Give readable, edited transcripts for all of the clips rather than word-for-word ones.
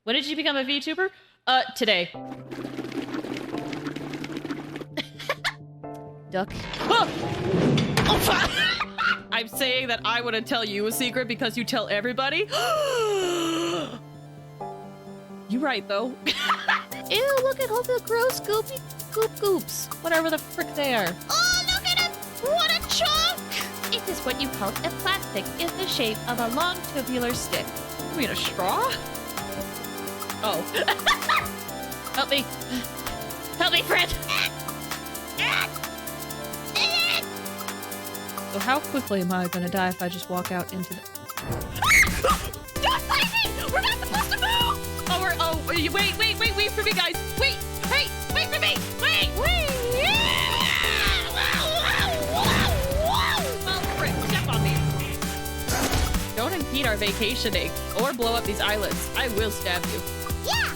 When did you become a VTuber? Today. Duck. Oh! Oh, I'm saying that I wouldn't tell you a secret because you tell everybody. You right, though. Ew, look at all the gross goopy goops. Whatever the frick they are. Oh, look at him! What a chunk! It is what you call a plastic in the shape of a long tubular stick. You mean a straw? Oh. Help me. Help me, friend! So how quickly am I gonna die if I just walk out into the... Don't fight me! We're not supposed to move! Oh, wait for me, guys! Wait for me! Wait! Well, frick, step on me. Don't impede our vacationing or blow up these islands. I will stab you. Yeah!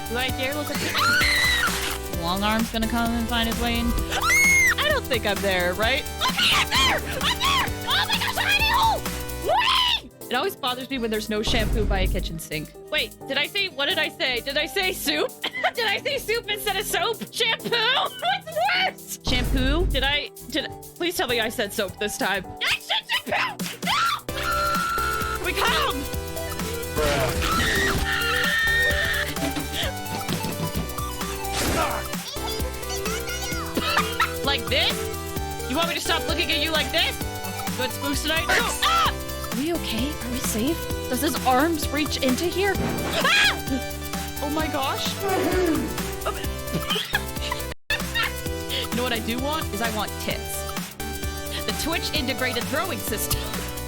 Do I dare look at the... Long arm's gonna come and find his way in. I don't think I'm there, right? Okay, I'm there! I'm there! Oh my gosh, tiny hole! Wait! It always bothers me when there's no shampoo by a kitchen sink. Wait, what did I say? Did I say soup? Did I say soup instead of soap? Shampoo? What's worse? Shampoo? Please tell me I said soap this time. I said shampoo! No! We come! Like this? You want me to stop looking at you like this? Good spooks tonight? Oh, ah! Are we okay? Are we safe? Does his arms reach into here? Ah! Oh my gosh. You know what I do want? I want tits. The Twitch integrated throwing system.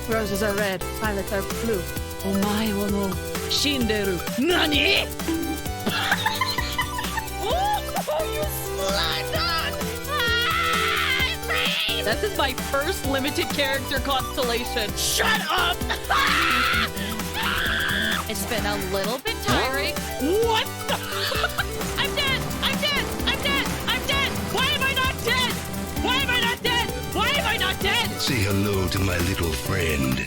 Roses are red, violets are blue. Omae wo no shinderu. Nani? Oh, you slut! This is my first limited character constellation. Shut up! It's been a little bit tiring. What the? I'm dead! I'm dead! I'm dead! I'm dead! Why am I not dead? Why am I not dead? Why am I not dead? Say hello to my little friend.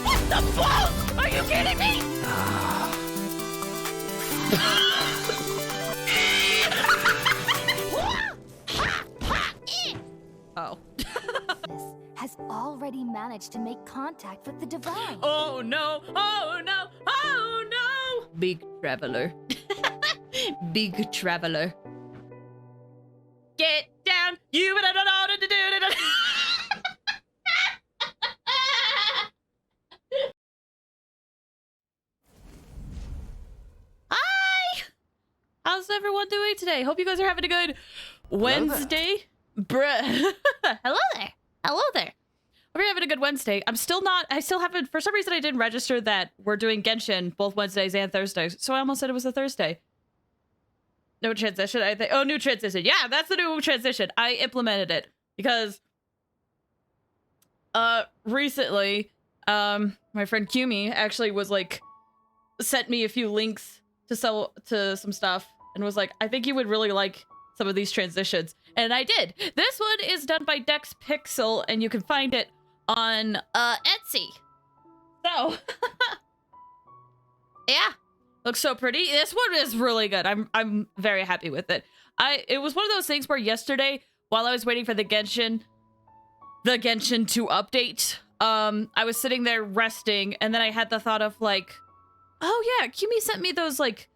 What the balls? Are you kidding me? Oh. Has already managed to make contact with the divine. Oh no! Oh no! Oh no! Big traveler. Big traveler. Get down! You don't know what to do. Hi! How's everyone doing today? Hope you guys are having a good Wednesday. Bruh. Hello there. Hello there. Hope you're having a good Wednesday. I still haven't, for some reason I didn't register that we're doing Genshin both Wednesdays and Thursdays. So I almost said it was a Thursday. No transition, I think. Oh, new transition. Yeah, that's the new transition. I implemented it because recently, my friend Kumi actually was like, sent me a few links to some stuff and was like, I think you would really like some of these transitions. And I did. This one is done by Dex Pixel, and you can find it on Etsy. So, yeah, looks so pretty. This one is really good. I'm very happy with it. It was one of those things where yesterday, while I was waiting for the Genshin to update, I was sitting there resting, and then I had the thought of like, oh yeah, Kumi sent me those like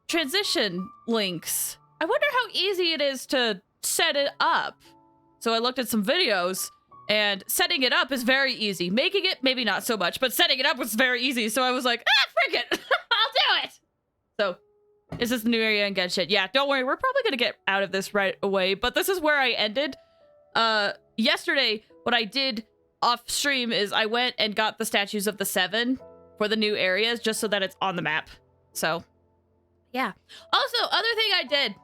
transition links. I wonder how easy it is to set it up. So I looked at some videos, and setting it up is very easy. Making it, maybe not so much, but setting it up was very easy. So I was like, frick it, I'll do it. So is this the new area in Genshin? Yeah, don't worry, we're probably gonna get out of this right away, but this is where I ended. Yesterday, what I did off stream is I went and got the statues of the 7 for the new areas, just so that it's on the map. So, yeah. Also, other thing I did.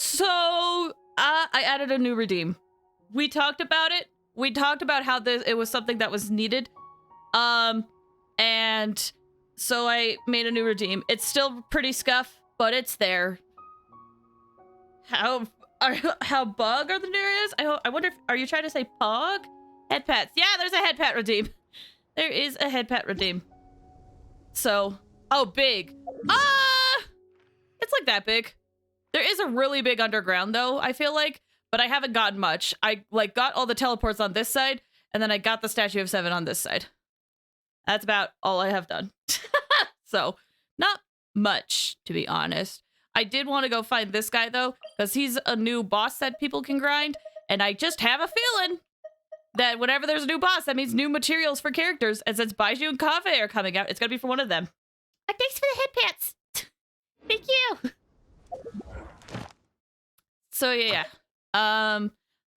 So I added a new redeem. We talked about it. We talked about how it was something that was needed. And so I made a new redeem. It's still pretty scuff, but it's there. how bug are the new areas? I wonder if, are you trying to say pog? Head pats. Yeah, there's a head pat redeem. There is a head pat redeem. So, oh, big. It's like that big. There is a really big underground though, I feel like, but I haven't gotten much. I like got all the teleports on this side, and then I got the Statue of 7 on this side. That's about all I have done. So, not much, to be honest. I did want to go find this guy though, because he's a new boss that people can grind, and I just have a feeling that whenever there's a new boss, that means new materials for characters, and since Baiju and Kave are coming out, it's gonna be for one of them. Thanks for the head pats. Thank you. So yeah. So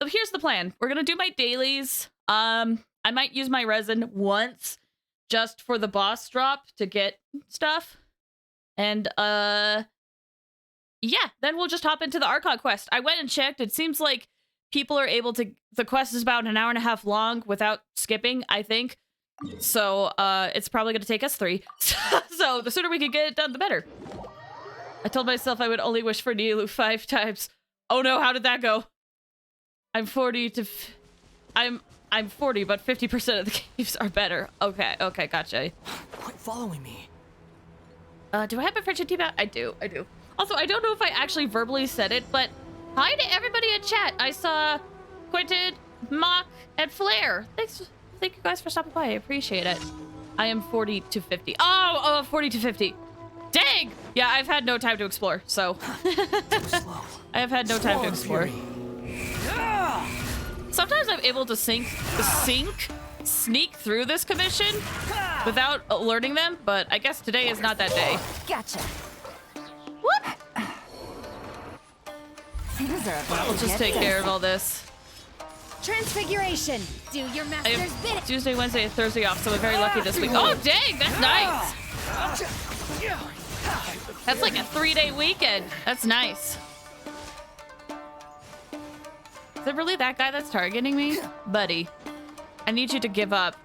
here's the plan. We're gonna do my dailies. I might use my resin once just for the boss drop to get stuff. And yeah, then we'll just hop into the Archon quest. I went and checked. It seems like people are able to, the quest is about an hour and a half long without skipping, I think. So it's probably gonna take us 3. So the sooner we can get it done, the better. I told myself I would only wish for Nilu 5 times. Oh no, how did that go? I'm 40, but 50% of the caves are better. Okay, gotcha. Quit following me. Do I have my friendship team out? I do. Also, I don't know if I actually verbally said it, but hi to everybody in chat. I saw Quentin, Mock, and Flair. Thank you guys for stopping by. I appreciate it. I am 40 to 50. Oh, 40 to 50. Dang! Yeah, I've had no time to explore, so. I have had no time to explore. Sometimes I'm able to sneak through this commission without alerting them, but I guess today is not that day. Gotcha. Whoop. Things are about We'll to just get take care of all this. Transfiguration. Do your I master's have bidding. Tuesday, Wednesday, and Thursday off, so I'm very lucky this week. Oh, dang! That's nice! That's like a 3-day weekend. That's nice. Is it really that guy that's targeting me? Buddy, I need you to give up.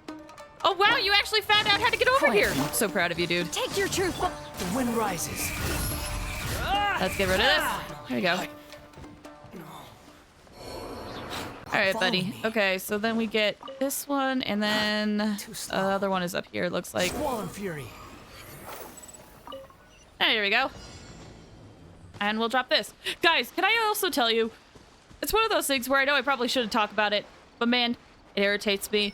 Oh, wow, you actually found out how to get over here. I'm so proud of you, dude. Take your truth. The wind rises. Let's get rid of this. There you go. All right, buddy. Okay, so then we get this one, and then the other one is up here, it looks like. Swollen fury. There we go. And we'll drop this. Guys, can I also tell you, it's one of those things where I know I probably shouldn't talk about it, but man, it irritates me.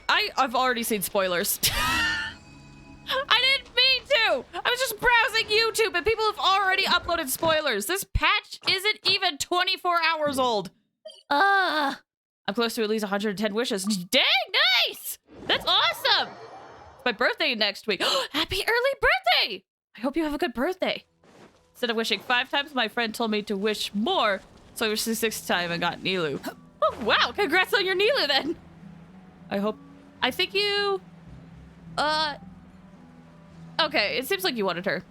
I've already seen spoilers. I didn't mean to! I was just browsing YouTube and people have already uploaded spoilers. This patch isn't even 24 hours old. I'm close to at least 110 wishes. Dang, nice! That's awesome! It's my birthday next week. Happy early birthday! I hope you have a good birthday. Instead of wishing 5 times, my friend told me to wish more, so I wished the 6th time and got Nilu. Oh, wow, congrats on your Nilu then! I think you... Okay, it seems like you wanted her.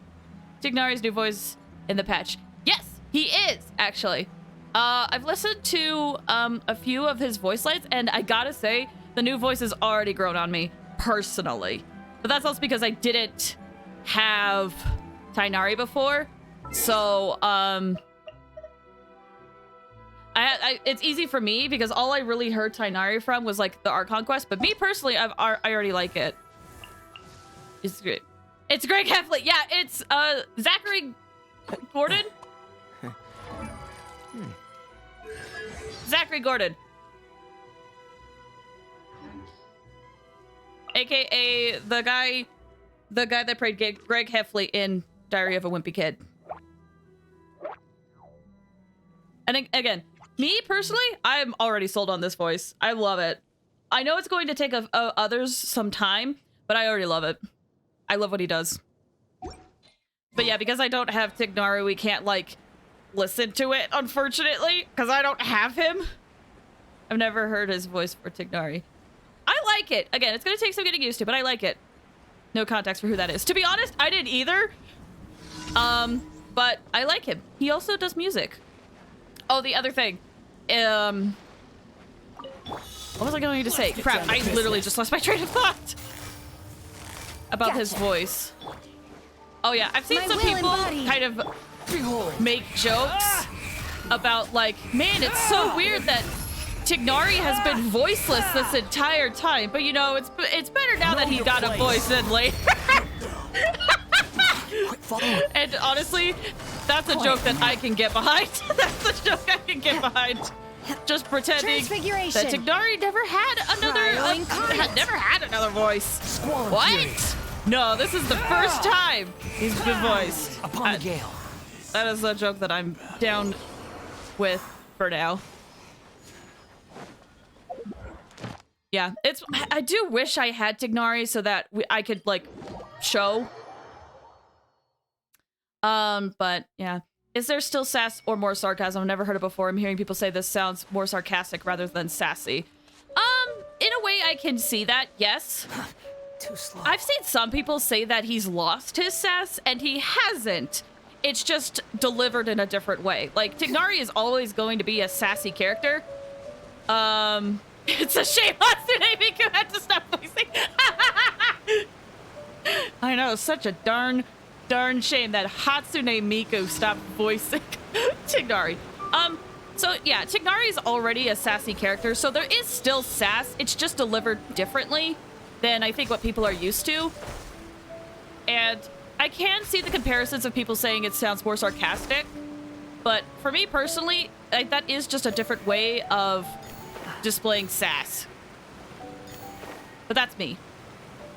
Tignari's new voice in the patch. Yes, he is, actually. I've listened to a few of his voice lines, and I gotta say, the new voice has already grown on me, personally. But that's also because I didn't have Tighnari before, so, it's easy for me because all I really heard Tighnari from was like the Archon quest, but me personally, I already like it. It's great. It's Greg Heffley. Yeah, it's Zachary Gordon. Zachary Gordon. AKA the guy that played Greg Heffley in Diary of a Wimpy Kid. And again, me personally, I'm already sold on this voice. I love it. I know it's going to take others some time, but I already love it. I love what he does. But yeah, because I don't have Tighnari, we can't, like, listen to it, unfortunately, because I don't have him. I've never heard his voice for Tighnari. I like it. Again, it's going to take some getting used to, but I like it. No context for who that is. To be honest, I didn't either. But I like him. He also does music. Oh, the other thing. What was I going to say? Crap, I literally just lost my train of thought. About his voice. Oh yeah, I've seen some people kind of make jokes about like, man, it's so weird that Tignari has been voiceless this entire time, but you know, it's better now that he got a voice than later. And honestly, that's a joke that I can get behind. That's a joke I can get behind. Just pretending that Tignari never had another voice. What? No, this is the first time he's been voiced. Upon the gale. That is a joke that I'm down with for now. Yeah, I do wish I had Tignari so that I could like show. But yeah. Is there still sass or more sarcasm? I've never heard it before. I'm hearing people say this sounds more sarcastic rather than sassy. In a way I can see that, yes. Too slow. I've seen some people say that he's lost his sass, and he hasn't. It's just delivered in a different way. Like, Tignari is always going to be a sassy character. It's a shame Hatsune Miku had to stop voicing. I know, such a darn shame that Hatsune Miku stopped voicing Tignari. So yeah, Tignari is already a sassy character, so there is still sass. It's just delivered differently than I think what people are used to. And I can see the comparisons of people saying it sounds more sarcastic, but for me personally, that is just a different way of displaying sass. But that's me.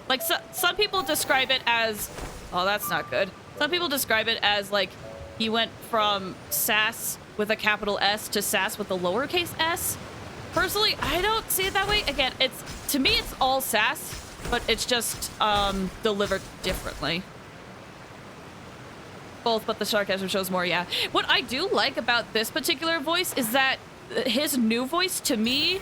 Like, some people describe it as, oh, that's not good. Some people describe it as, like, he went from sass with a capital S to sass with a lowercase s. Personally, I don't see it that way. Again, to me, it's all sass, but it's just delivered differently. Both, but the sarcasm shows more, yeah. What I do like about this particular voice is that his new voice, to me,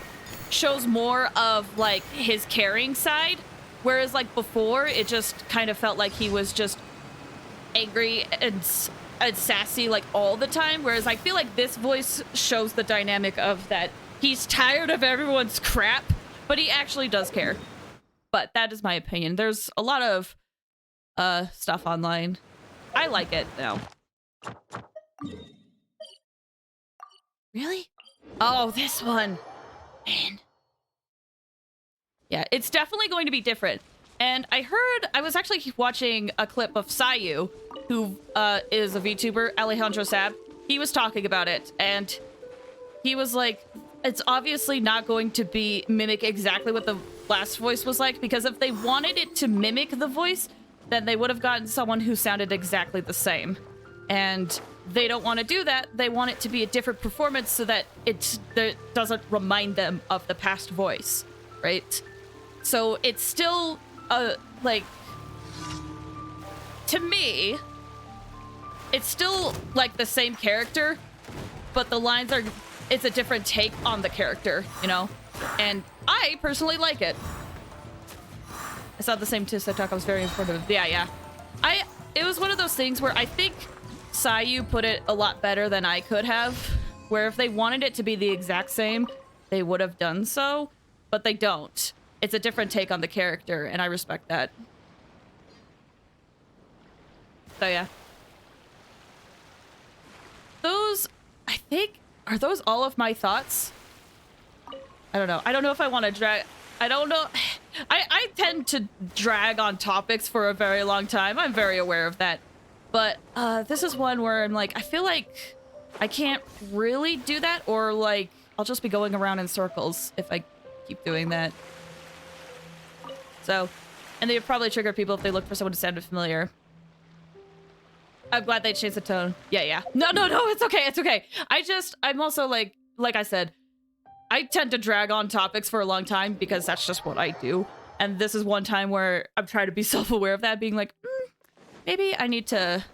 shows more of, like, his caring side. Whereas, like, before, it just kind of felt like he was just angry and sassy, like, all the time. Whereas I feel like this voice shows the dynamic of that he's tired of everyone's crap, but he actually does care. But that is my opinion. There's a lot of stuff online. I like it, though. Really? Oh, this one. Man. Yeah, it's definitely going to be different. And I was actually watching a clip of Sayu, who is a VTuber, Alejandro Sab. He was talking about it, and he was like, it's obviously not going to be mimic exactly what the last voice was like, because if they wanted it to mimic the voice, then they would have gotten someone who sounded exactly the same. And they don't want to do that. They want it to be a different performance so that it doesn't remind them of the past voice, right? So it's still, like, to me, it's still, like, the same character, but the lines are, it's a different take on the character, you know? And I personally like it. I saw the same TikTok. I was very informative. Yeah. It was one of those things where I think Sayu put it a lot better than I could have, where if they wanted it to be the exact same, they would have done so, but they don't. It's a different take on the character, and I respect that. So yeah. Those, I think, are those all of my thoughts? I don't know. I don't know if I want to drag... I don't know. I tend to drag on topics for a very long time. I'm very aware of that. But this is one where I'm like, I feel like I can't really do that, or like, I'll just be going around in circles if I keep doing that. So, and they would probably trigger people if they look for someone to sound familiar. I'm glad they changed the tone. Yeah. No, it's okay, it's okay. I'm also like I said, I tend to drag on topics for a long time because that's just what I do. And this is one time where I'm trying to be self-aware of that, being like, maybe I need to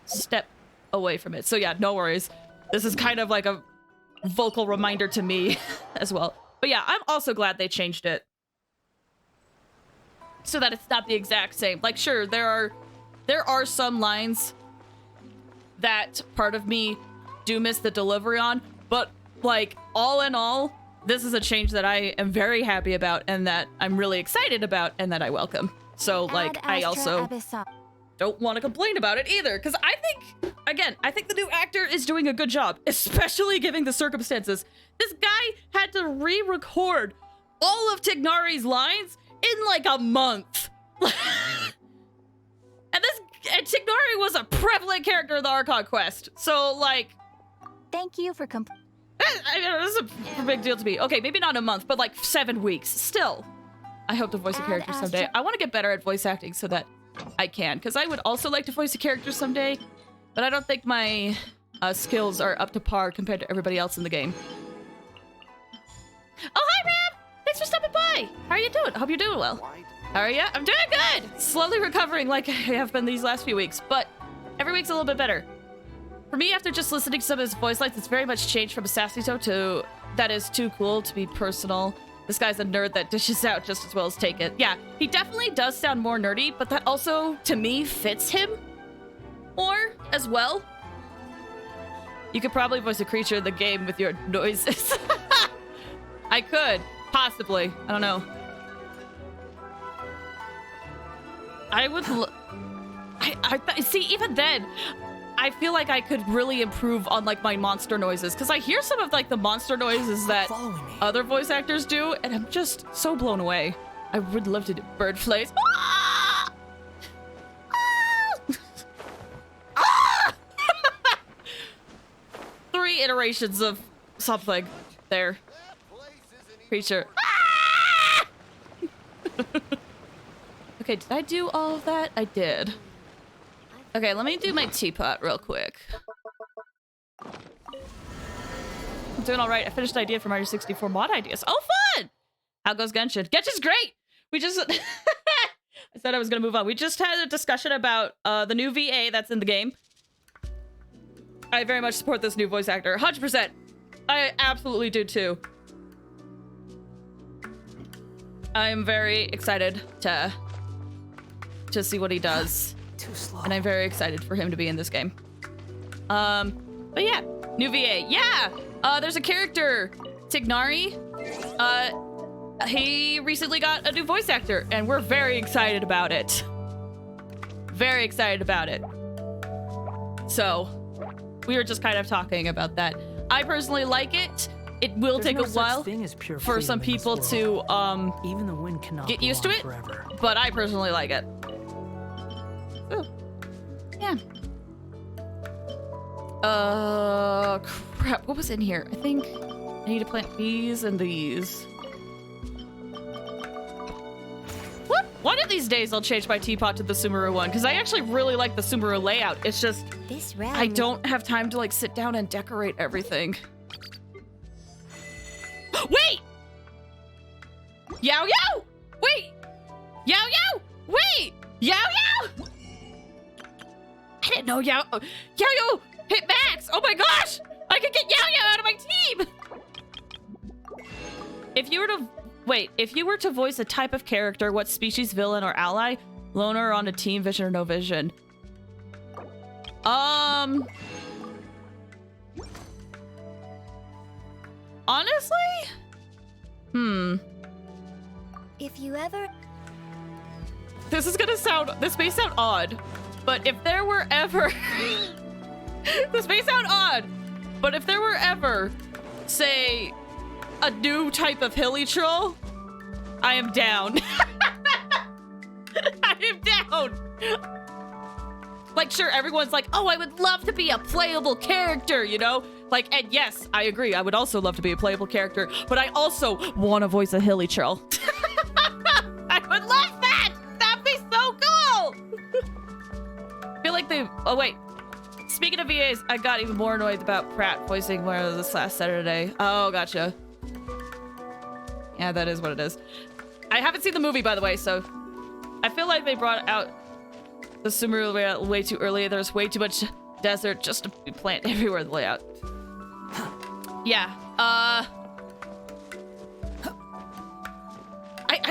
step away from it. So yeah, no worries. This is kind of like a vocal reminder to me as well. But yeah, I'm also glad they changed it, so that it's not the exact same. Like, sure, there are some lines that part of me do miss the delivery on, but like, all in all, this is a change that I am very happy about, and that I'm really excited about, and that I welcome. So like, I also don't want to complain about it either, because I think again, I think the new actor is doing a good job, especially given the circumstances. This guy had to re-record all of Tignari's lines in like a month. And Tignari was a prevalent character in the Archon quest. So, like... Thank you for this is a big deal to me. Okay, maybe not a month, but like 7 weeks. Still, I hope to voice a character someday. I want to get better at voice acting so that I can, because I would also like to voice a character someday, but I don't think my skills are up to par compared to everybody else in the game. Oh, hi, Ram! Thanks for stopping by! How are you doing? I hope you're doing well. How are you? I'm doing good! Slowly recovering like I have been these last few weeks, but every week's a little bit better. For me, after just listening to some of his voice lines, it's very much changed from a Sassito to that is too cool to be personal. This guy's a nerd that dishes out just as well as take it. Yeah, he definitely does sound more nerdy, but that also, to me, fits him more as well. You could probably voice a creature in the game with your noises. I could, possibly. I don't know. I would. I see. Even then, I feel like I could really improve on like my monster noises, because I hear some of like the monster noises that other voice actors do, and I'm just so blown away. I would love to do bird flays. Ah! Ah! 3 iterations of something there. Creature. Ah! Okay, did I do all of that? I did. Okay, let me do my teapot real quick. I'm doing all right. I finished an idea for Mario 64 mod ideas. Oh, fun! How goes Genshin? Genshin's great! We just... I said I was gonna move on. We just had a discussion about the new VA that's in the game. I very much support this new voice actor. 100%. I absolutely do too. I'm very excited to see what he does. Too slow. And I'm very excited for him to be in this game. But yeah, new VA. Yeah! There's a character, Tignari. He recently got a new voice actor, and we're very excited about it. Very excited about it. So, we were just kind of talking about that. I personally like it. It will take a while for some people to even the wind cannot get used to it, forever. but I personally like it. Ooh. Yeah. Crap. What was in here? I think I need to plant these and these. What? One of these days I'll change my teapot to the Sumeru one, because I actually really like the Sumeru layout. It's just I don't have time to like sit down and decorate everything. Wait! Yao Yao! Wait! Yao Yao! Wait! Yao Yao! I didn't know Yao Yao hit max! Oh my gosh! I could get Yao Yao out of my team! If you were to voice a type of character, what species, villain, or ally? Loner on a team, vision or no vision? Honestly? If you ever... This may sound odd, but if there were ever... This may sound odd, but if there were ever, say, a new type of hilly troll, I am down. I am down. Like, sure, everyone's like, oh, I would love to be a playable character, you know? Like, and yes, I agree. I would also love to be a playable character, but I also want to voice a hilly troll. I would love that! That'd be so cool! I feel like they... Oh, wait. Speaking of VAs, I got even more annoyed about Pratt voicing one of this last Saturday. Oh, gotcha. Yeah, that is what it is. I haven't seen the movie, by the way, so... I feel like they brought out the Sumeru layout way too early. There's way too much desert just to be planted everywhere in the layout. Yeah, I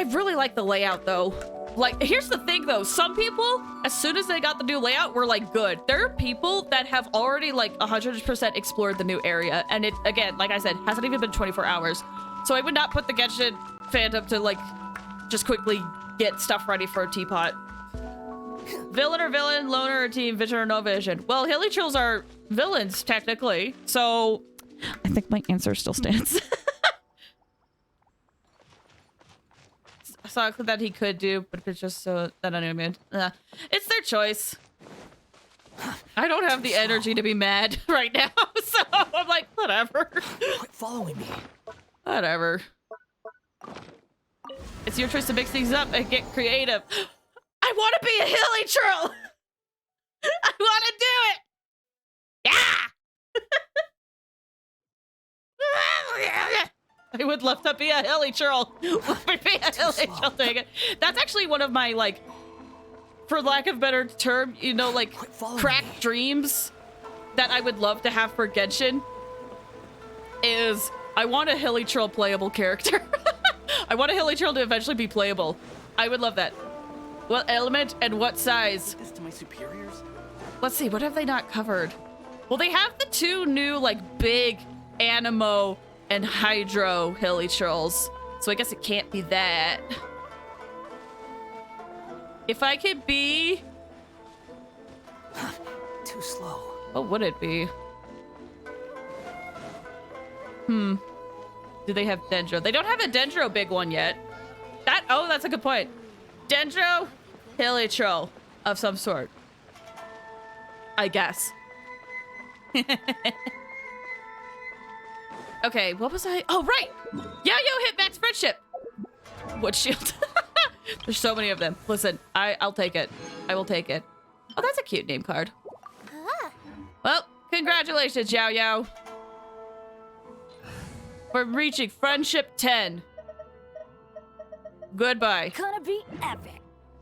really like the layout, though. Like, here's the thing, though. Some people, as soon as they got the new layout, were, like, good. There are people that have already, like, 100% explored the new area. And it, again, like I said, hasn't even been 24 hours. So I would not put the Genshin fandom to, like, just quickly get stuff ready for a teapot. Villain or villain, loner or team, vision or no vision. Well, hilly trills are villains, technically. So I think my answer still stands. Saw that he could do, but it's just so that I don't mean. It's their choice. I don't have the energy to be mad right now, so I'm like, whatever. Quit following me. Whatever. It's your choice to mix things up and get creative. I want to be a hilly troll. I want to do it. Yeah. I would love to be a hilly troll. Let me be a hilly troll. Dang it. That's actually one of my, like, for lack of a better term, you know, like, cracked dreams that I would love to have for Genshin is I want a hilly troll playable character. I want a hilly troll to eventually be playable. I would love that. What element and what size? This to my superiors? Let's see, what have they not covered? Well, they have the two new, like, big Animo and Hydro hilly trolls. So I guess it can't be that. If I could be... Too slow. What would it be? Do they have Dendro? They don't have a Dendro big one yet. Oh, that's a good point. Dendro, hilly troll of some sort. I guess. Okay, what was I? Oh, right! Yo, hit max friendship! What shield? There's so many of them. Listen, I'll take it. I will take it. Oh, that's a cute name card. Well, congratulations, Yao Yao. For reaching friendship 10. Goodbye. Gonna be epic.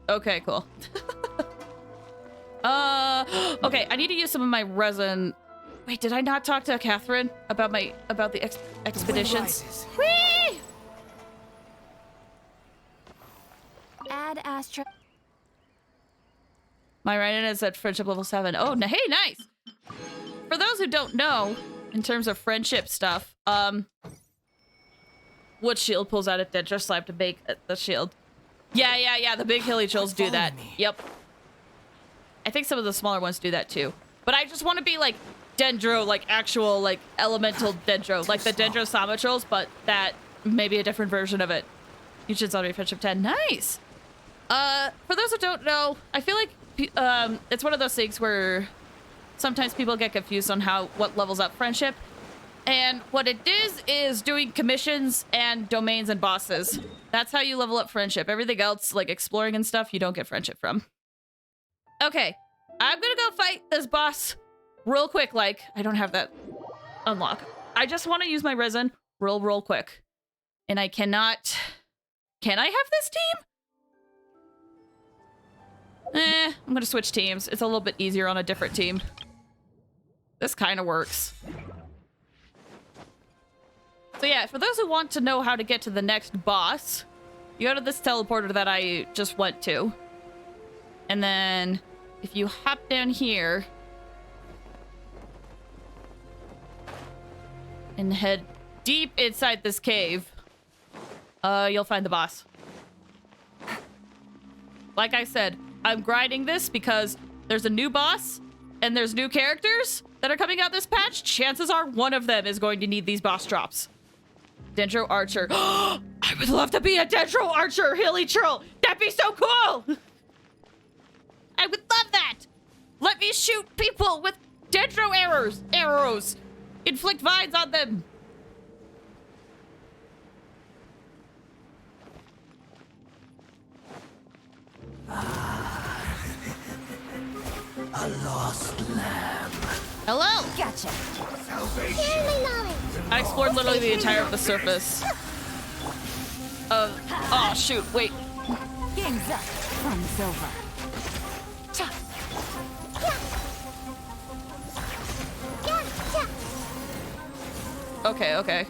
Okay, cool. Okay, I need to use some of my resin. Wait, did I not talk to Catherine about the expeditions? Whee! Add Astra. My writing is at friendship level 7. Oh, hey, nice. For those who don't know, in terms of friendship stuff, Wood Shield pulls out a Dendro slab to make the shield. Yeah, the big hilly trolls do that. Yep. I think some of the smaller ones do that too. But I just want to be like Dendro, like actual, like elemental Dendro, like the Dendro Sama trolls, but that maybe a different version of it. You should celebrate friendship 10. Nice. For those who don't know, I feel like it's one of those things where sometimes people get confused on what levels up friendship. And what it is doing commissions and domains and bosses. That's how you level up friendship. Everything else, like exploring and stuff, you don't get friendship from. Okay, I'm gonna go fight this boss real quick. Like, I don't have that unlock. I just want to use my resin real quick. And I cannot... Can I have this team? I'm gonna switch teams. It's a little bit easier on a different team. This kind of works. So yeah, for those who want to know how to get to the next boss, you go to this teleporter that I just went to. And then if you hop down here and head deep inside this cave, you'll find the boss. Like I said, I'm grinding this because there's a new boss and there's new characters that are coming out this patch. Chances are one of them is going to need these boss drops. Dendro Archer. I would love to be a Dendro Archer hilly troll. That'd be so cool. I would love that. Let me shoot people with Dendro arrows. Inflict vines on them. A lost lamb. Hello. Gotcha. I explored literally the entire of the surface. Oh shoot, wait. Game's up. Fun's over. Okay.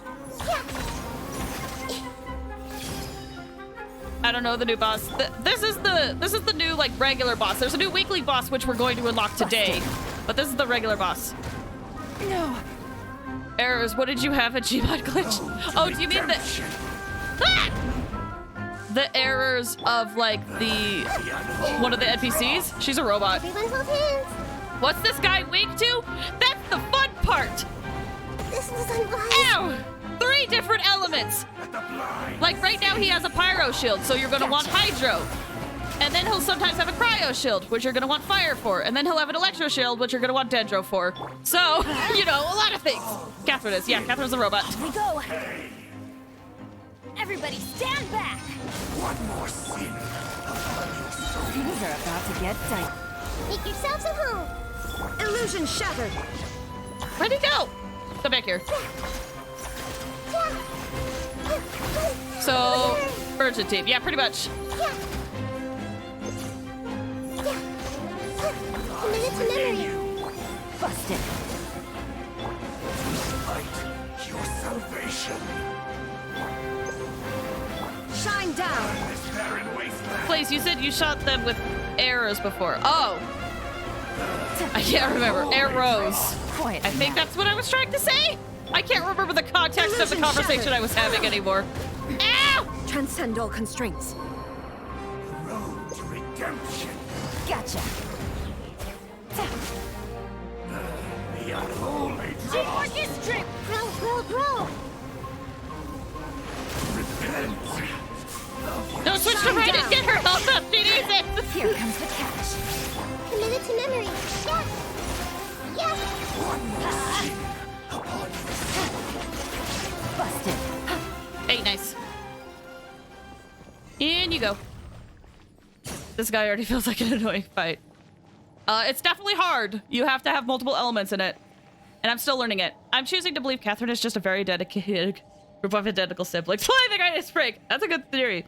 I don't know the new boss. This is the new like regular boss. There's a new weekly boss which we're going to unlock today, but this is the regular boss. No. Errors. What did you have? A Gmod glitch? Oh, do you mean that? Ah! the errors of like one of the NPCs. She's a robot. Everyone hold hands. What's this guy weak to? That's the fun part. This is unwise. Ow! 3 different elements. Like right now he has a pyro shield, so you're gonna want hydro. And then he'll sometimes have a cryo shield, which you're gonna want fire for. And then he'll have an electro shield, which you're gonna want dendro for. So, you know, a lot of things. Catherine is. Yeah, Catherine's a robot. Here we go. Everybody stand back. One more sin. Things are about to get tight. Make yourselves at home. Illusion shattered. Where'd he go? Come back here. So, urgent team. Yeah, pretty much. Commit it to memory. Busted. Light, your salvation. Shine down. This barren wasteland. Please, you said you shot them with arrows before. Oh. I can't remember. Arrows. Quiet. I think that's what I was trying to say. I can't remember the context of the conversation I was having anymore. Ow! Transcend all constraints. Road to redemption. Gotcha. The unholy Teamwork is strength. Grow, grow, grow. repent. No, switch to right and get her health up. She needs it. Here comes the cash. Commit it to memory. Yeah. Yeah. One more sin upon Busted. Hey, nice. In you go. This guy already feels like an annoying fight. It's definitely hard. You have to have multiple elements in it. And I'm still learning it. I'm choosing to believe Catherine is just a very dedicated group of identical siblings. Why the guy is break? That's a good theory.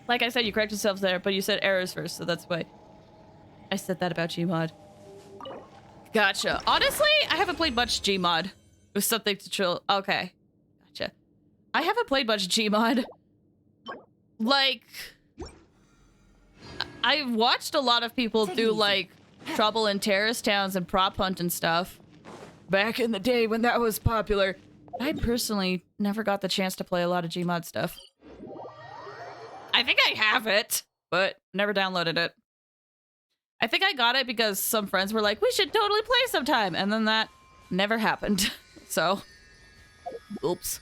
Like I said, you correct yourselves there, but you said errors first, so that's why I said that about Gmod. Gotcha. Honestly, I haven't played much Gmod. It was something to chill. Okay. Gotcha. I haven't played much Gmod. Like, I've watched a lot of people do like Trouble in Terrorist Towns and Prop Hunt and stuff back in the day when that was popular. I personally never got the chance to play a lot of Gmod stuff. I think I have it, but never downloaded it. I think I got it because some friends were like, we should totally play sometime. And then that never happened. So, oops.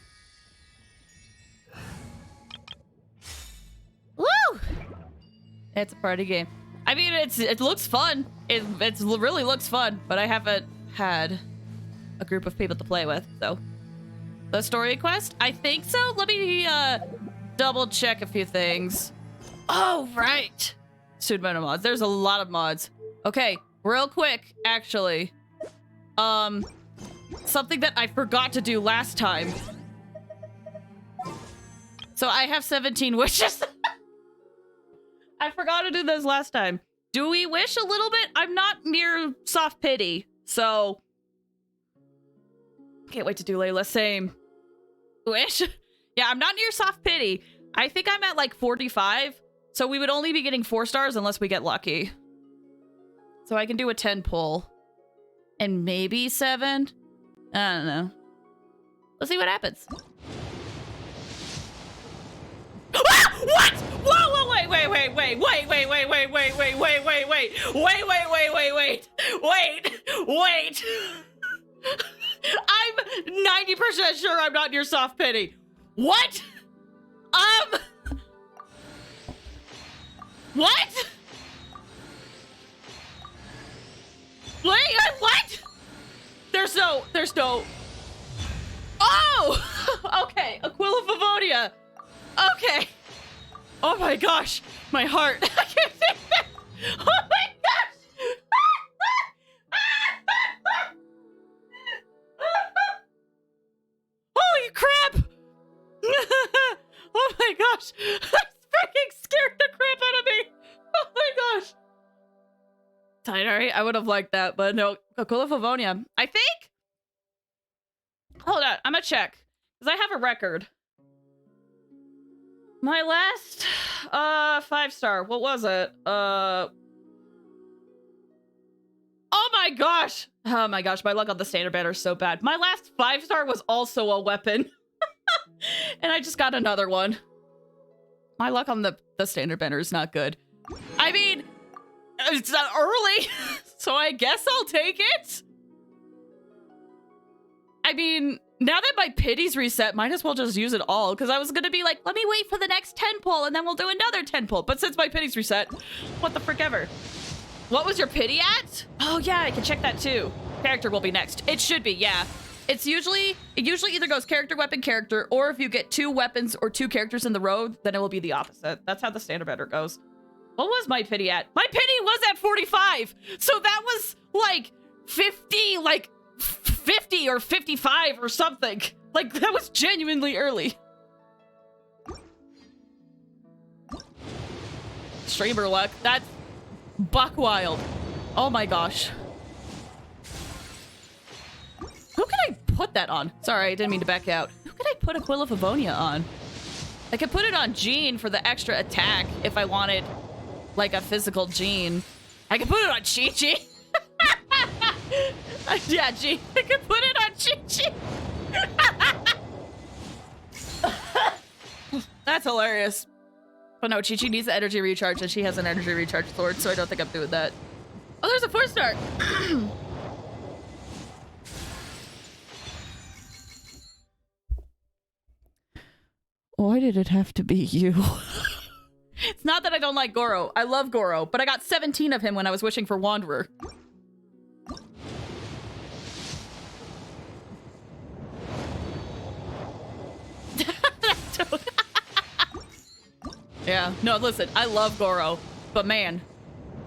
Woo! It's a party game. I mean, it looks fun. It really looks fun, but I haven't had a group of people to play with, so. The story quest? I think so. Let me double check a few things. Oh, right. Student meta mods. There's a lot of mods. Okay, real quick, actually. Something that I forgot to do last time. So I have 17 wishes. I forgot to do this last time. Do we wish a little bit? I'm not near soft pity, so can't wait to do Layla. Same. Wish? Yeah, I'm not near soft pity. I think I'm at like 45, so we would only be getting 4 stars unless we get lucky. So I can do a 10 pull. And maybe 7? I don't know. Let's see what happens. Ah! What? Whoa, whoa, wait. I'm 90% sure I'm not near soft pity. What? What? Wait, what? There's no. Oh! Okay, Aquila Favonia. Okay. Oh my gosh, my heart. I can't think that. Oh my gosh. Holy crap. Oh my gosh. That freaking scared the crap out of me. Oh my gosh. Tidary, I would have liked that, but no. Aquila Favonia. I think. Hold on, I'm gonna check. Because I have a record. My last 5-star, what was it? Oh my gosh! Oh my gosh, my luck on the standard banner is so bad. My last 5-star was also a weapon. And I just got another one. My luck on the standard banner is not good. I mean, it's not early, so I guess I'll take it. I mean, now that my pity's reset, might as well just use it all, because I was going to be like, let me wait for the next 10 pull, and then we'll do another 10 pull. But since my pity's reset, what the frick ever. What was your pity at? Oh, yeah, I can check that too. Character will be next. It should be, yeah. It usually either goes character, weapon, character, or if you get 2 weapons or 2 characters in the row, then it will be the opposite. That's how the standard banner goes. What was my pity at? My pity was at 45. So that was like 50, like 50 or 55 or something. Like that was genuinely early. Streamer luck. That's buck wild. Oh my gosh. Who can I put that on? Sorry, I didn't mean to back out. Who can I put Aquila Favonia on? I could put it on Jean for the extra attack if I wanted like a physical Jean. I could put it on Chi-Chi. Yeah, Jean. I could put it on Chi-Chi. That's hilarious. But no, Chi-Chi needs the energy recharge and she has an energy recharge sword, so I don't think I'm doing that. Oh, there's a 4-star. Why did it have to be you? It's not that I don't like Goro. I love Goro, but I got 17 of him when I was wishing for Wanderer. Yeah, no, listen, I love Goro, but man,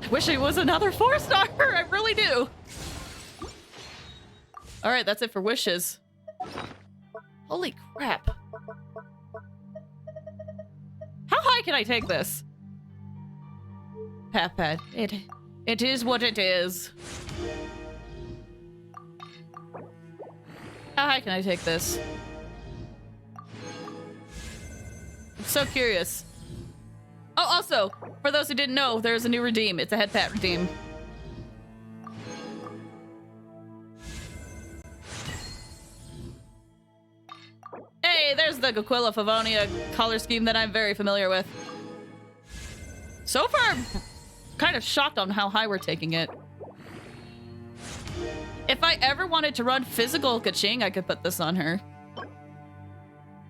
I wish it was another 4-star. I really do. All right, that's it for wishes. Holy crap. How high can I take this? Pat. It is what it is. How high can I take this? I'm so curious. Oh, also, for those who didn't know, there's a new redeem. It's a head pat redeem. Hey, there's the Aquila Favonia color scheme that I'm very familiar with. So far, I'm kind of shocked on how high we're taking it. If I ever wanted to run physical Kaching, I could put this on her.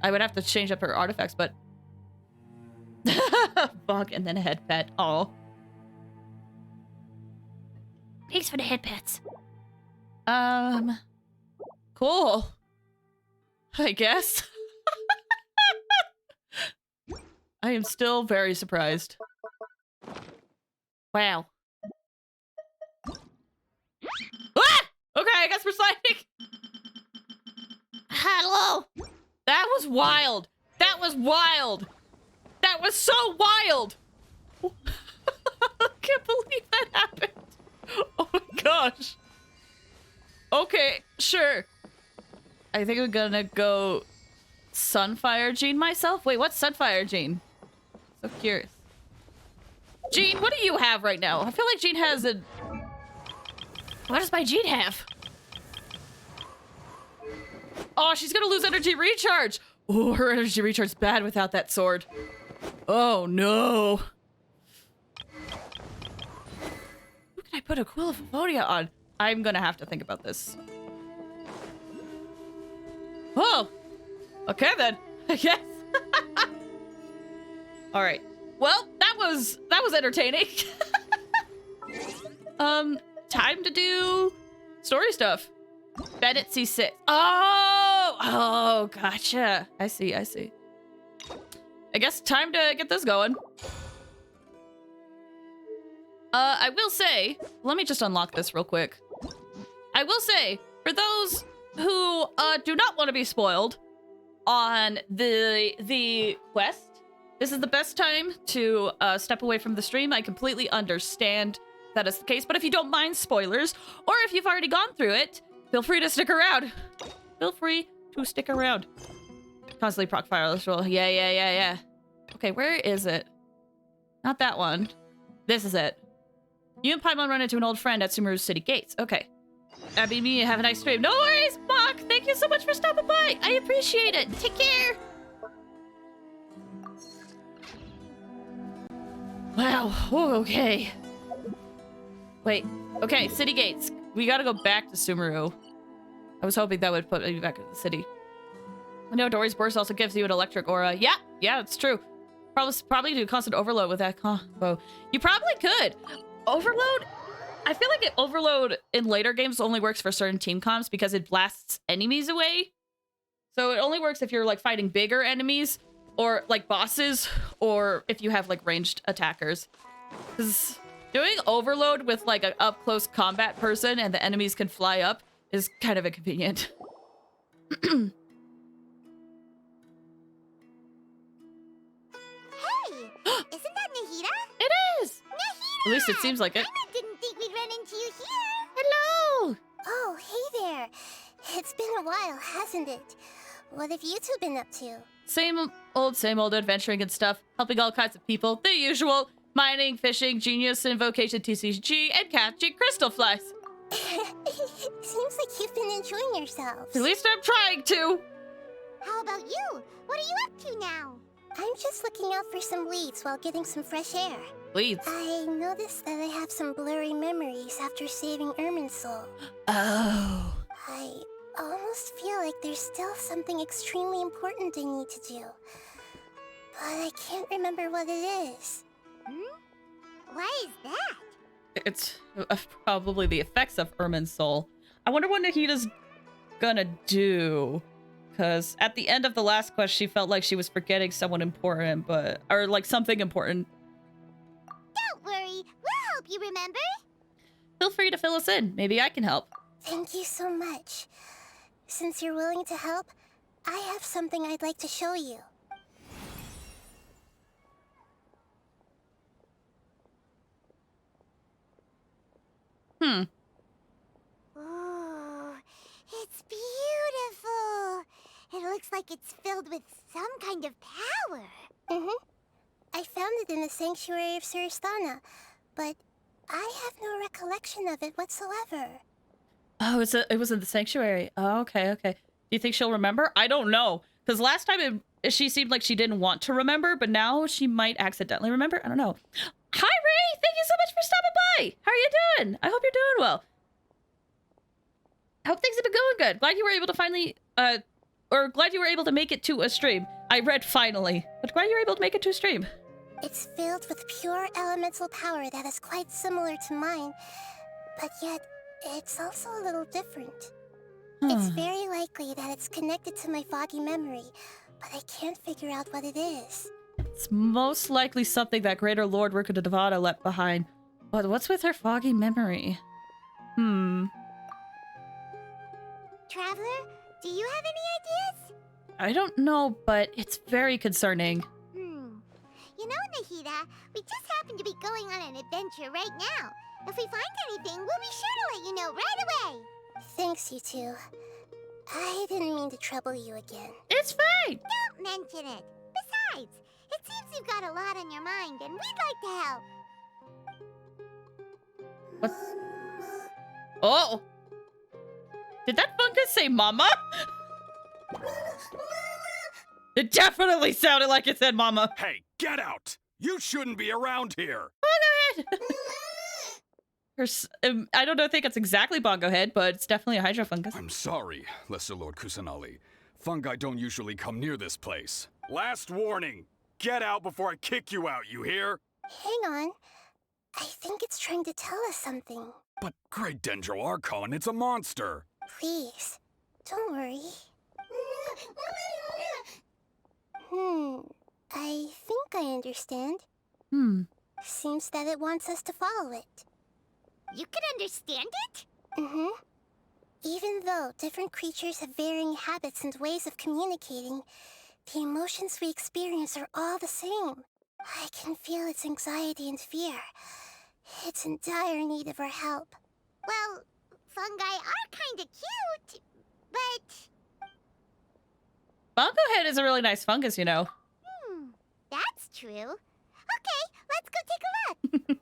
I would have to change up her artifacts, but... Fuck, and then a head pet. Oh. Thanks for the head pets. Cool. I guess. I am still very surprised. Wow. Ah! Okay, I guess we're sliding. Hello. That was wild. That was wild. That was so wild. I can't believe that happened. Oh my gosh. Okay, sure. I think I'm gonna go Sunfire Jean myself. Wait, what's Sunfire Jean? So curious. Jean, what do you have right now? I feel like Jean has a... What does my Jean have? Oh, she's gonna lose energy recharge. Oh, her energy recharge's bad without that sword. Oh no. Who can I put Aquila Favonia on? I'm gonna have to think about this. Oh, okay then. Yes. All right. Well, that was entertaining. Time to do story stuff. Bennett C6. Oh, gotcha. I see. I guess time to get this going. I will say, let me just unlock this real quick. I will say, for those who do not want to be spoiled on the quest, this is the best time to step away from the stream. I completely understand that is the case, but if you don't mind spoilers, or if you've already gone through it, feel free to stick around. Feel free to stick around. Constantly proc fireless roll. Yeah. Okay, where is it? Not that one. This is it. You and Paimon run into an old friend at Sumeru's city gates. Okay. Abby and me have a nice stream. No worries, Bach! Thank you so much for stopping by. I appreciate it. Take care. Wow. Ooh, okay. Wait. Okay, city gates. We gotta go back to Sumeru. I was hoping that would put me back in the city. I know Dory's burst also gives you an electric aura. Yeah, it's true. Probably do constant overload with that combo. You probably could. Overload? I feel like overload in later games only works for certain team comps because it blasts enemies away. So it only works if you're like fighting bigger enemies or like bosses or if you have like ranged attackers. Because doing overload with like an up close combat person and the enemies can fly up is kind of inconvenient. Isn't that Nahida? It is! Nahida! At least it seems like it. I didn't think we'd run into you here. Hello! Oh, hey there. It's been a while, hasn't it? What have you two been up to? Same old adventuring and stuff. Helping all kinds of people. The usual. Mining, fishing, genius, invocation, TCG, and catching crystal flies. Seems like you've been enjoying yourselves. At least I'm trying to. How about you? What are you up to now? I'm just looking out for some leads while getting some fresh air. Leads? I noticed that I have some blurry memories after saving Ermin's soul. Oh. I almost feel like there's still something extremely important I need to do. But I can't remember what it is. Why is that? It's probably the effects of Ermin's soul. I wonder what Nahida's gonna do. Because at the end of the last quest, she felt like she was forgetting someone important, or like something important. Don't worry, we'll help you remember. Feel free to fill us in. Maybe I can help. Thank you so much. Since you're willing to help, I have something I'd like to show you. Ooh, it's beautiful. It looks like it's filled with some kind of power. I found it in the sanctuary of Suristana, but I have no recollection of it whatsoever. Oh, it was in the sanctuary. Oh, okay. Do you think she'll remember? I don't know. Because last time she seemed like she didn't want to remember, but now she might accidentally remember. I don't know. Hi, Ray! Thank you so much for stopping by! How are you doing? I hope you're doing well. I hope things have been going good. Glad you were able to finally, glad you were able to make it to a stream. I read finally, but glad you were able to make it to a stream. It's filled with pure elemental power that is quite similar to mine, but yet it's also a little different. It's very likely that it's connected to my foggy memory, but I can't figure out what it is. It's most likely something that Greater Lord Rukadavada left behind. But what's with her foggy memory? Traveler, do you have any ideas? I don't know, but it's very concerning. You know, Nahida, we just happen to be going on an adventure right now. If we find anything, we'll be sure to let you know right away. Thanks, you two. I didn't mean to trouble you again. It's fine! Don't mention it. Besides, it seems you've got a lot on your mind, and we'd like to help. What? Oh! Did that fungus say mama? It definitely sounded like it said mama. Hey, get out! You shouldn't be around here! Bongo Head! I don't think it's exactly Bongo Head, but it's definitely a Hydro fungus. I'm sorry, Lesser Lord Kusanali. Fungi don't usually come near this place. Last warning! Get out before I kick you out, you hear? Hang on. I think it's trying to tell us something. But Great Dendro Archon, it's a monster! Please, don't worry. I think I understand. Seems that it wants us to follow it. You can understand it? Even though different creatures have varying habits and ways of communicating, the emotions we experience are all the same. I can feel its anxiety and fear. It's in dire need of our help. Well, fungi are kinda cute, but... Bongo Head is a really nice fungus, you know. That's true. Okay, let's go take a look.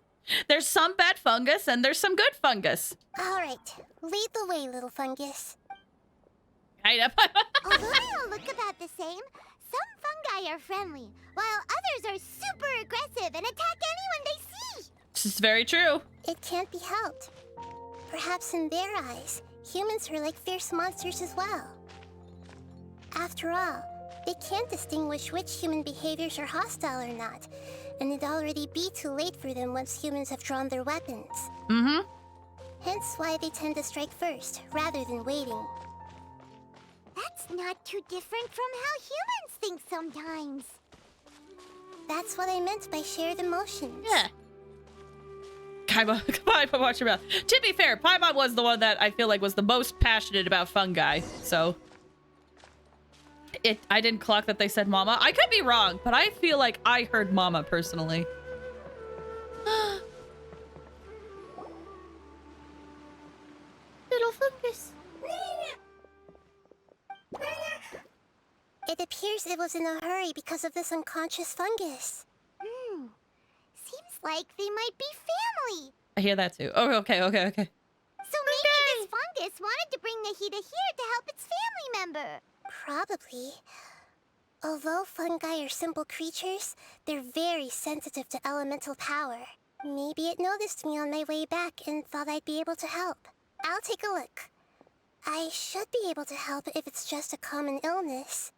There's some bad fungus and there's some good fungus. All right, lead the way, little fungus. Kind of. Although they all look about the same, Some fungi are friendly, while others are super aggressive and attack anyone they see. This is very true. It can't be helped. Perhaps in their eyes, humans are like fierce monsters as well. After all, they can't distinguish which human behaviors are hostile or not, and it'd already be too late for them once humans have drawn their weapons. Mm-hmm. Hence why they tend to strike first, rather than waiting. That's not too different from how humans think sometimes. That's what I meant by shared emotions. Yeah. Paimon, watch your mouth. To be fair, Paimon was the one that I feel like was the most passionate about fungi, so... I didn't clock that they said mama. I could be wrong, but I feel like I heard mama personally. Little fungus. It appears it was in a hurry because of this unconscious fungus. Seems like they might be family. I hear that too. Oh, okay. So maybe this fungus wanted to bring Nahida here to help its family member. Probably. Although fungi are simple creatures, they're very sensitive to elemental power. Maybe it noticed me on my way back and thought I'd be able to help. I'll take a look. I should be able to help if it's just a common illness.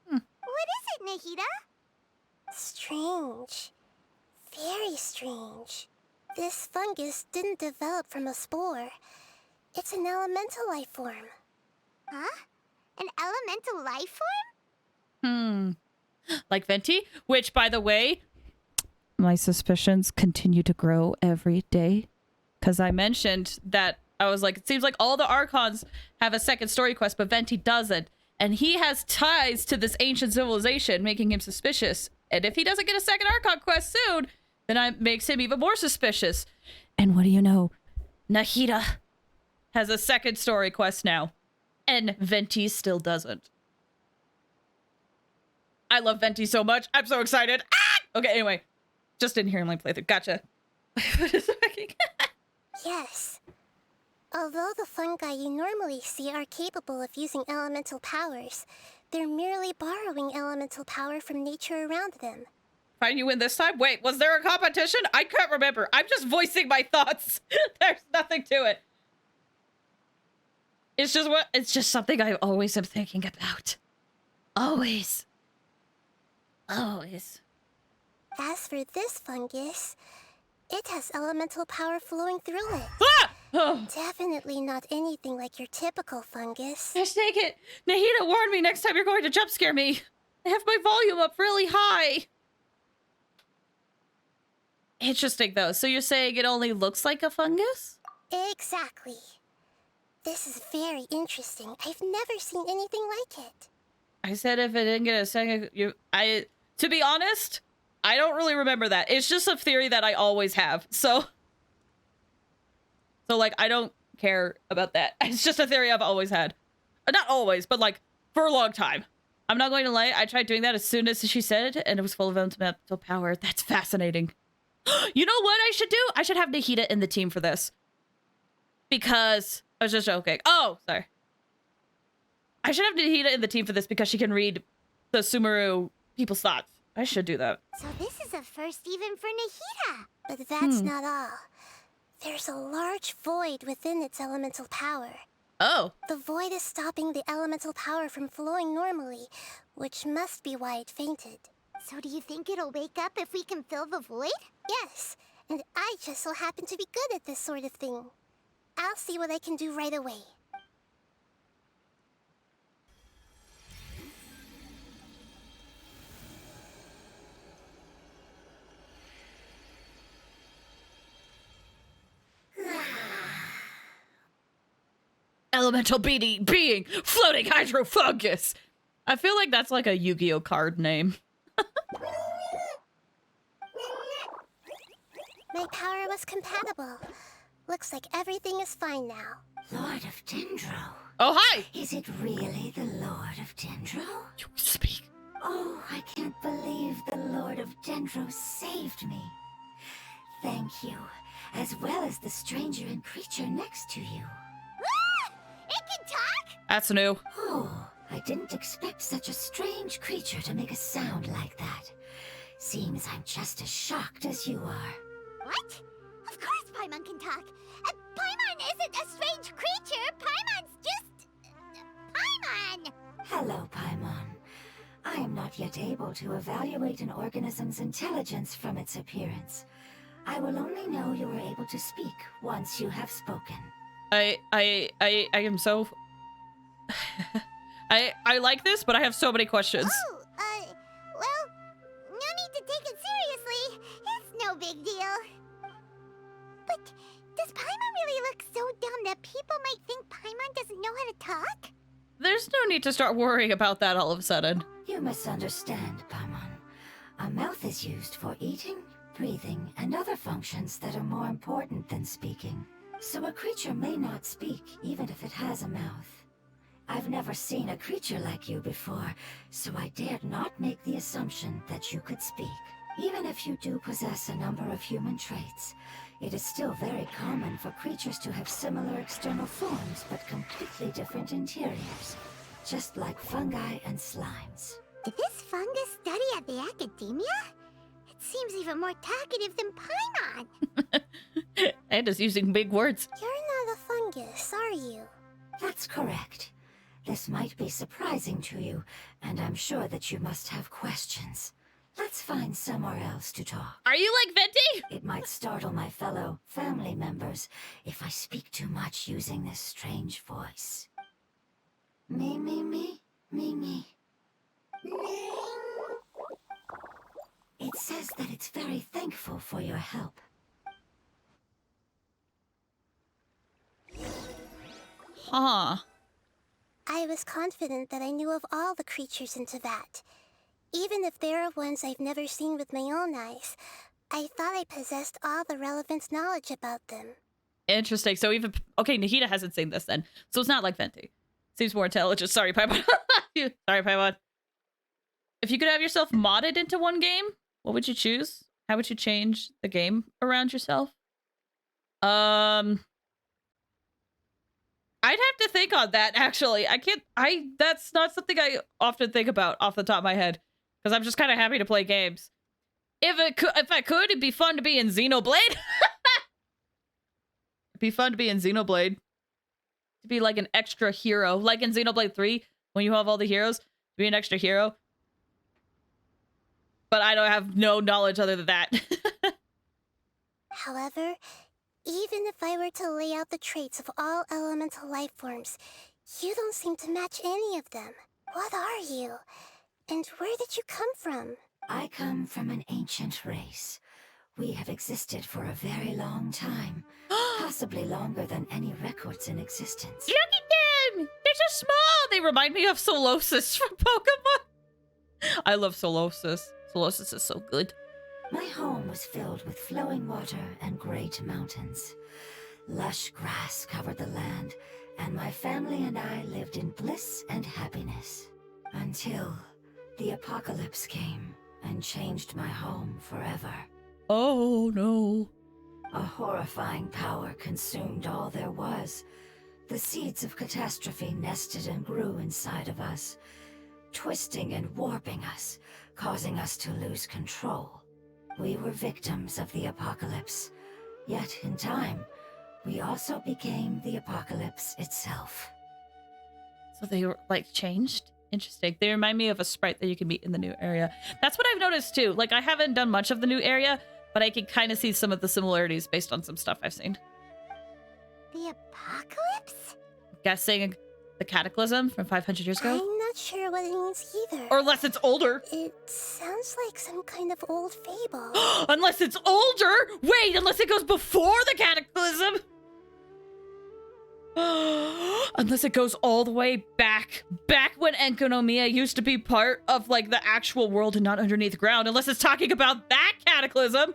What is it, Nahida? Strange. Very strange. This fungus didn't develop from a spore. It's an elemental life form. Huh? An elemental life form? Like Venti? Which, by the way, my suspicions continue to grow every day. Because I mentioned that I was like, it seems like all the Archons have a second story quest, but Venti doesn't. And he has ties to this ancient civilization, making him suspicious. And if he doesn't get a second Archon quest soon, then it makes him even more suspicious. And what do you know? Nahida has a second story quest now. And Venti still doesn't. I love Venti so much. I'm so excited. Ah! Okay, anyway. Just didn't hear him like playthrough. Gotcha. Yes. Although the fungi you normally see are capable of using elemental powers, they're merely borrowing elemental power from nature around them. Fine, you win this time? Wait, was there a competition? I can't remember. I'm just voicing my thoughts. There's nothing to it. It's just something I always am thinking about. Always. Always. As for this fungus, it has elemental power flowing through it. Ah! Oh. Definitely not anything like your typical fungus. Just take it. Nahida warned me next time you're going to jump scare me. I have my volume up really high. Interesting, though. So you're saying it only looks like a fungus? Exactly. This is very interesting. I've never seen anything like it. I said if it didn't get a second... To be honest, I don't really remember that. It's just a theory that I always have. So, like, I don't care about that. It's just a theory I've always had. Not always, but, like, for a long time. I'm not going to lie. I tried doing that as soon as she said it, and it was full of elemental power. That's fascinating. You know what I should do? I should have Nahida in the team for this. Because... I was just joking. Oh, sorry. I should have Nahida in the team for this because she can read the Sumeru people's thoughts. I should do that. So this is a first even for Nahida. But that's not all. There's a large void within its elemental power. Oh. The void is stopping the elemental power from flowing normally, which must be why it fainted. So do you think it'll wake up if we can fill the void? Yes, and I just so happen to be good at this sort of thing. I'll see what I can do right away. Elemental being floating hydrofungus. I feel like that's like a Yu-Gi-Oh card name. My power was compatible. Looks like everything is fine now. Lord of Dendro. Oh, hi! Is it really the Lord of Dendro? You speak. Oh, I can't believe the Lord of Dendro saved me. Thank you, as well as the stranger and creature next to you. It can talk? That's new. Oh, I didn't expect such a strange creature to make a sound like that. Seems I'm just as shocked as you are. What? Of course Paimon can talk. Paimon isn't a strange creature. Paimon's just... Paimon! Hello, Paimon. I am not yet able to evaluate an organism's intelligence from its appearance. I will only know you are able to speak once you have spoken. I am so... I like this, but I have so many questions. Oh, well, no need to take it seriously. It's no big deal. But does Paimon really look so dumb that people might think Paimon doesn't know how to talk? There's no need to start worrying about that all of a sudden. You misunderstand, Paimon. A mouth is used for eating, breathing, and other functions that are more important than speaking. So a creature may not speak, even if it has a mouth. I've never seen a creature like you before, so I dared not make the assumption that you could speak. Even if you do possess a number of human traits, it is still very common for creatures to have similar external forms but completely different interiors, just like fungi and slimes. Did this fungus study at the academia? It seems even more talkative than Paimon. And is using big words. You're not a fungus, are you? That's correct. This might be surprising to you, and I'm sure that you must have questions. Let's find somewhere else to talk. Are you like Venti? It might startle my fellow family members if I speak too much using this strange voice. Me. It says that it's very thankful for your help. Huh. I was confident that I knew of all the creatures in Teyvat. Even if there are ones I've never seen with my own eyes, I thought I possessed all the relevant knowledge about them. Interesting. So even... Okay, Nahida hasn't seen this then. So it's not like Venti. Seems more intelligent. Sorry, Paimon. Sorry, Paimon. If you could have yourself modded into one game, what would you choose? How would you change the game around yourself? I'd have to think on that, actually. That's not something I often think about off the top of my head. Because I'm just kind of happy to play games. If I could, it'd be fun to be in Xenoblade. It'd be fun to be in Xenoblade. To be like an extra hero. Like in Xenoblade 3, when you have all the heroes, to be an extra hero. But I don't have no knowledge other than that. However, even if I were to lay out the traits of all elemental life forms, you don't seem to match any of them. What are you? And where did you come from? I come from an ancient race. We have existed for a very long time. Possibly longer than any records in existence. Look at them! They're so small! They remind me of Solosis from Pokemon. I love Solosis. Solosis is so good. My home was filled with flowing water and great mountains. Lush grass covered the land, and my family and I lived in bliss and happiness. Until the apocalypse came and changed my home forever. Oh no. A horrifying power consumed all there was. The seeds of catastrophe nested and grew inside of us, twisting and warping us, causing us to lose control. We were victims of the apocalypse, yet in time, we also became the apocalypse itself. So they were, like, changed? Interesting. They remind me of a sprite that you can meet in the new area. That's what I've noticed, too. Like, I haven't done much of the new area, but I can kind of see some of the similarities based on some stuff I've seen. The apocalypse? Guessing the cataclysm from 500 years ago? I'm not sure what it means either. Or unless it's older. It sounds like some kind of old fable. Unless it's older? Wait, unless it goes before the cataclysm? Unless it goes all the way back when Enkonomiya used to be part of, like, the actual world and not underneath ground. Unless it's talking about that cataclysm.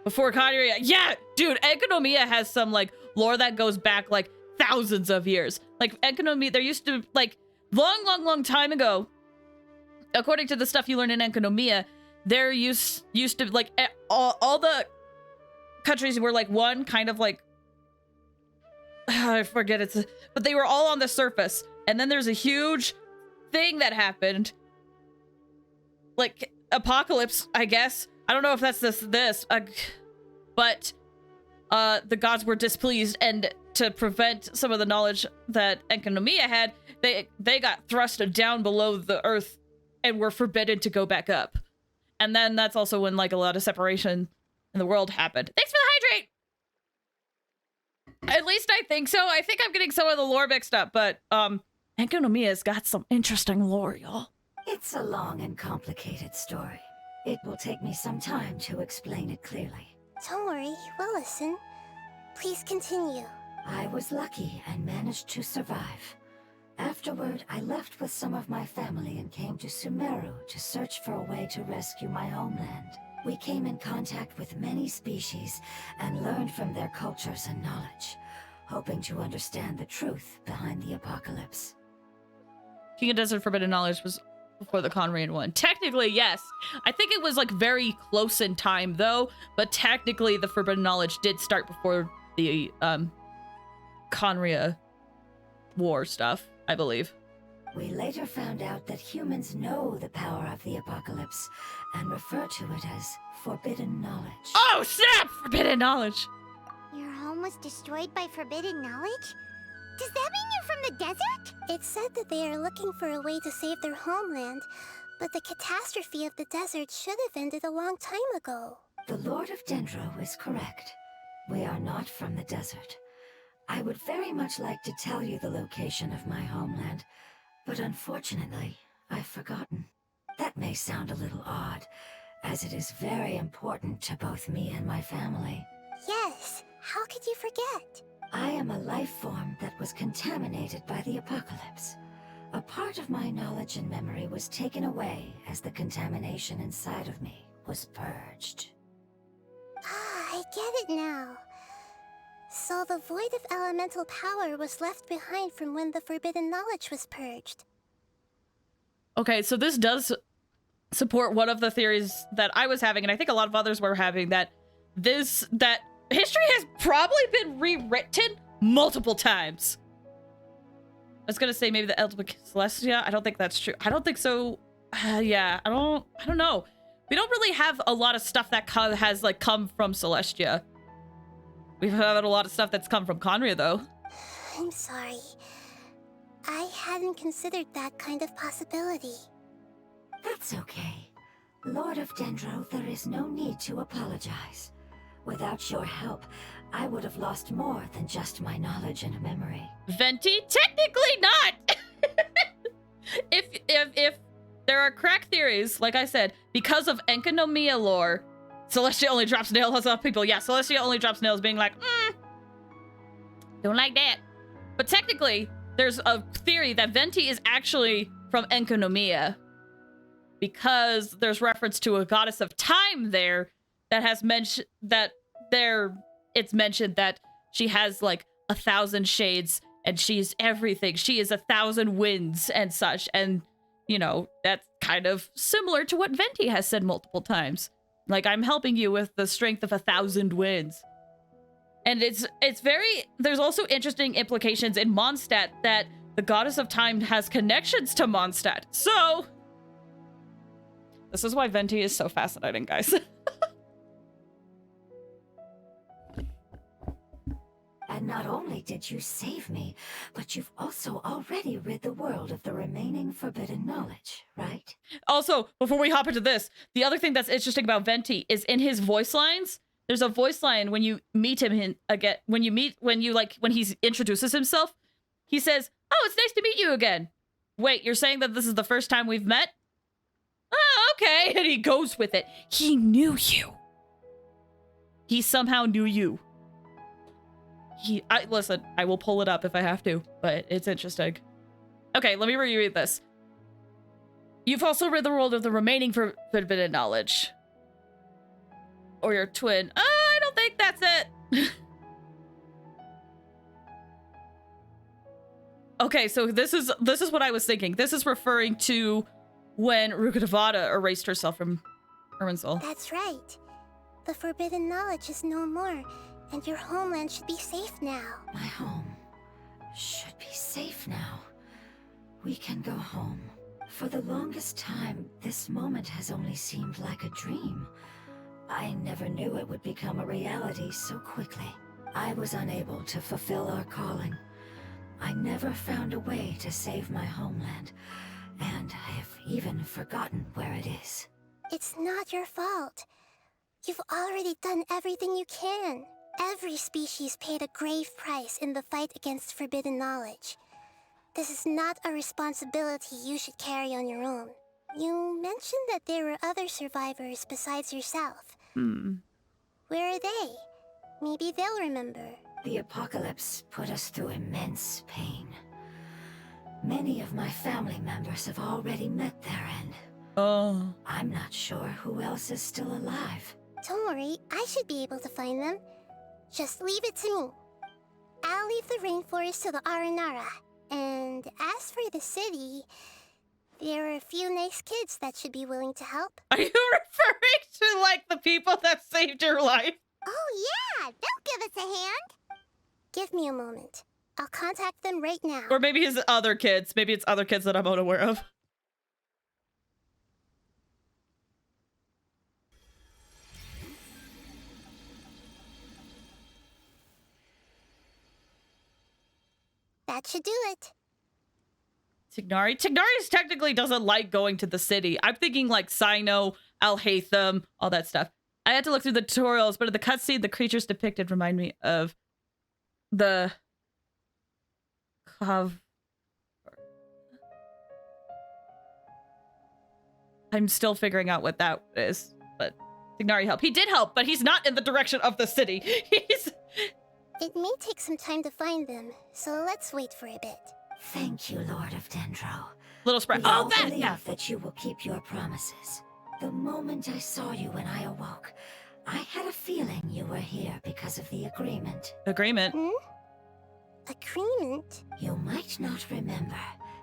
Before Kaguya. Yeah, dude, Enkonomiya has some, like, lore that goes back, like, thousands of years. Like, Enkonomiya, there used to, like, long time ago, according to the stuff you learn in Enkonomiya, there used to, like, all the countries were, like, one kind of, like, I forget but they were all on the surface, and then there's a huge thing that happened. Like, apocalypse, I guess. I don't know if that's but the gods were displeased, and to prevent some of the knowledge that Enkanomiya had, they got thrust down below the earth and were forbidden to go back up. And then that's also when, like, a lot of separation in the world happened. Thanks for the hydrate! At least I think so. I think I'm getting some of the lore mixed up, but, Enkanomiya's got some interesting lore, y'all. It's a long and complicated story. It will take me some time to explain it clearly. Don't worry, we'll listen. Please continue. I was lucky and managed to survive. Afterward, I left with some of my family and came to Sumeru to search for a way to rescue my homeland. We came in contact with many species and learned from their cultures and knowledge, hoping to understand the truth behind the apocalypse. King of Desert Forbidden Knowledge was before the Conrian one. Technically, yes. I think it was, like, very close in time, though, but technically the Forbidden Knowledge did start before the, Conria war stuff, I believe. We later found out that humans know the power of the apocalypse and refer to it as forbidden knowledge. Oh, snap! Forbidden knowledge! Your home was destroyed by forbidden knowledge? Does that mean you're from the desert? It said that they are looking for a way to save their homeland, but the catastrophe of the desert should have ended a long time ago. The Lord of Dendro is correct. We are not from the desert. I would very much like to tell you the location of my homeland, but unfortunately, I've forgotten. That may sound a little odd, as it is very important to both me and my family. Yes, how could you forget? I am a life form that was contaminated by the apocalypse. A part of my knowledge and memory was taken away as the contamination inside of me was purged. Ah, I get it now. So the void of elemental power was left behind from when the forbidden knowledge was purged. Okay, so this does support one of the theories that I was having, and I think a lot of others were having, that history has probably been rewritten multiple times. I was gonna say maybe the Elder Celestia. I don't think that's true. I don't think so. Yeah, I don't know. We don't really have a lot of stuff that has, like, come from Celestia. We've had a lot of stuff that's come from Conria, though. I'm sorry. I hadn't considered that kind of possibility. That's okay. Lord of Dendro, there is no need to apologize. Without your help, I would have lost more than just my knowledge and memory. Venti? Technically not! If there are crack theories, like I said, because of Enkanomiya lore, Celestia only drops nails on people. Yeah, Celestia only drops nails being like, don't like that. But technically, there's a theory that Venti is actually from Enkanomiya, because there's reference to a goddess of time there that has mentioned that it's mentioned that she has, like, 1,000 shades and she's everything. She is 1,000 winds and such. And, you know, that's kind of similar to what Venti has said multiple times. Like, I'm helping you with the strength of 1,000 winds. And there's also interesting implications in Mondstadt that the goddess of time has connections to Mondstadt. So, this is why Venti is so fascinating, guys. And not only did you save me, but you've also already rid the world of the remaining forbidden knowledge, right? Also, before we hop into this, the other thing that's interesting about Venti is in his voice lines. There's a voice line when you meet him again, when he introduces himself, he says, "Oh, it's nice to meet you again." Wait, you're saying that this is the first time we've met? Oh, okay. And he goes with it. He knew you. He somehow knew you. Listen, I will pull it up if I have to, but it's interesting. Okay, let me reread this. You've also rid the world of the remaining forbidden knowledge. Or your twin. I don't think that's it. Okay, so this is what I was thinking. This is referring to when Rukkhadevata erased herself from Irminsul. That's right. The forbidden knowledge is no more, and your homeland should be safe now. My home should be safe now. We can go home. For the longest time, this moment has only seemed like a dream. I never knew it would become a reality so quickly. I was unable to fulfill our calling. I never found a way to save my homeland, and I have even forgotten where it is. It's not your fault. You've already done everything you can. Every species paid a grave price in the fight against forbidden knowledge. This is not a responsibility you should carry on your own. You mentioned that there were other survivors besides yourself. Where are they? Maybe they'll remember. The apocalypse put us through immense pain. Many of my family members have already met their end. Oh. I'm not sure who else is still alive. Don't worry, I should be able to find them. Just leave it to me. I'll leave the rainforest to the Aranara. And as for the city, there are a few nice kids that should be willing to help. Are you referring to, like, the people that saved your life? Oh yeah, they'll give us a hand. Give me a moment. I'll contact them right now. Or maybe his other kids. Maybe it's other kids that I'm unaware of. That should do it. Tignari? Tignari technically doesn't like going to the city. I'm thinking like Sino, Alhaitham, all that stuff. I had to look through the tutorials, but in the cutscene, the creatures depicted remind me of the I'm still figuring out what that is, but Tignari helped. He did help, but he's not in the direction of the city. It may take some time to find them, so let's wait for a bit. Thank you, Lord of Dendro. Little spread. We all Oh, that! believe Yeah. that you will keep your promises. The moment I saw you when I awoke, I had a feeling you were here because of the agreement. Agreement? Agreement? You might not remember,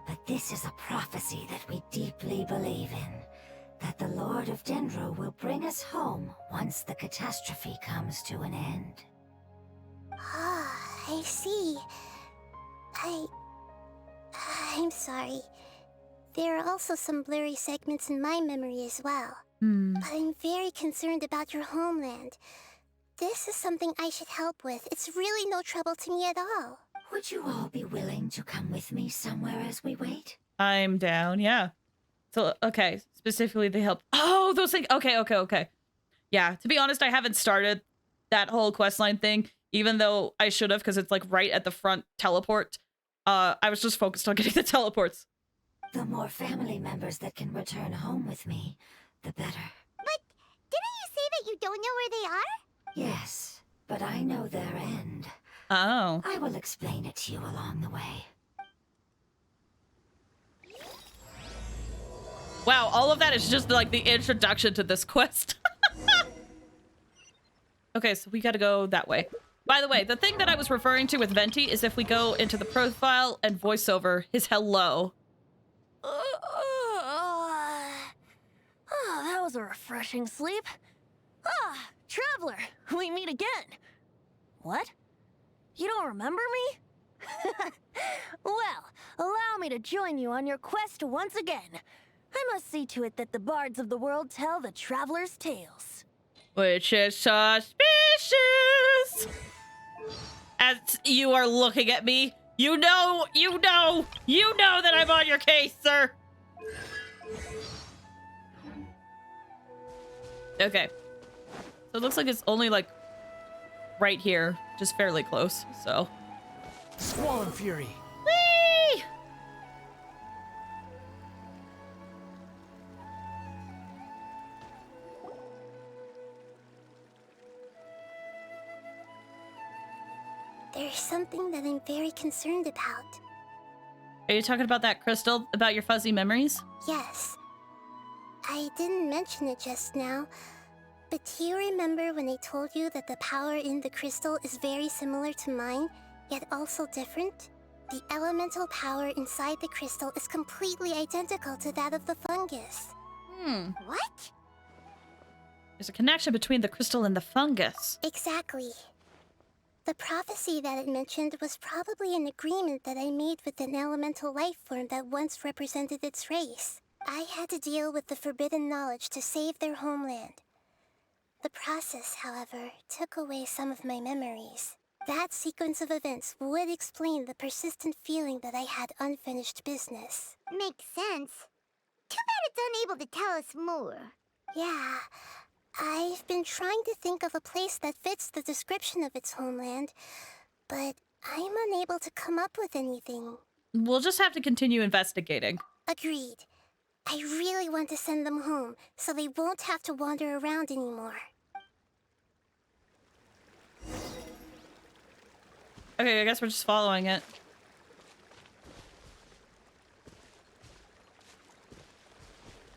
but this is a prophecy that we deeply believe in. That the Lord of Dendro will bring us home once the catastrophe comes to an end. Ah, I see. I'm sorry. There are also some blurry segments in my memory as well. But I'm very concerned about your homeland. This is something I should help with. It's really no trouble to me at all. Would you all be willing to come with me somewhere as we wait? I'm down, yeah. So, okay, specifically they help. Oh, those things. Okay. Yeah, to be honest, I haven't started that whole questline thing, even though I should have, because it's like right at the front teleport. I was just focused on getting the teleports. The more family members that can return home with me, the better. But didn't you say that you don't know where they are? Yes, but I know their end. Oh. I will explain it to you along the way. Wow, all of that is just like the introduction to this quest. Okay, so we gotta go that way. By the way, the thing that I was referring to with Venti is if we go into the profile and voiceover his hello. That was a refreshing sleep. Traveler, we meet again. What? You don't remember me? Well, allow me to join you on your quest once again. I must see to it that the bards of the world tell the traveler's tales. Which is suspicious. As you are looking at me, you know that I'm on your case, sir. Okay. So it looks like it's only like right here, just fairly close, so. Squall Fury. Whee! There's something that I'm very concerned about. Are you talking about that crystal, about your fuzzy memories? Yes. I didn't mention it just now, but do you remember when I told you that the power in the crystal is very similar to mine, yet also different? The elemental power inside the crystal is completely identical to that of the fungus. What? There's a connection between the crystal and the fungus. Exactly. The prophecy that it mentioned was probably an agreement that I made with an elemental life form that once represented its race. I had to deal with the forbidden knowledge to save their homeland. The process, however, took away some of my memories. That sequence of events would explain the persistent feeling that I had unfinished business. Makes sense. Too bad it's unable to tell us more. Yeah, I've been trying to think of a place that fits the description of its homeland, but I'm unable to come up with anything. We'll just have to continue investigating. Agreed. I really want to send them home, so they won't have to wander around anymore. Okay, I guess we're just following it.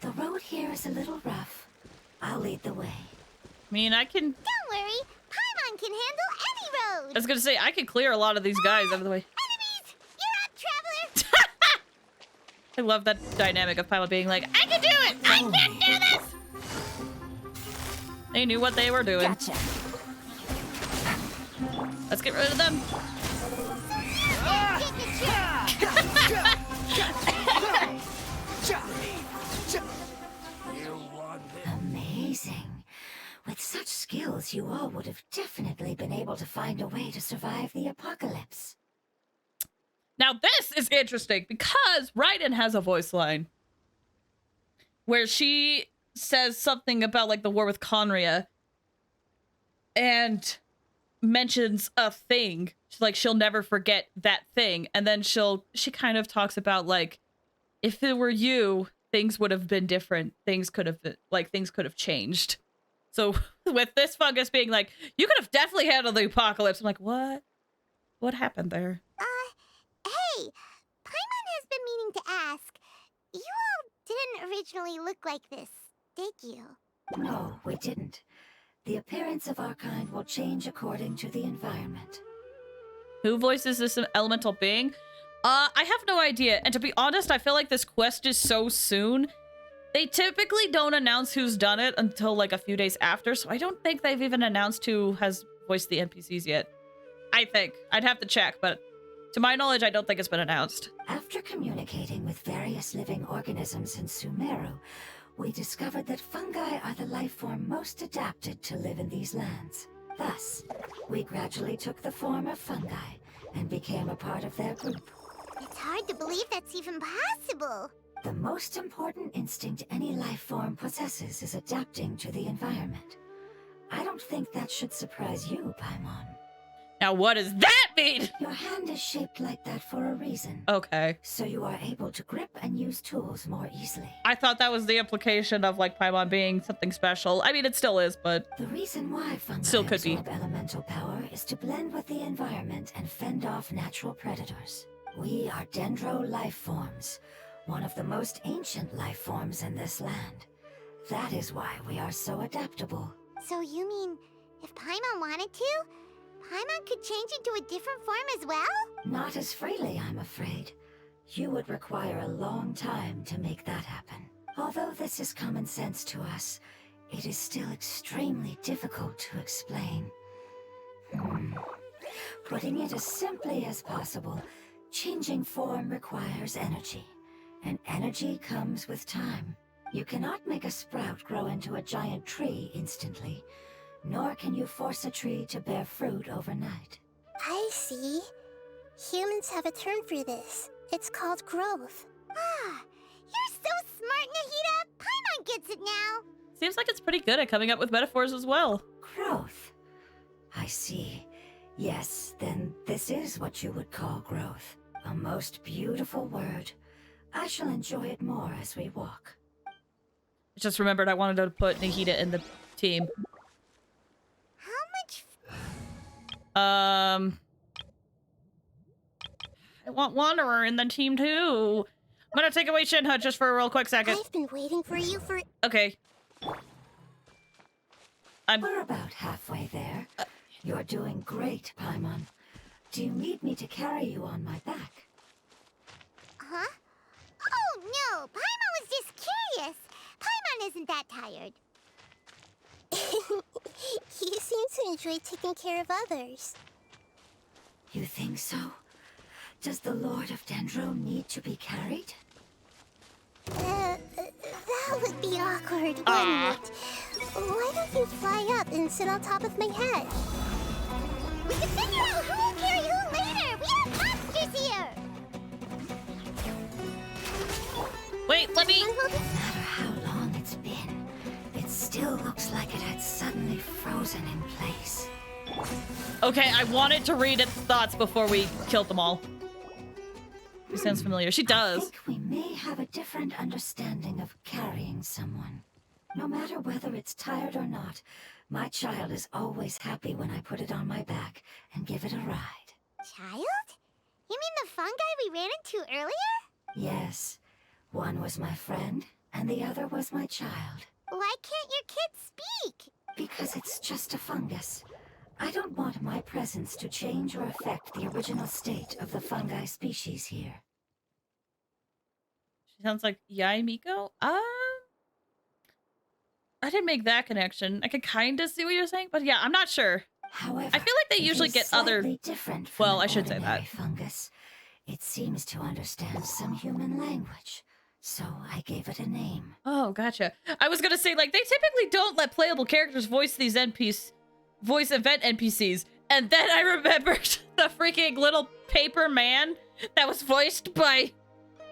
The road here is a little rough. I'll lead the way. I mean, I can... Don't worry, Paimon can handle any road! I was gonna say, I can clear a lot of these guys out of the way. Enemies! You're up, Traveler! I love that dynamic of Paimon being like, I can do it! I can do this! They knew what they were doing. Gotcha. Let's get rid of them. Amazing. With such skills, you all would have definitely been able to find a way to survive the apocalypse. Now this is interesting because Raiden has a voice line where she says something about like the war with Conria and mentions a thing. She's like, she'll never forget that thing. And then she kind of talks about like, if it were you, things would have been different. Things could have changed. So with this fungus being like, you could have definitely handled the apocalypse. I'm like, what? What happened there? Hey, Paimon has been meaning to ask. You all didn't originally look like this, did you? No, we didn't. The appearance of our kind will change according to the environment. Who voices this elemental being? I have no idea. And to be honest, I feel like this quest is so soon. They typically don't announce who's done it until like a few days after, so I don't think they've even announced who has voiced the NPCs yet. I think. I'd have to check, but to my knowledge, I don't think it's been announced. After communicating with various living organisms in Sumeru, we discovered that fungi are the life form most adapted to live in these lands. Thus, we gradually took the form of fungi and became a part of their group. It's hard to believe that's even possible. The most important instinct any life form possesses is adapting to the environment. I don't think that should surprise you, Paimon. Now what does that mean? Your hand is shaped like that for a reason. Okay. So you are able to grip and use tools more easily. I thought that was the implication of like Paimon being something special. I mean, it still is, but the reason why fungi still could be. absorb elemental power is to blend with the environment and fend off natural predators. We are dendro life forms, one of the most ancient life forms in this land. That is why we are so adaptable. So you mean, if Paimon wanted to, Paimon could change into a different form as well? Not as freely, I'm afraid. You would require a long time to make that happen. Although this is common sense to us, it is still extremely difficult to explain. Putting it as simply as possible, changing form requires energy, and energy comes with time. You cannot make a sprout grow into a giant tree instantly, nor can you force a tree to bear fruit overnight. I see. Humans have a term for this. It's called growth. Ah, you're so smart, Nahida! Paimon gets it now! Seems like it's pretty good at coming up with metaphors as well. Growth. I see. Yes, then this is what you would call growth. A most beautiful word. I shall enjoy it more as we walk. I just remembered I wanted to put Nahida in the team. How much... I want Wanderer in the team too. I'm gonna take away Shinha just for a real quick second. I've been waiting for you for... Okay. We're about halfway there. You're doing great, Paimon. Do you need me to carry you on my back? Huh? Oh, no! Paimon was just curious! Paimon isn't that tired. You seem to enjoy taking care of others. You think so? Does the Lord of Dendro need to be carried? That would be awkward, wouldn't it? Why don't you fly up and sit on top of my head? We can figure out who will carry who later! We have monsters here! Wait, let me... No matter how long it's been, it still looks like it had suddenly frozen in place. Okay, I wanted to read its thoughts before we killed them all. She sounds familiar. She does. I think we may have a different understanding of carrying someone. No matter whether it's tired or not, my child is always happy when I put it on my back and give it a ride. Child? You mean the fungi we ran into earlier? Yes. One was my friend, and the other was my child. Why can't your kid speak? Because it's just a fungus. I don't want my presence to change or affect the original state of the fungi species here. She sounds like Yai Miko? I didn't make that connection. I could kind of see what you're saying, but yeah, I'm not sure. However, I feel like they usually get other... different from well, I should say that. Fungus. It seems to understand some human language, so I gave it a name. Oh, gotcha. I was gonna say, like, they typically don't let playable characters voice these voice event NPCs. And then I remembered the freaking little paper man that was voiced by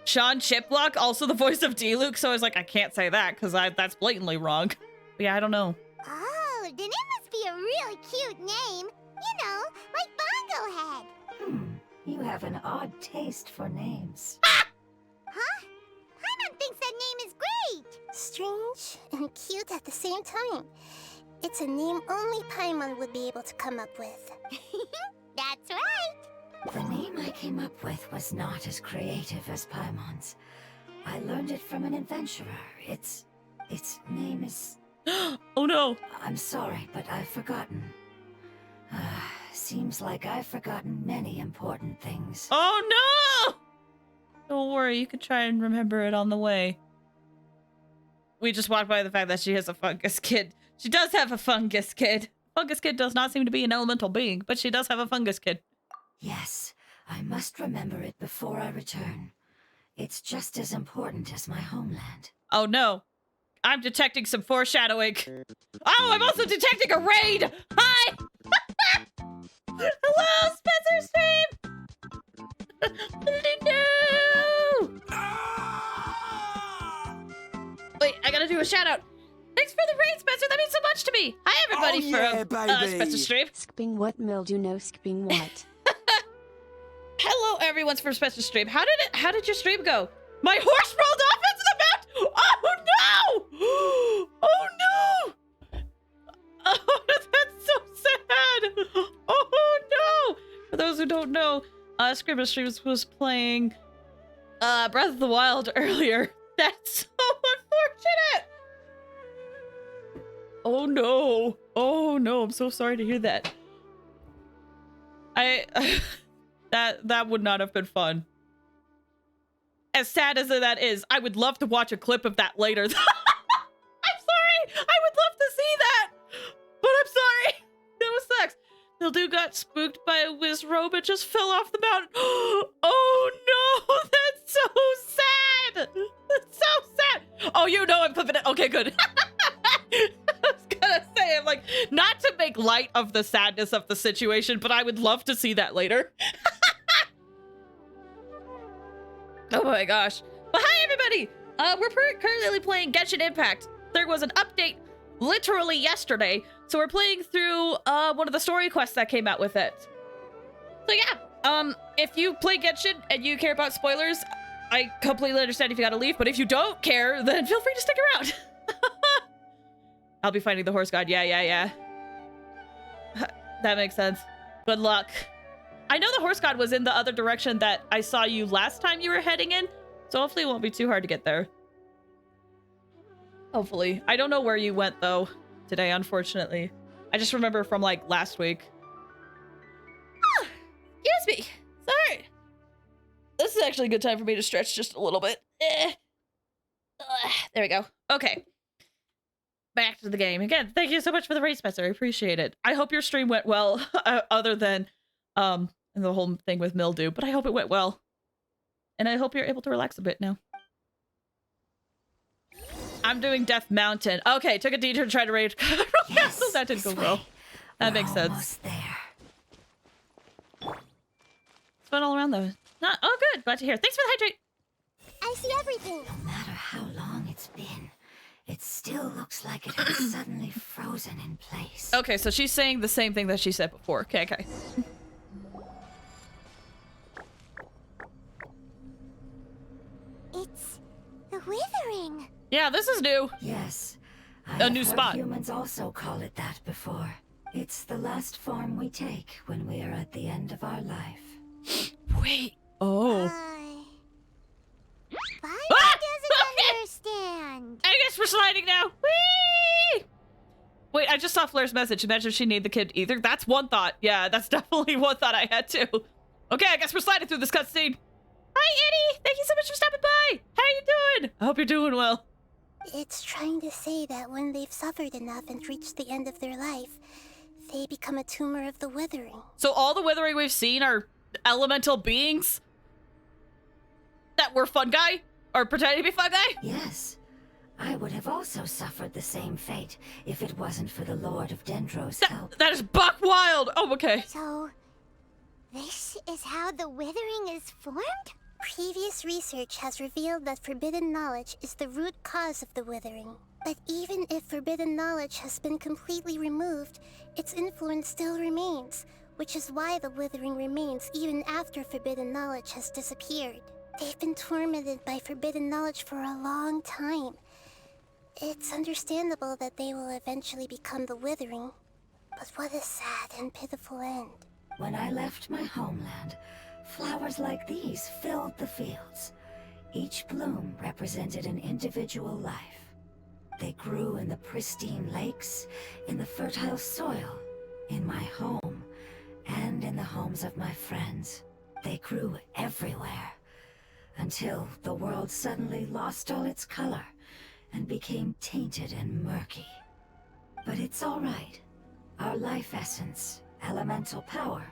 Sean Chiplock, also the voice of D-Luke. So I was like, I can't say that because that's blatantly wrong. But yeah, I don't know. Oh, then it must be a really cute name. You know, like Bongo Head. You have an odd taste for names. Huh? Paimon thinks that name is great. Strange and cute at the same time. It's a name only Paimon would be able to come up with. That's right. The name I came up with was not as creative as Paimon's. I learned it from an adventurer. Its name is... Oh no! I'm sorry, but I've forgotten. Seems like I've forgotten many important things. Oh no! Don't worry, you could try and remember it on the way. We just walked by the fact that she has a fungus kid. She does have a fungus kid. Fungus kid does not seem to be an elemental being, but she does have a fungus kid. Yes, I must remember it before I return. It's just as important as my homeland. Oh no. I'm detecting some foreshadowing. Oh, I'm also detecting a raid! Hi! Hello, Spencer Stream! No! Wait, I gotta do a shout out. Thanks for the raid, Spencer. That means so much to me. Hi, everybody from Spencer Stream. Skipping what mildew? No, skipping what? Hello, everyone's from Spencer Stream. How did your stream go? My horse rolled off into the mountain. Oh no! Oh no! Oh, that's so sad. Oh no! For those who don't know, Scribble Streams was playing Breath of the Wild earlier. That's so unfortunate. Oh no. Oh no, I'm so sorry to hear that. That would not have been fun. As sad as that is, I would love to watch a clip of that later. I'm sorry. I would love to see that. But I'm sorry. That was sucks. The dude got spooked by a Wizrobe and just fell off the mountain. Oh no, that's so sad. That's so sad. Oh, you know I'm clipping it. Okay, good. I was gonna say, I'm like, not to make light of the sadness of the situation, but I would love to see that later. Oh my gosh. But hi, everybody. We're currently playing Genshin Impact. There was an update literally yesterday, so we're playing through one of the story quests that came out with it. So yeah, if you play Genshin and you care about spoilers, I completely understand if you gotta leave, but if you don't care, then feel free to stick around. I'll be finding the horse god. Yeah. That makes sense. Good luck. I know the horse god was in the other direction that I saw you last time you were heading in, so hopefully it won't be too hard to get there. Hopefully. I don't know where you went, though, today, unfortunately. I just remember from, like, last week. Ah, excuse me. Sorry. This is actually a good time for me to stretch just a little bit. There we go. Okay. Back to the game. Again, thank you so much for the raid, Spencer. I appreciate it. I hope your stream went well, other than and the whole thing with mildew, but I hope it went well. And I hope you're able to relax a bit now. I'm doing Death Mountain. Okay, took a detour to try to raid. Yes, that didn't go well. That makes sense. There. It's fun all around though. Not oh good, glad to hear. Thanks for the hydrate. I see everything. No matter how long it's been, it still looks like it has suddenly frozen in place. Okay, so she's saying the same thing that she said before. Okay, okay. It's the withering. Yeah, this is new. Yes. A new spot. Humans also call it that before. It's the last form we take when we are at the end of our life. Wait. Oh. Doesn't understand. I guess we're sliding now. Whee! Wait, I just saw Flair's message. Imagine if she named the kid either. That's one thought. Yeah, that's definitely one thought I had too. Okay, I guess we're sliding through this cutscene. Hi, Eddie. Thank you so much for stopping by. How are you doing? I hope you're doing well. It's trying to say that when they've suffered enough and reached the end of their life, they become a tumor of the withering. So all the withering we've seen are elemental beings that were fungi? Or pretending to be fungi? Yes. I would have also suffered the same fate if it wasn't for the Lord of Dendro's help. That is buck wild! Oh, okay. So, this is how the withering is formed? Previous research has revealed that forbidden knowledge is the root cause of the withering. But even if forbidden knowledge has been completely removed, its influence still remains, which is why the withering remains even after forbidden knowledge has disappeared. They've been tormented by forbidden knowledge for a long time. It's understandable that they will eventually become the withering, but what a sad and pitiful end. When I left my homeland, flowers like these filled the fields. Each bloom represented an individual life. They grew in the pristine lakes, in the fertile soil, in my home, and in the homes of my friends. They grew everywhere, until the world suddenly lost all its color and became tainted and murky. But it's all right. Our life essence, elemental power,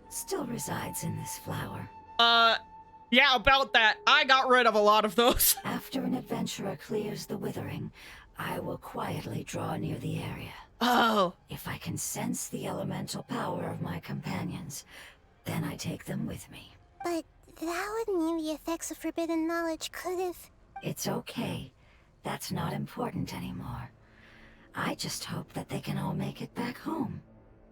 still resides in this flower. Yeah, about that. I got rid of a lot of those. After an adventurer clears the withering, I will quietly draw near the area. Oh. If I can sense the elemental power of my companions, then I take them with me. But that would mean the effects of forbidden knowledge could have... It's okay. That's not important anymore. I just hope that they can all make it back home.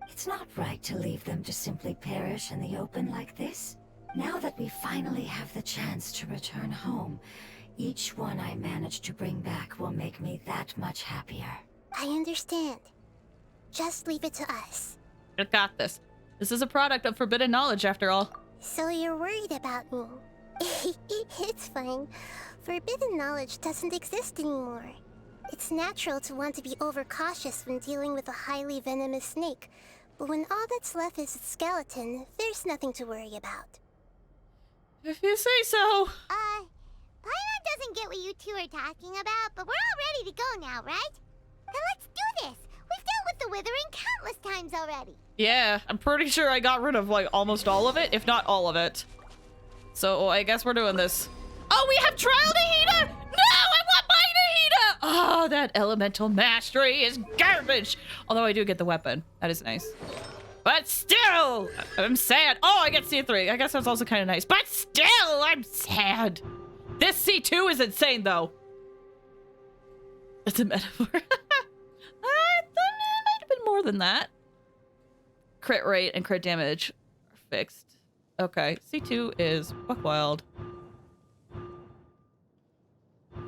It's not right to leave them to simply perish in the open like this. Now that we finally have the chance to return home, each one I manage to bring back will make me that much happier. I understand. Just leave it to us. I got this. This is a product of forbidden knowledge, after all. So you're worried about me? It's fine. Forbidden knowledge doesn't exist anymore. It's natural to want to be overcautious when dealing with a highly venomous snake, but when all that's left is its skeleton, there's nothing to worry about. If you say so. Paimon doesn't get what you two are talking about, but we're all ready to go now, right? Then let's do this! We've dealt with the withering countless times already. Yeah, I'm pretty sure I got rid of, like, almost all of it, if not all of it. So, I guess we're doing this. Oh, we have Trial Nahida! No, I want my Nahida! Oh, that elemental mastery is garbage! Although I do get the weapon. That is nice. But still, I'm sad. Oh, I get C3. I guess that's also kind of nice. But still, I'm sad. This C2 is insane, though. It's a metaphor. I thought it might have been more than that. Crit rate and crit damage are fixed. Okay, C2 is buck wild.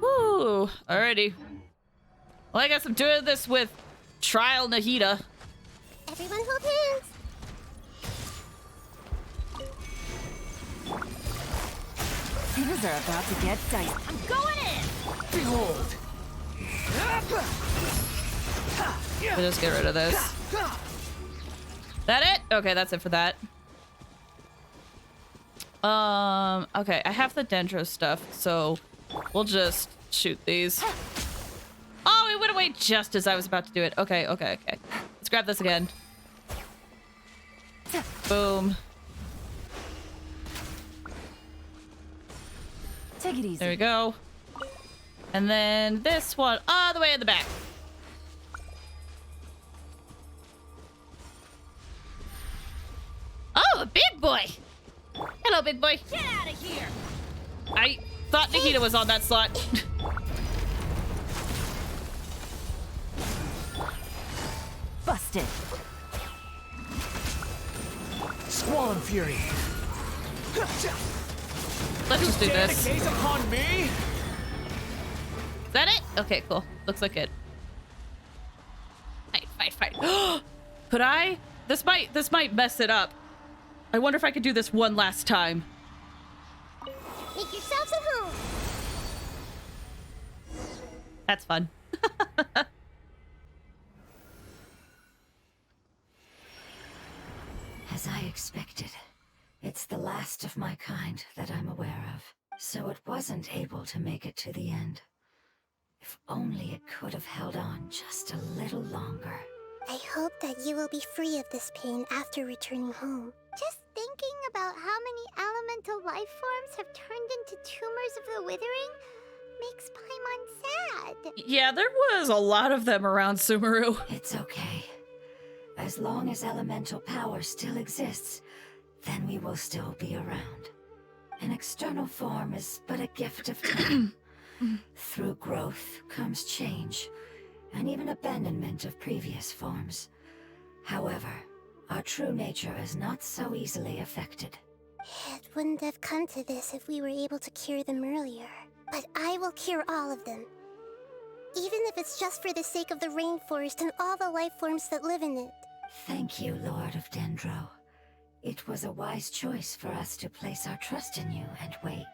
Woo, alrighty. Well, I guess I'm doing this with Trial Nahida. Everyone hold hands. Things are about to get dicey. I'm going in! Behold! We'll just get rid of this. That it? Okay, that's it for that. Okay, I have the Dendro stuff, so we'll just shoot these. Oh, it went away just as I was about to do it. Okay, okay, okay. Let's grab this again. Boom. Take it easy. There we go. And then this one all the way in the back. Oh, a big boy. Hello, big boy. Get out of here. I thought Nahida was on that slot. Busted. Squall and Fury. Let's just do this. Gaze upon me. Is that it? Okay, cool. Looks like it. Fight. Could I? This might mess it up. I wonder if I could do this one last time. Make yourselves at home. That's fun. As I expected, it's the last of my kind that I'm aware of, so it wasn't able to make it to the end. If only it could have held on just a little longer. I hope that you will be free of this pain after returning home. Just thinking about how many elemental life forms have turned into tumors of the withering makes Paimon sad. Yeah, there was a lot of them around Sumeru. It's okay. As long as elemental power still exists, then we will still be around. An external form is but a gift of time. Through growth comes change, and even abandonment of previous forms. However, our true nature is not so easily affected. It wouldn't have come to this if we were able to cure them earlier. But I will cure all of them. Even if it's just for the sake of the rainforest and all the life forms that live in it. Thank you, Lord of Dendro. It was a wise choice for us to place our trust in you and wait.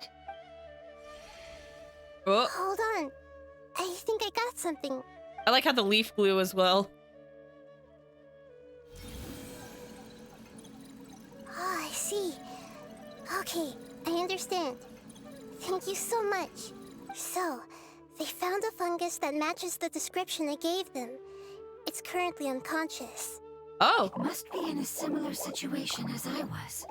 Oh, Hold on. I think I got something. I like how the leaf glue as well. Oh, I see. Okay, I understand. Thank you so much. So, they found a fungus that matches the description I gave them. It's currently unconscious. Oh. It must be in a similar situation as I was.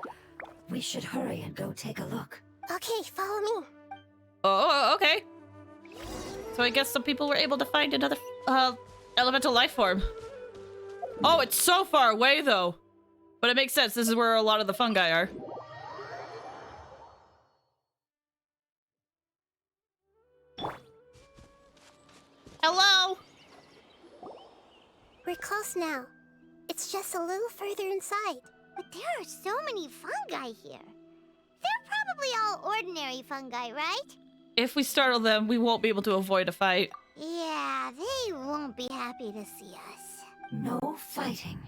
We should hurry and go take a look. Okay, follow me. Oh, okay. So I guess some people were able to find another elemental life form. Oh, it's so far away though. But it makes sense. This is where a lot of the fungi are. Hello? We're close now. It's just a little further inside. But there are so many fungi here. They're probably all ordinary fungi, right? If we startle them, we won't be able to avoid a fight. Yeah, they won't be happy to see us. No fighting.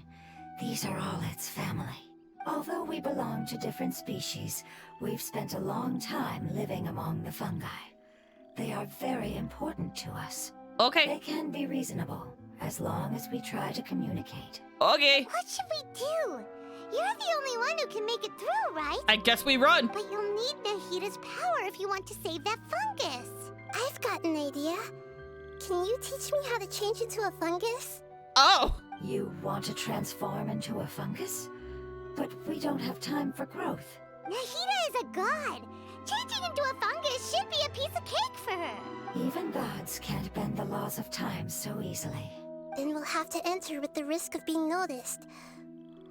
These are all its family. Although we belong to different species, we've spent a long time living among the fungi. They are very important to us. Okay. They can be reasonable, as long as we try to communicate. Okay. What should we do? You're the only one who can make it through, right? I guess we run. But you'll need Nahida's power if you want to save that fungus. I've got an idea. Can you teach me how to change into a fungus? Oh! You want to transform into a fungus? But we don't have time for growth. Nahida is a god. Changing into a fungus should be a piece of cake for her. Even gods can't bend the laws of time so easily. Then we'll have to enter with the risk of being noticed.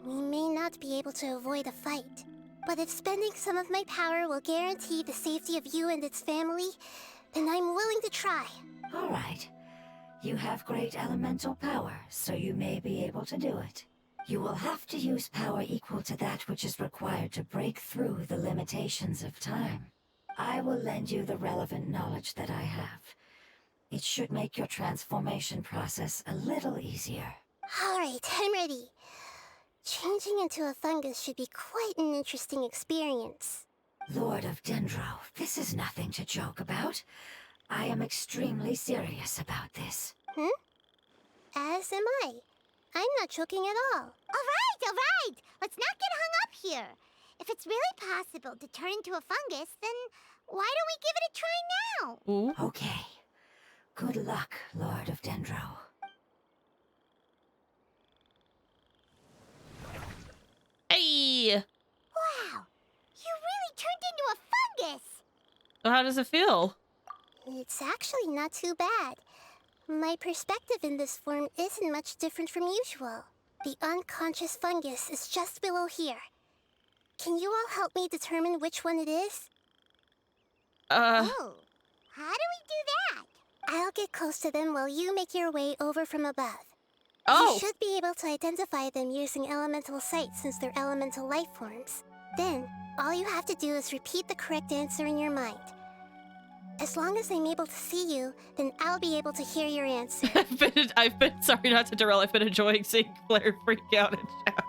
We may not be able to avoid a fight. But if spending some of my power will guarantee the safety of you and its family, then I'm willing to try. All right. You have great elemental power, so you may be able to do it. You will have to use power equal to that which is required to break through the limitations of time. I will lend you the relevant knowledge that I have. It should make your transformation process a little easier. All right, I'm ready. Changing into a fungus should be quite an interesting experience. Lord of Dendro, this is nothing to joke about. I am extremely serious about this. As am I. I'm not joking at all. All right. Let's not get hung up here. If it's really possible to turn into a fungus, then why don't we give it a try now? Ooh. Okay. Good luck, Lord of Dendro. Hey! Wow, you really turned into a fungus! So how does it feel? It's actually not too bad. My perspective in this form isn't much different from usual. The unconscious fungus is just below here. Can you all help me determine which one it is? Oh, how do we do that? I'll get close to them while you make your way over from above. Oh! You should be able to identify them using elemental sight since they're elemental life forms. Then, all you have to do is repeat the correct answer in your mind. As long as I'm able to see you, then I'll be able to hear your answer. I've been sorry not to derail. I've been enjoying seeing Claire freak out and shout.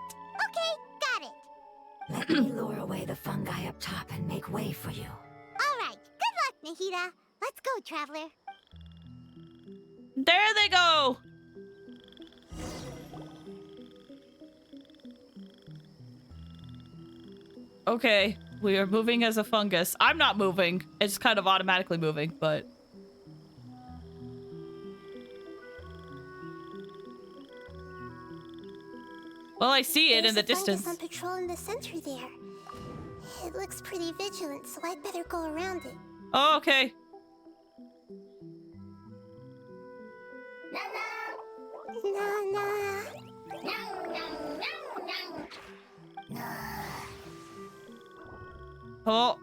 Okay, got it. Let me lure away the fungi up top and make way for you. All right, good luck, Nahida. Let's go, Traveler. There they go! Okay, we are moving as a fungus. I'm not moving. It's kind of automatically moving, but... Well, I see it in the distance. There's a fungus on patrol in the center there. It looks pretty vigilant, so I'd better go around it. Oh, okay. Oh.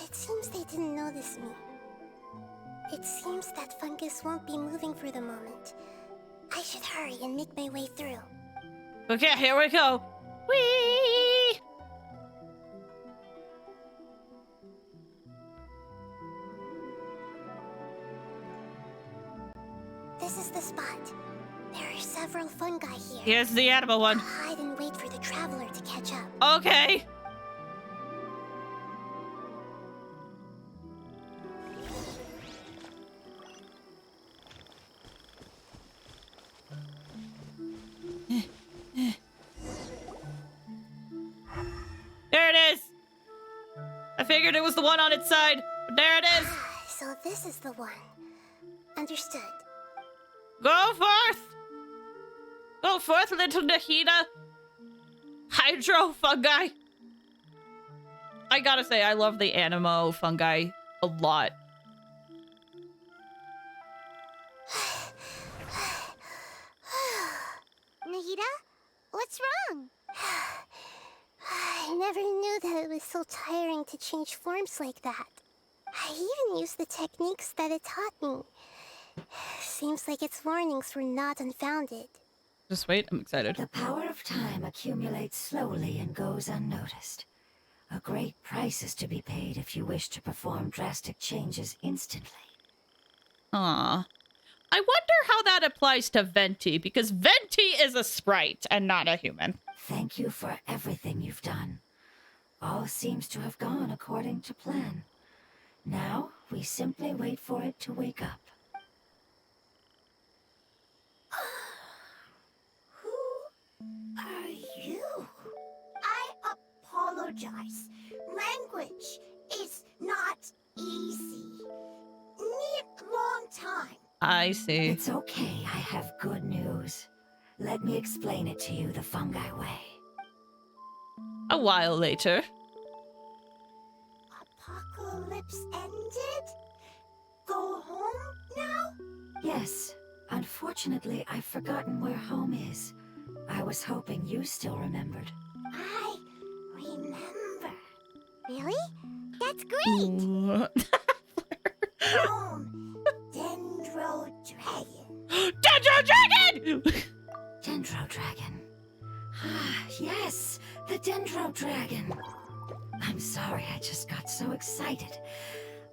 It seems they didn't notice me. It seems that fungus won't be moving for the moment. I should hurry and make my way through. Okay, here we go. Whee! This is the spot. There are several fungi here. Here's the animal one. I'll hide and wait for the traveler to catch up. Okay. There it is. I figured it was the one on its side, but there it is. So this is the one. Understood. Go forth! Go forth, little Nahida! Hydro fungi! I gotta say, I love the animo fungi a lot. Nahida, what's wrong? I never knew that it was so tiring to change forms like that. I even used the techniques that it taught me. Seems like its warnings were not unfounded. Just wait, I'm excited. The power of time accumulates slowly and goes unnoticed. A great price is to be paid if you wish to perform drastic changes instantly. Aww. I wonder how that applies to Venti, because Venti is a sprite and not a human. Thank you for everything you've done. All seems to have gone according to plan. Now, we simply wait for it to wake up. Who are you? I apologize. Language is not easy. Need long time. I see. It's okay, I have good news. Let me explain it to you the fungi way. A while later. Apocalypse ended? Go home now? Yes. Unfortunately, I've forgotten where home is. I was hoping you still remembered. I remember. Really? That's great! Home. Dendro Dragon. Dendro Dragon! Dendro Dragon. Ah, yes, the Dendro Dragon. I'm sorry, I just got so excited.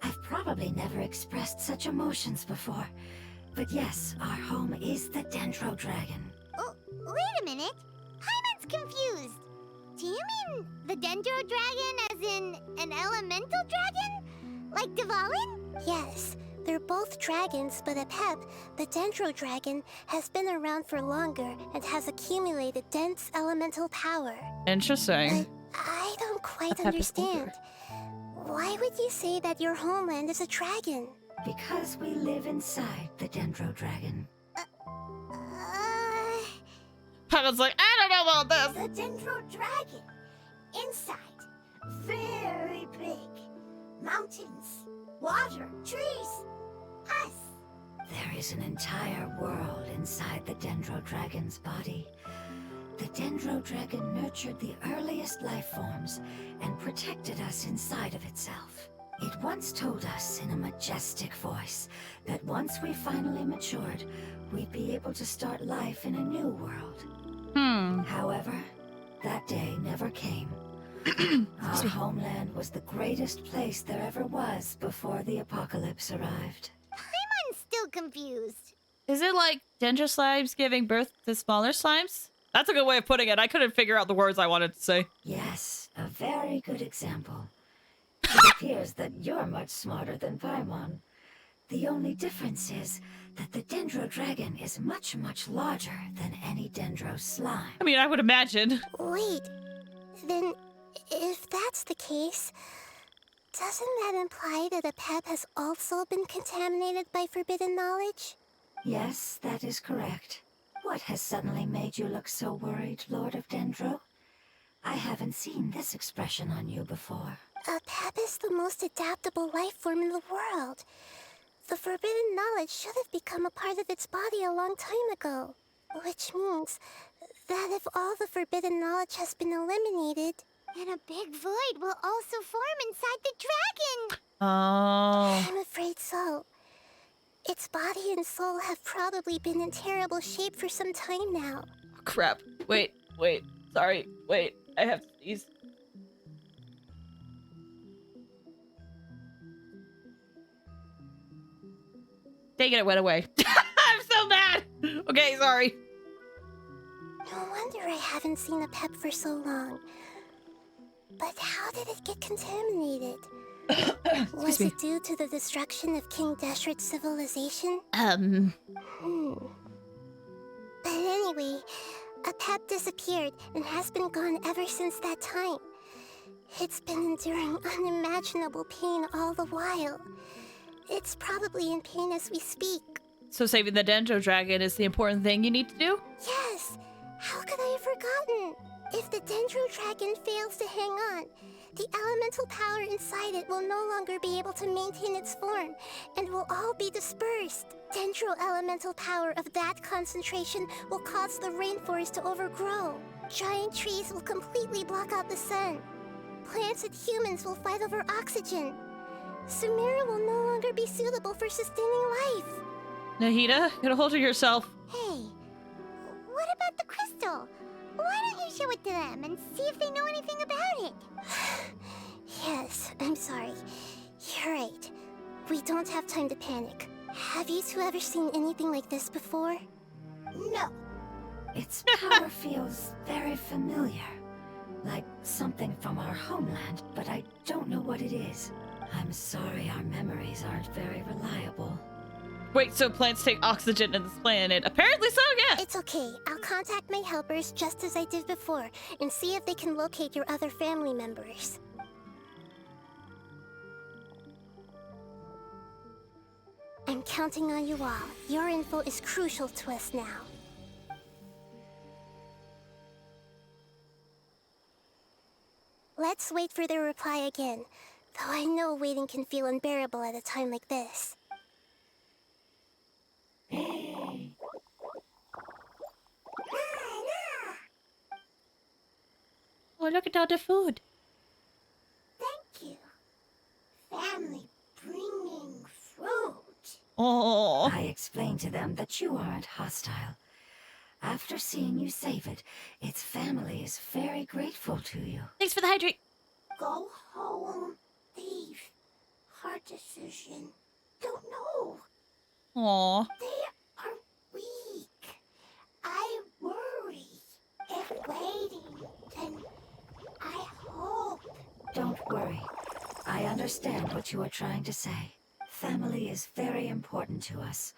I've probably never expressed such emotions before. But yes, our home is the Dendro Dragon. Oh, wait a minute. Hyman's confused. Do you mean the Dendro Dragon as in an elemental dragon? Like Dvalin? Yes, they're both dragons, but Apep, the Dendro Dragon, has been around for longer and has accumulated dense elemental power. Interesting. But I don't quite Apep is understand. Why would you say that your homeland is a dragon? Because we live inside the Dendro Dragon. I was like, I don't know about this. The Dendro Dragon. Inside. Very big. Mountains, water, trees, us. There is an entire world inside the Dendro Dragon's body. The Dendro Dragon nurtured the earliest life forms and protected us inside of itself. It once told us in a majestic voice that once we finally matured, we'd be able to start life in a new world. However, that day never came. Our homeland was the greatest place there ever was before the apocalypse arrived. I'm still confused. Is it like Dendro slimes giving birth to smaller slimes? That's a good way of putting it. I couldn't figure out the words I wanted to say. Yes, a very good example. It appears that you're much smarter than Paimon. The only difference is that the Dendro Dragon is much, much larger than any Dendro slime. I mean, I would imagine. Wait, then if that's the case, doesn't that imply that a pet has also been contaminated by forbidden knowledge? Yes, that is correct. What has suddenly made you look so worried, Lord of Dendro? I haven't seen this expression on you before. A pep is the most adaptable life form in the world. The forbidden knowledge should have become a part of its body a long time ago. Which means that if all the forbidden knowledge has been eliminated, then a big void will also form inside the dragon. Oh. I'm afraid so. Its body and soul have probably been in terrible shape for some time now. Oh, crap. Wait. Sorry. Wait. I have to sneeze. Dang it went away. I'm so mad! Okay, sorry. No wonder I haven't seen a pep for so long. But how did it get contaminated? Was it due to the destruction of King Deshret's civilization? But anyway, a pep disappeared and has been gone ever since that time. It's been enduring unimaginable pain all the while. It's probably in pain as we speak. So saving the Dendro Dragon is the important thing you need to do? Yes! How could I have forgotten? If the Dendro Dragon fails to hang on, the elemental power inside it will no longer be able to maintain its form, and will all be dispersed. Dendro elemental power of that concentration will cause the rainforest to overgrow. Giant trees will completely block out the sun. Plants and humans will fight over oxygen. Sumeru will no longer be suitable for sustaining life. Nahida, get a hold of yourself. Hey, what about the crystal? Why don't you show it to them and see if they know anything about it? Yes, I'm sorry. You're right. We don't have time to panic. Have you two ever seen anything like this before? No. Its power feels very familiar. Like something from our homeland, but I don't know what it is. I'm sorry our memories aren't very reliable. Wait, so plants take oxygen in this planet? Apparently so, yeah. It's okay. I'll contact my helpers just as I did before and see if they can locate your other family members. I'm counting on you all. Your info is crucial to us now. Let's wait for their reply again, though I know waiting can feel unbearable at a time like this. Oh, look at all the food. Thank you. Family bringing fruit. Oh. I explained to them that you aren't hostile. After seeing you save it, its family is very grateful to you. Thanks for the hydrate. Go home. Leave. Hard decision. Don't know. Aw. They are weak. I worry. If waiting, then I hope. Don't worry. I understand what you are trying to say. Family is very important to us,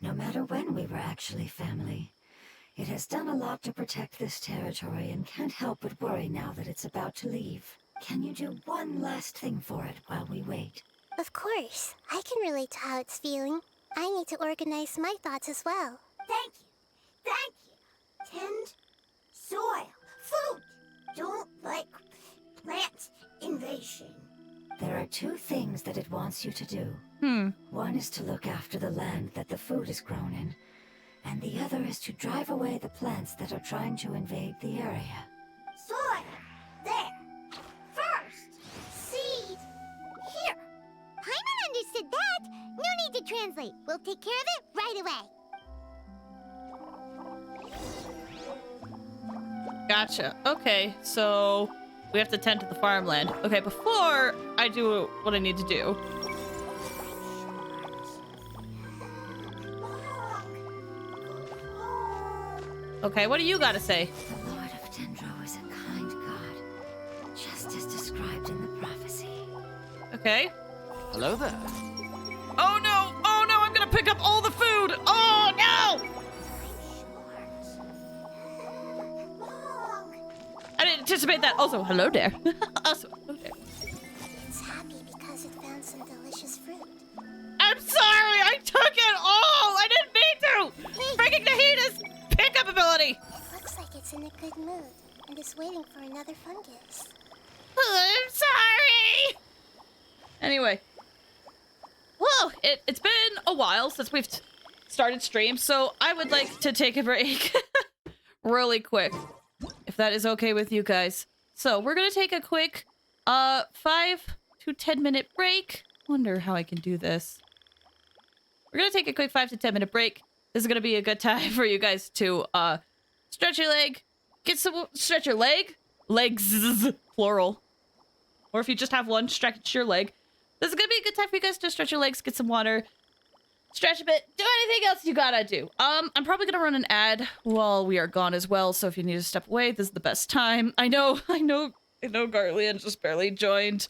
no matter when we were actually family. It has done a lot to protect this territory and can't help but worry now that it's about to leave. Can you do one last thing for it while we wait? Of course. I can relate to how it's feeling. I need to organize my thoughts as well. Thank you. Thank you. Tend soil. Food. Don't like plants Invasion. There are two things that it wants you to do. One is to look after the land that the food is grown in, and the other is to drive away the plants that are trying to invade the area. Soil! There! First! Seed! Here! Paimon understood that! No need to translate. We'll take care of it right away. Gotcha. Okay, so we have to tend to the farmland. Okay, before I do what I need to do. Okay, what do you gotta say? The Lord of Dendro is a kind god, just as described in the prophecy. Okay. Hello there. Oh no! Oh no! I'm gonna pick up all the food! Oh no! I didn't anticipate that. Also, hello there. Also, hello there. It's happy because it found some delicious fruit. I'm sorry! I took it all! I didn't mean to! Freaking Nahida's pickup ability! It looks like it's in a good mood and is waiting for another fungus. I'm sorry! Anyway. Whoa! It's been a while since we've started stream, so I would like to take a break really quick. If that is okay with you guys. So, we're gonna take a quick, 5 to 10 minute break. Wonder how I can do this. We're gonna take a quick 5 to 10 minute break. This is gonna be a good time for you guys to, stretch your leg. Stretch your leg? Legs, plural. Or if you just have one, stretch your leg. This is gonna be a good time for you guys to stretch your legs, get some water, stretch a bit, do anything else you gotta do. I'm probably gonna run an ad while we are gone as well, so if you need to step away, this is the best time. I know Garlian just barely joined,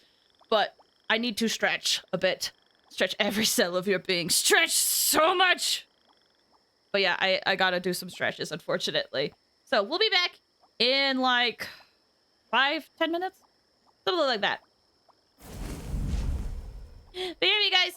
but I need to stretch a bit. Stretch every cell of your being. Stretch so much! But yeah, I gotta do some stretches, unfortunately. So, we'll be back in, like, 5-10 minutes? Something like that. But yeah, you guys.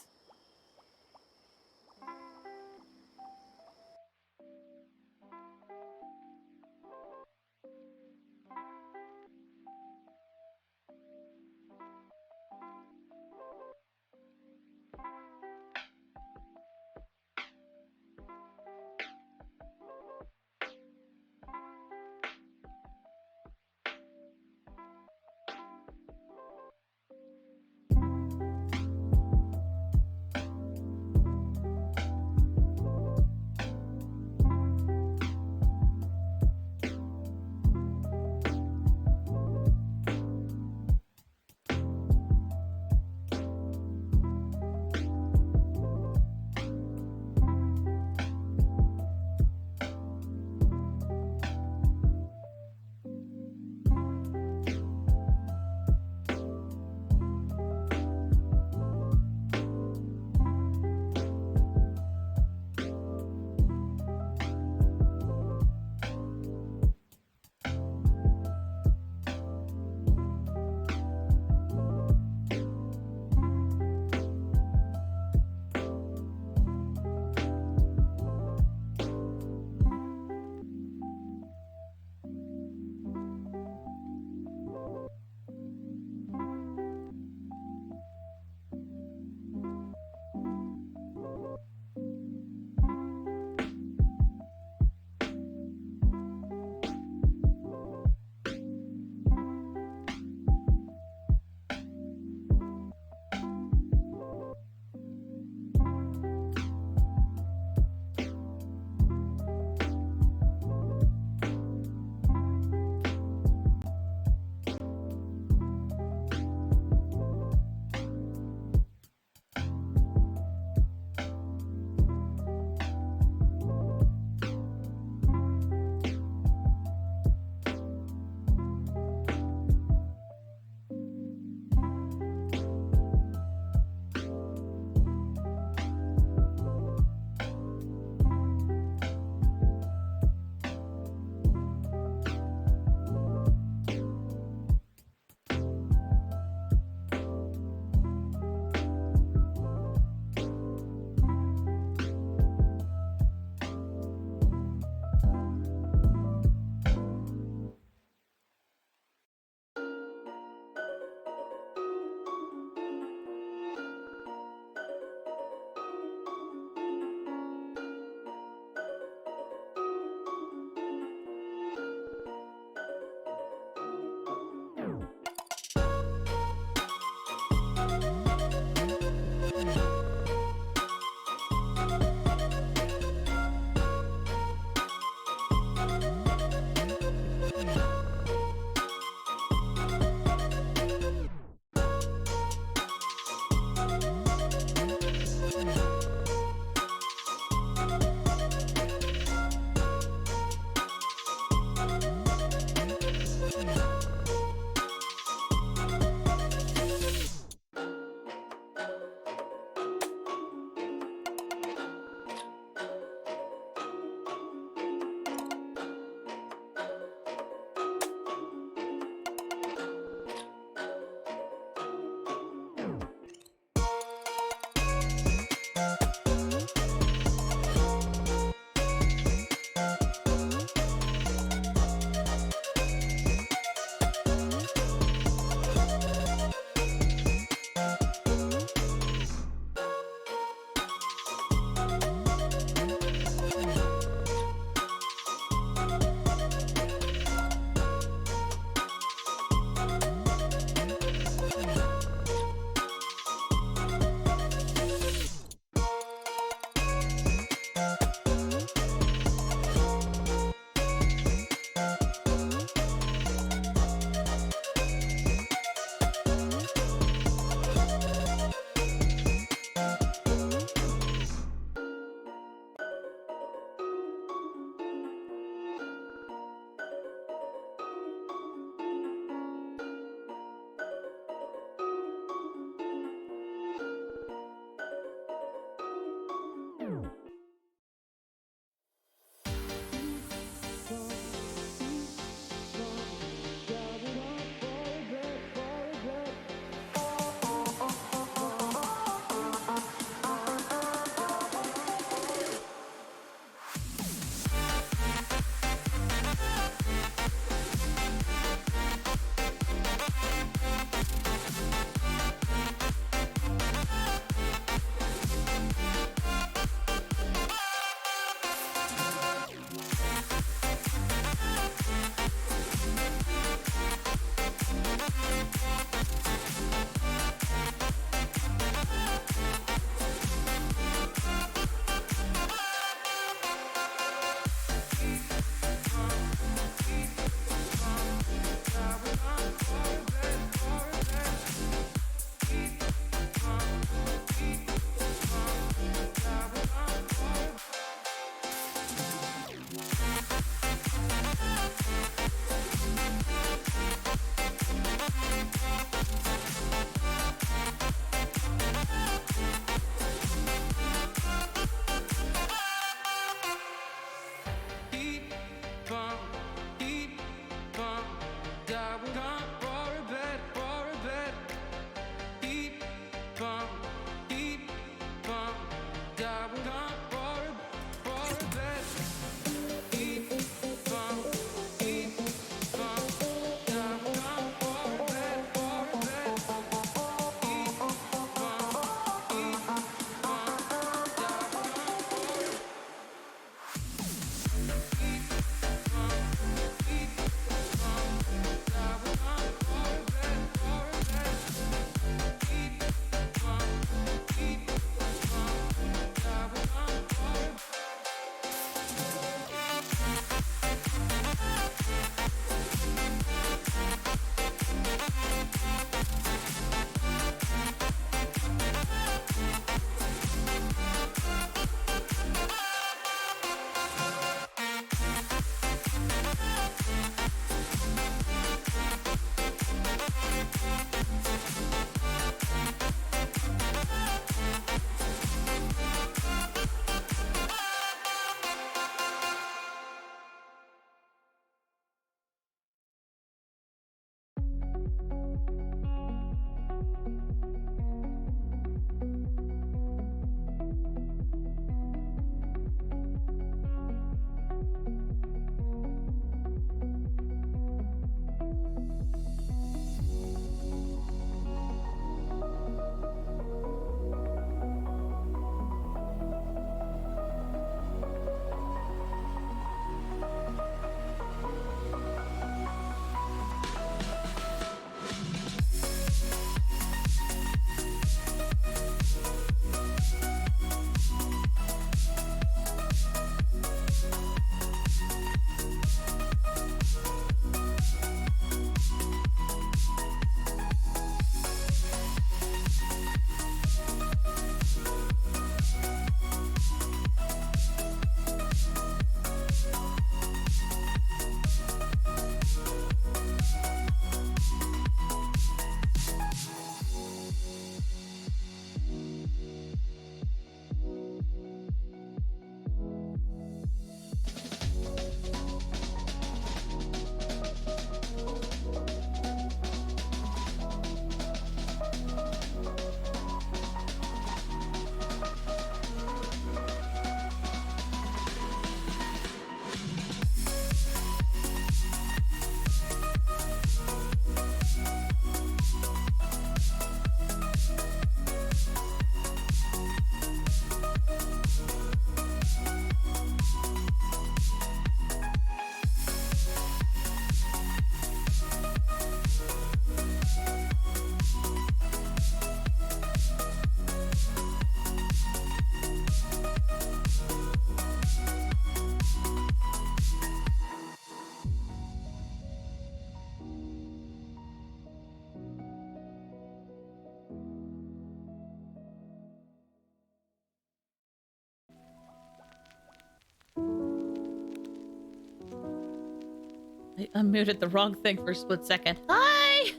I unmuted the wrong thing for a split second. Hi!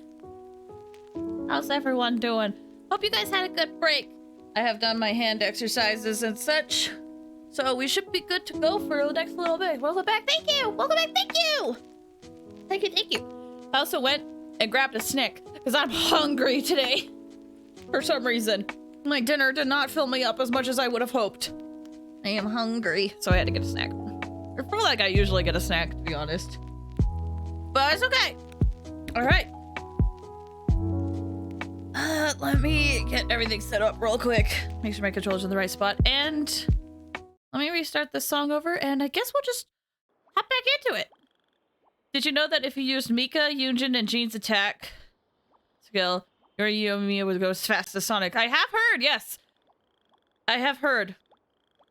How's everyone doing? Hope you guys had a good break. I have done my hand exercises and such. So we should be good to go for the next little bit. Welcome back, thank you! Welcome back, thank you! Thank you. I also went and grabbed a snack because I'm hungry today. For some reason. My dinner did not fill me up as much as I would have hoped. I am hungry, so I had to get a snack. I feel like I usually get a snack, to be honest. But it's okay. All right. Let me get everything set up real quick. Make sure my controller's in the right spot. And let me restart this song over, and I guess we'll just hop back into it. Did you know that if you used Mika, Yunjin, and Jean's attack skill, your Yoimiya would go as fast as Sonic? I have heard, yes. I have heard.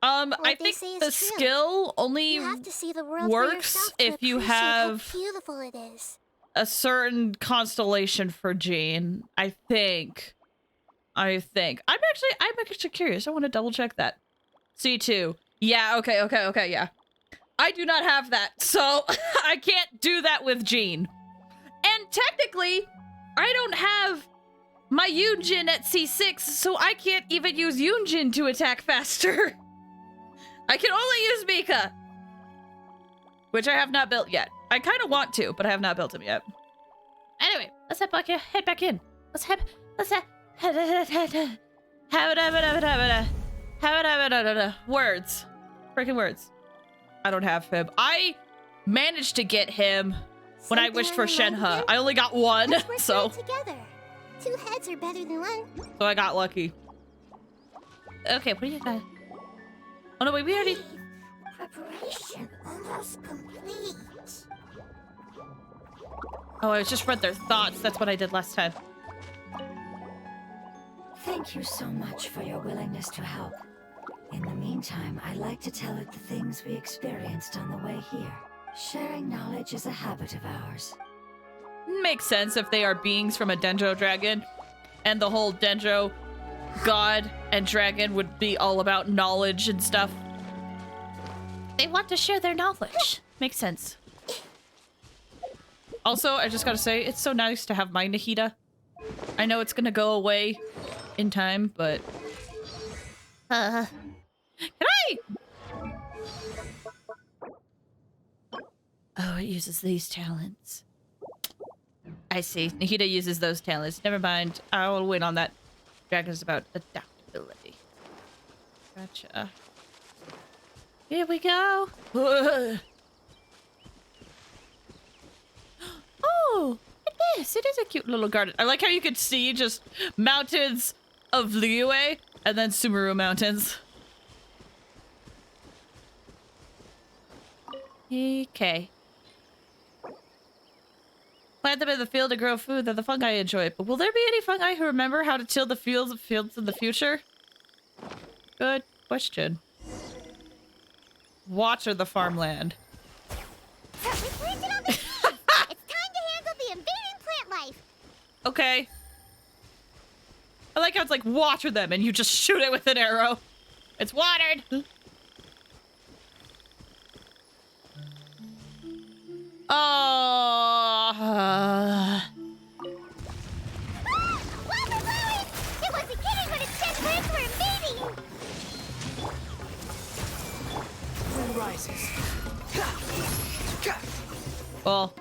I think the skill only works if you have how beautiful it is. A certain constellation for Jean. I think. I'm actually curious. I want to double check that. C2. Yeah, okay, yeah. I do not have that, so I can't do that with Jean. And technically, I don't have my Yunjin at C6, so I can't even use Yunjin to attack faster. I can only use Mika, which I have not built yet. I kind of want to, but I have not built him yet. Anyway, let's head back in. Words. Freaking words. I don't have him. I managed to get him when I wished for Shenhe. I only got one, so. Together. 2 heads are better than 1. So I got lucky. Okay, what do you got? Oh no, wait, we already. Preparation almost complete. Oh, I just read their thoughts. That's what I did last time. Thank you so much for your willingness to help. In the meantime, I'd like to tell it the things we experienced on the way here. Sharing knowledge is a habit of ours. Makes sense if they are beings from a Dendro dragon, and the whole Dendro god and dragon would be all about knowledge and stuff. They want to share their knowledge. Makes sense. Also, I just gotta say, it's so nice to have my Nahida. I know it's gonna go away in time, but... Can I? Oh, it uses these talents. I see. Nahida uses those talents. Never mind. I'll win on that. Dragon's about adaptability. Gotcha. Here we go. Oh, look at this. It is a cute little garden. I like how you could see just mountains of Liyue and then Sumeru mountains. Okay. Plant them in the field to grow food that the fungi enjoy. But will there be any fungi who remember how to till the fields in the future? Good question. Water the farmland. We planted all the seeds. It's time to handle the invading plant life. Okay. I like how it's like water them and you just shoot it with an arrow. It's watered. Oh. It wasn't kidding when it said plants were invading. Wind rises. Well.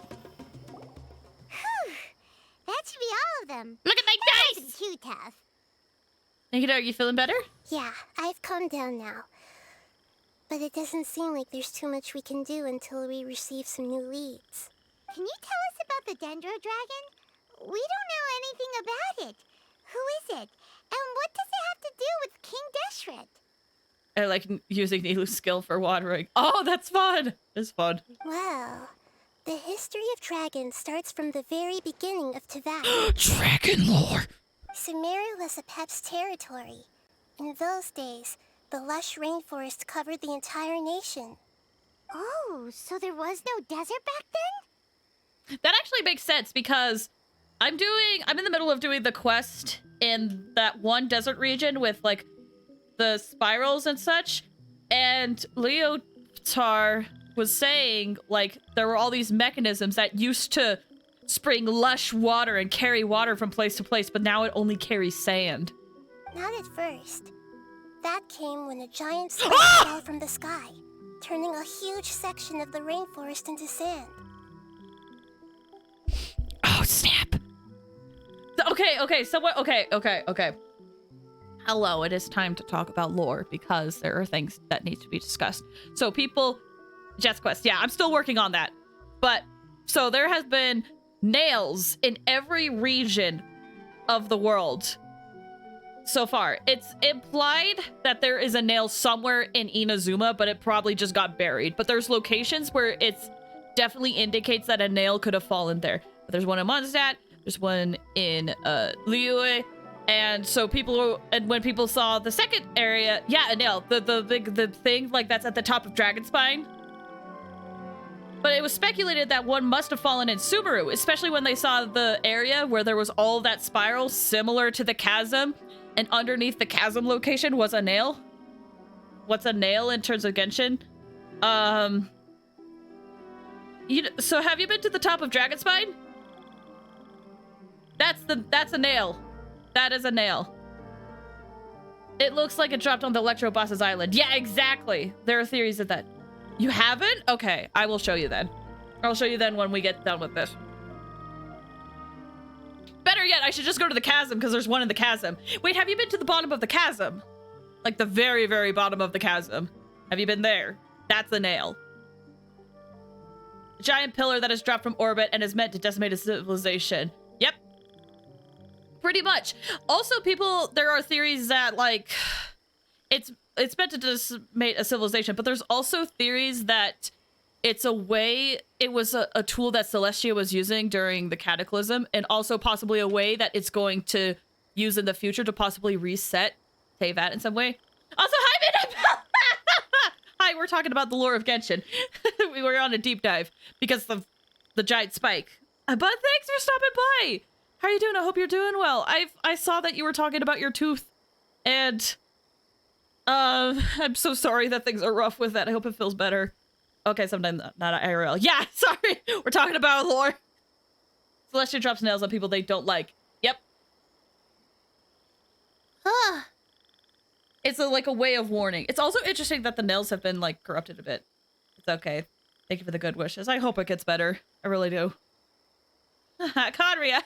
That should be all of them. Look at my That dice! wasn't too tough. Nahida, are you feeling better? Yeah, I've calmed down now. But it doesn't seem like there's too much we can do until we receive some new leads. Can you tell us about the Dendro Dragon? We don't know anything about it. Who is it? And what does it have to do with King Deshret? I like using Nilu's skill for watering. Oh, that's fun! It's fun. Well, the history of dragons starts from the very beginning of Teyvat. Dragon lore! Sumeru was a Pep's territory. In those days, the lush rainforest covered the entire nation. Oh, so there was no desert back then? That actually makes sense because I'm in the middle of doing the quest in that one desert region with like the spirals and such, and Leotar was saying, like, there were all these mechanisms that used to spring lush water and carry water from place to place, but now it only carries sand. Not at first. That came when a giant spike fell from the sky, turning a huge section of the rainforest into sand. Oh, snap. Okay, Hello, it is time to talk about lore because there are things that need to be discussed. So people, Jet's Quest, yeah, I'm still working on that. But, so there has been nails in every region of the world so far. It's implied that there is a nail somewhere in Inazuma, but it probably just got buried. But there's locations where it's definitely indicates that a nail could have fallen there. But there's one in Mondstadt, there's one in Liyue, and so when people saw the second area, yeah, a nail, the thing like that's at the top of Dragonspine. But it was speculated that one must have fallen in Sumeru, especially when they saw the area where there was all that spiral similar to the chasm, and underneath the chasm location was a nail. What's a nail in terms of Genshin? So have you been to the top of Dragonspine? That's a nail. That is a nail. It looks like it dropped on the Electro Boss's island. Yeah, exactly. There are theories of that. You haven't? Okay, I will show you then. I'll show you then when we get done with this. Better yet, I should just go to the chasm because there's one in the chasm. Wait, have you been to the bottom of the chasm? Like the very, very bottom of the chasm. Have you been there? That's a nail. A giant pillar that has dropped from orbit and is meant to decimate a civilization. Yep. Pretty much. Also, there are theories that, like, it's meant to decimate a civilization, but there's also theories that it's a way, it was a tool that Celestia was using during the Cataclysm, and also possibly a way that it's going to use in the future to possibly reset Teyvat in some way. Also, hi, Minna! Hi, we're talking about the lore of Genshin. We were on a deep dive because of the giant spike. But thanks for stopping by! How are you doing? I hope you're doing well. I saw that you were talking about your tooth, and I'm so sorry that things are rough with that. I hope it feels better. Okay, sometime not IRL. Yeah, sorry. We're talking about lore. Celestia drops nails on people they don't like. Yep. It's like a way of warning. It's also interesting that the nails have been like corrupted a bit. It's okay. Thank you for the good wishes. I hope it gets better. I really do. Conria.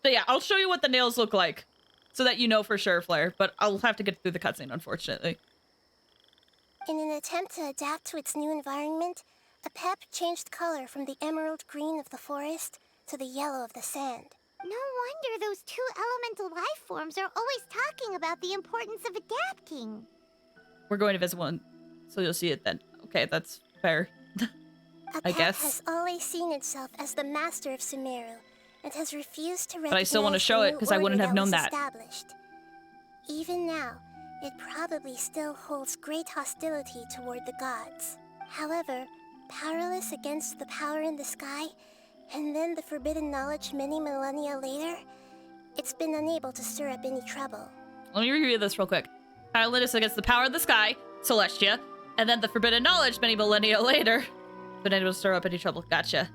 So yeah, I'll show you what the nails look like so that you know for sure, Flare, but I'll have to get through the cutscene, unfortunately. In an attempt to adapt to its new environment, a pep changed color from the emerald green of the forest to the yellow of the sand. No wonder those two elemental life forms are always talking about the importance of adapting. We're going to visit one, so you'll see it then. Okay, that's fair. I guess. Has always seen itself as the master of Sumeru, and has refused to recognize. But I still want to show it because I wouldn't have known that. Even now, it probably still holds great hostility toward the gods. However, powerless against the power in the sky, and then the forbidden knowledge many millennia later, it's been unable to stir up any trouble. Let me review this real quick. Powerless against the power of the sky, Celestia, and then the forbidden knowledge many millennia later, been able to stir up any trouble. Gotcha.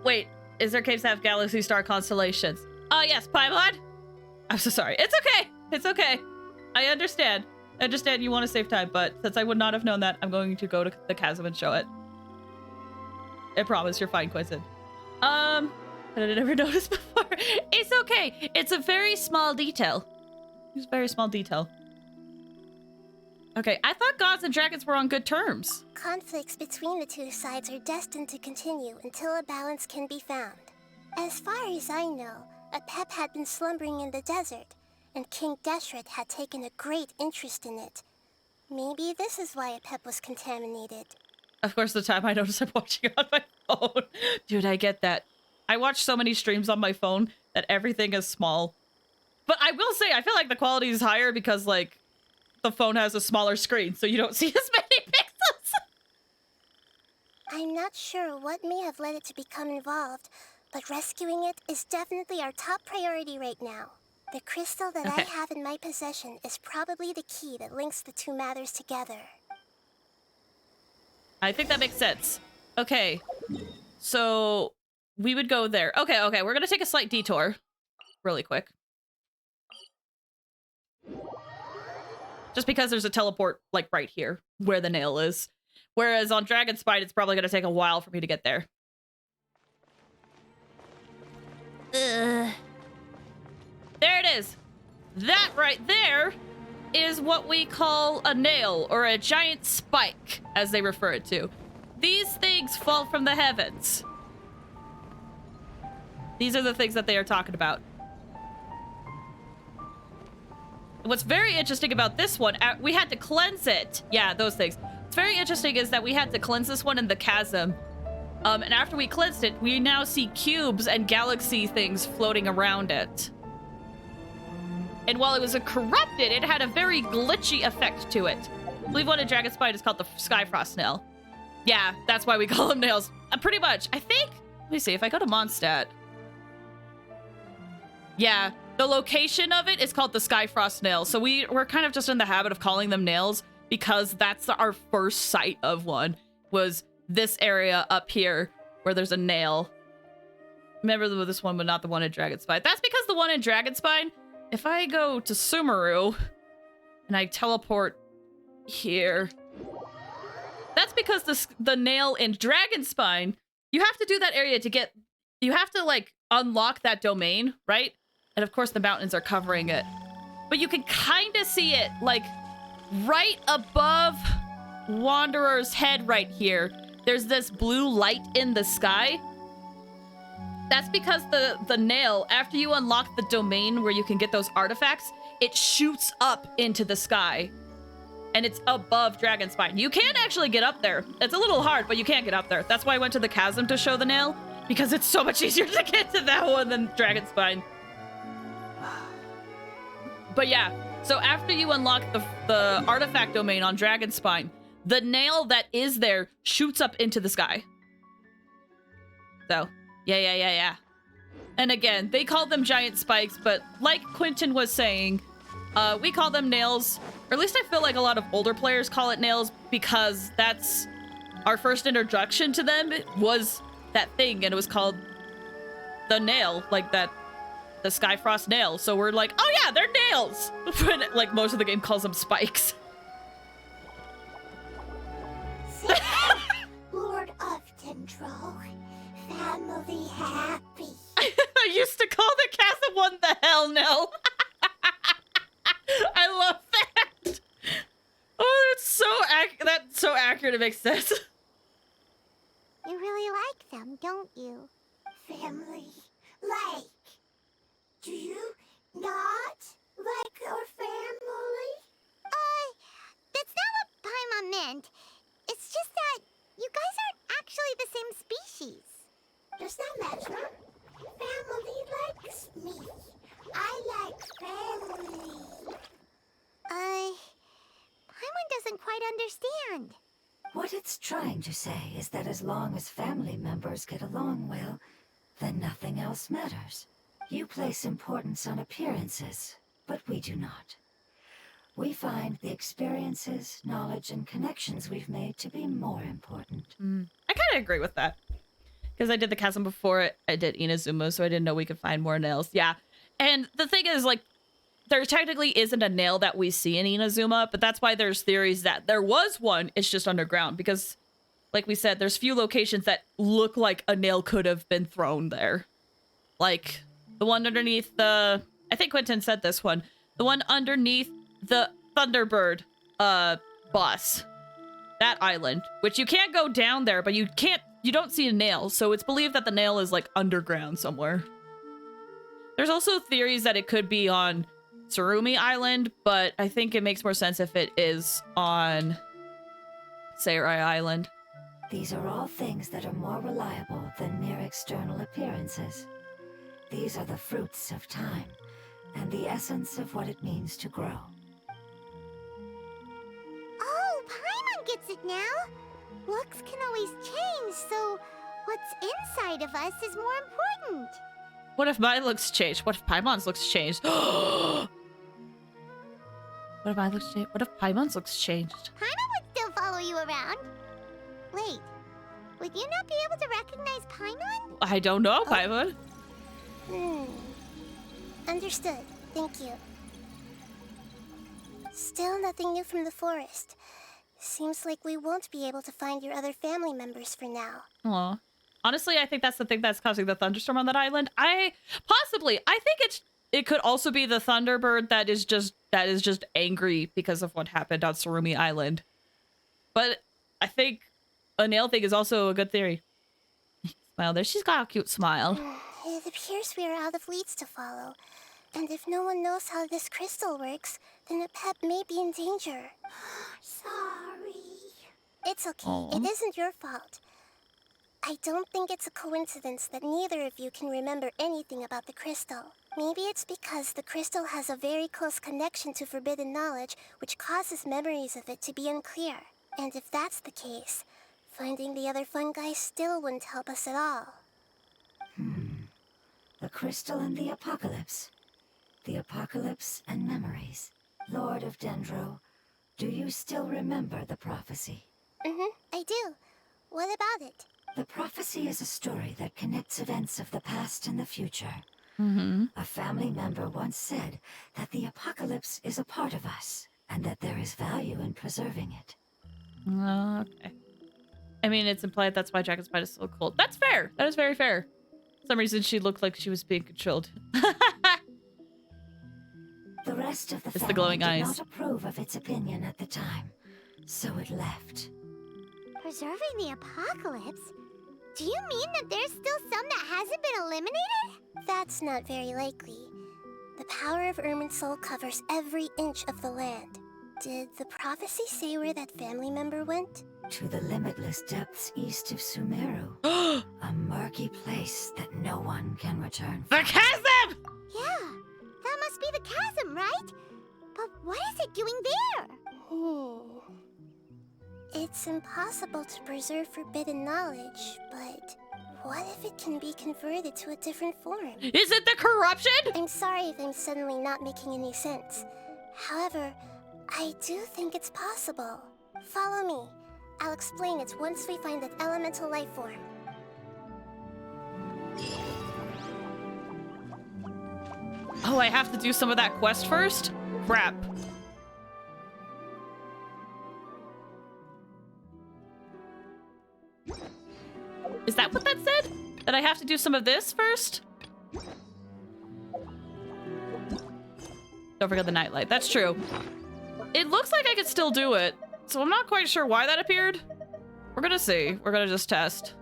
Wait, is there caves that have galaxy star constellations? Oh yes, Paimon. I'm so sorry. It's okay. It's okay. I understand. I understand you want to save time, but since I would not have known that, I'm going to go to the chasm and show it. I promise you're fine, Quizen. I never noticed before. It's okay. It's a very small detail. It's a very small detail. Okay, I thought gods and dragons were on good terms. Conflicts between the two sides are destined to continue until a balance can be found. As far as I know, a pep had been slumbering in the desert, and King Deshret had taken a great interest in it. Maybe this is why a pep was contaminated. Of course, the time I notice I'm watching on my phone. Dude, I get that. I watch so many streams on my phone that everything is small. But I will say, I feel like the quality is higher because, like, the phone has a smaller screen, so you don't see as many pixels. I'm not sure what may have led it to become involved, but rescuing it is definitely our top priority right now. The crystal that I have in my possession is probably the key that links the two matters together. I think that makes sense. Okay. So we would go there. Okay, okay. We're gonna take a slight detour really quick. Just because there's a teleport, like, right here, where the nail is. Whereas on Dragon Spine, it's probably gonna take a while for me to get there. There it is. That right there is what we call a nail, or a giant spike, as they refer it to. These things fall from the heavens. These are the things that they are talking about. What's very interesting about this one, we had to cleanse it. Yeah, those things. What's very interesting is that we had to cleanse this one in the chasm. And after we cleansed it, we now see cubes and galaxy things floating around it. And while it was corrupted, it had a very glitchy effect to it. I believe one in Dragon Spine is called the Skyfrost Nail. Yeah, that's why we call them nails. Pretty much. I think, let me see, if I go to Mondstadt. Yeah, the location of it is called the Skyfrost Nail. So we're kind of just in the habit of calling them nails because that's our first sight of one, was this area up here where there's a nail. Remember this one, but not the one in Dragon Spine. That's because the one in Dragon Spine, if I go to Sumeru and I teleport here, that's because the nail in Dragon Spine, you have to do that area to get, you have to like unlock that domain, right? And of course the mountains are covering it. But you can kind of see it like right above Wanderer's head right here. There's this blue light in the sky. That's because the nail, after you unlock the domain where you can get those artifacts, it shoots up into the sky. And it's above Dragon Spine. You can actually get up there. It's a little hard, but you can't get up there. That's why I went to the chasm to show the nail, because it's so much easier to get to that one than Dragon Spine. But yeah, so after you unlock the artifact domain on Dragon Spine, the nail that is there shoots up into the sky. So, yeah. And again, they call them giant spikes, but like Quentin was saying, we call them nails, or at least I feel like a lot of older players call it nails, because that's our first introduction to them was that thing, and it was called the nail, like that, the Skyfrost nail. So we're like, oh yeah, they're nails! When like most of the game calls them spikes. Lord of Tendril, family happy. I used to call the chasm one the hell nail. I love that. Oh, that's so accurate. It makes sense. You really like them, don't you? Family. Like. Do you not like your family? That's not what Paimon meant. It's just that you guys aren't actually the same species. Does that matter? Family likes me. I like family. Paimon doesn't quite understand. What it's trying to say is that as long as family members get along well, then nothing else matters. You place importance on appearances, but we do not. We find the experiences, knowledge, and connections we've made to be more important. I kind of agree with that. Because I did the chasm before it, I did Inazuma, so I didn't know we could find more nails. Yeah. And the thing is, like, there technically isn't a nail that we see in Inazuma, but that's why there's theories that there was one, it's just underground. Because, like we said, there's few locations that look like a nail could have been thrown there. Like, the one underneath the... I think Quentin said this one. The one underneath the Thunderbird boss. That island. Which you can't go down there, but you don't see a nail. So it's believed that the nail is, like, underground somewhere. There's also theories that it could be on Tsurumi Island, but I think it makes more sense if it is on Seirai Island. These are all things that are more reliable than mere external appearances. These are the fruits of time, and the essence of what it means to grow. Oh, Paimon gets it now. Looks can always change, so what's inside of us is more important. What if my looks changed? What if Paimon's looks changed? What if my looks changed? What if Paimon's looks changed? Paimon would still follow you around. Wait, would you not be able to recognize Paimon? I don't know, Paimon. Understood. Thank you. Still nothing new from the forest. Seems like we won't be able to find your other family members for now. Aw. Honestly, I think that's the thing that's causing the thunderstorm on that island. I think it could also be the Thunderbird that is just angry because of what happened on Surumi Island. But I think a nail thing is also a good theory. Smile there. She's got a cute smile. It appears we are out of leads to follow. And if no one knows how this crystal works, then the pet may be in danger. Sorry. It's okay. Aww. It isn't your fault. I don't think it's a coincidence that neither of you can remember anything about the crystal. Maybe it's because the crystal has a very close connection to forbidden knowledge, which causes memories of it to be unclear. And if that's the case, finding the other fungi still wouldn't help us at all. The crystal and the apocalypse. The apocalypse and memories. Lord of Dendro, do you still remember the prophecy? I do. What about it? The prophecy is a story that connects events of the past and the future. A family member once said that the apocalypse is a part of us, and that there is value in preserving it. Okay. I mean, it's implied that's why Dragonspite is so cold. That's fair. That is very fair. For some reason, she looked like she was being controlled. The rest of the It's family the glowing did eyes. not approve of its opinion at the time, so it left. Preserving the apocalypse? Do you mean that there's still some that hasn't been eliminated? That's not very likely. The power of Irminsul covers every inch of the land. Did the prophecy say where that family member went? To the limitless depths east of Sumeru. A murky place that no one can return from. The chasm! Yeah, that must be the chasm, right? But what is it doing there? It's impossible to preserve forbidden knowledge, but what if it can be converted to a different form? Is it the corruption? I'm sorry if I'm suddenly not making any sense. However, I do think it's possible. Follow me. I'll explain it once we find that elemental life form. Oh, I have to do some of that quest first? Crap. Is that what that said? That I have to do some of this first? Don't forget the nightlight. That's true. It looks like I could still do it, so I'm not quite sure why that appeared. We're gonna see. We're gonna just test.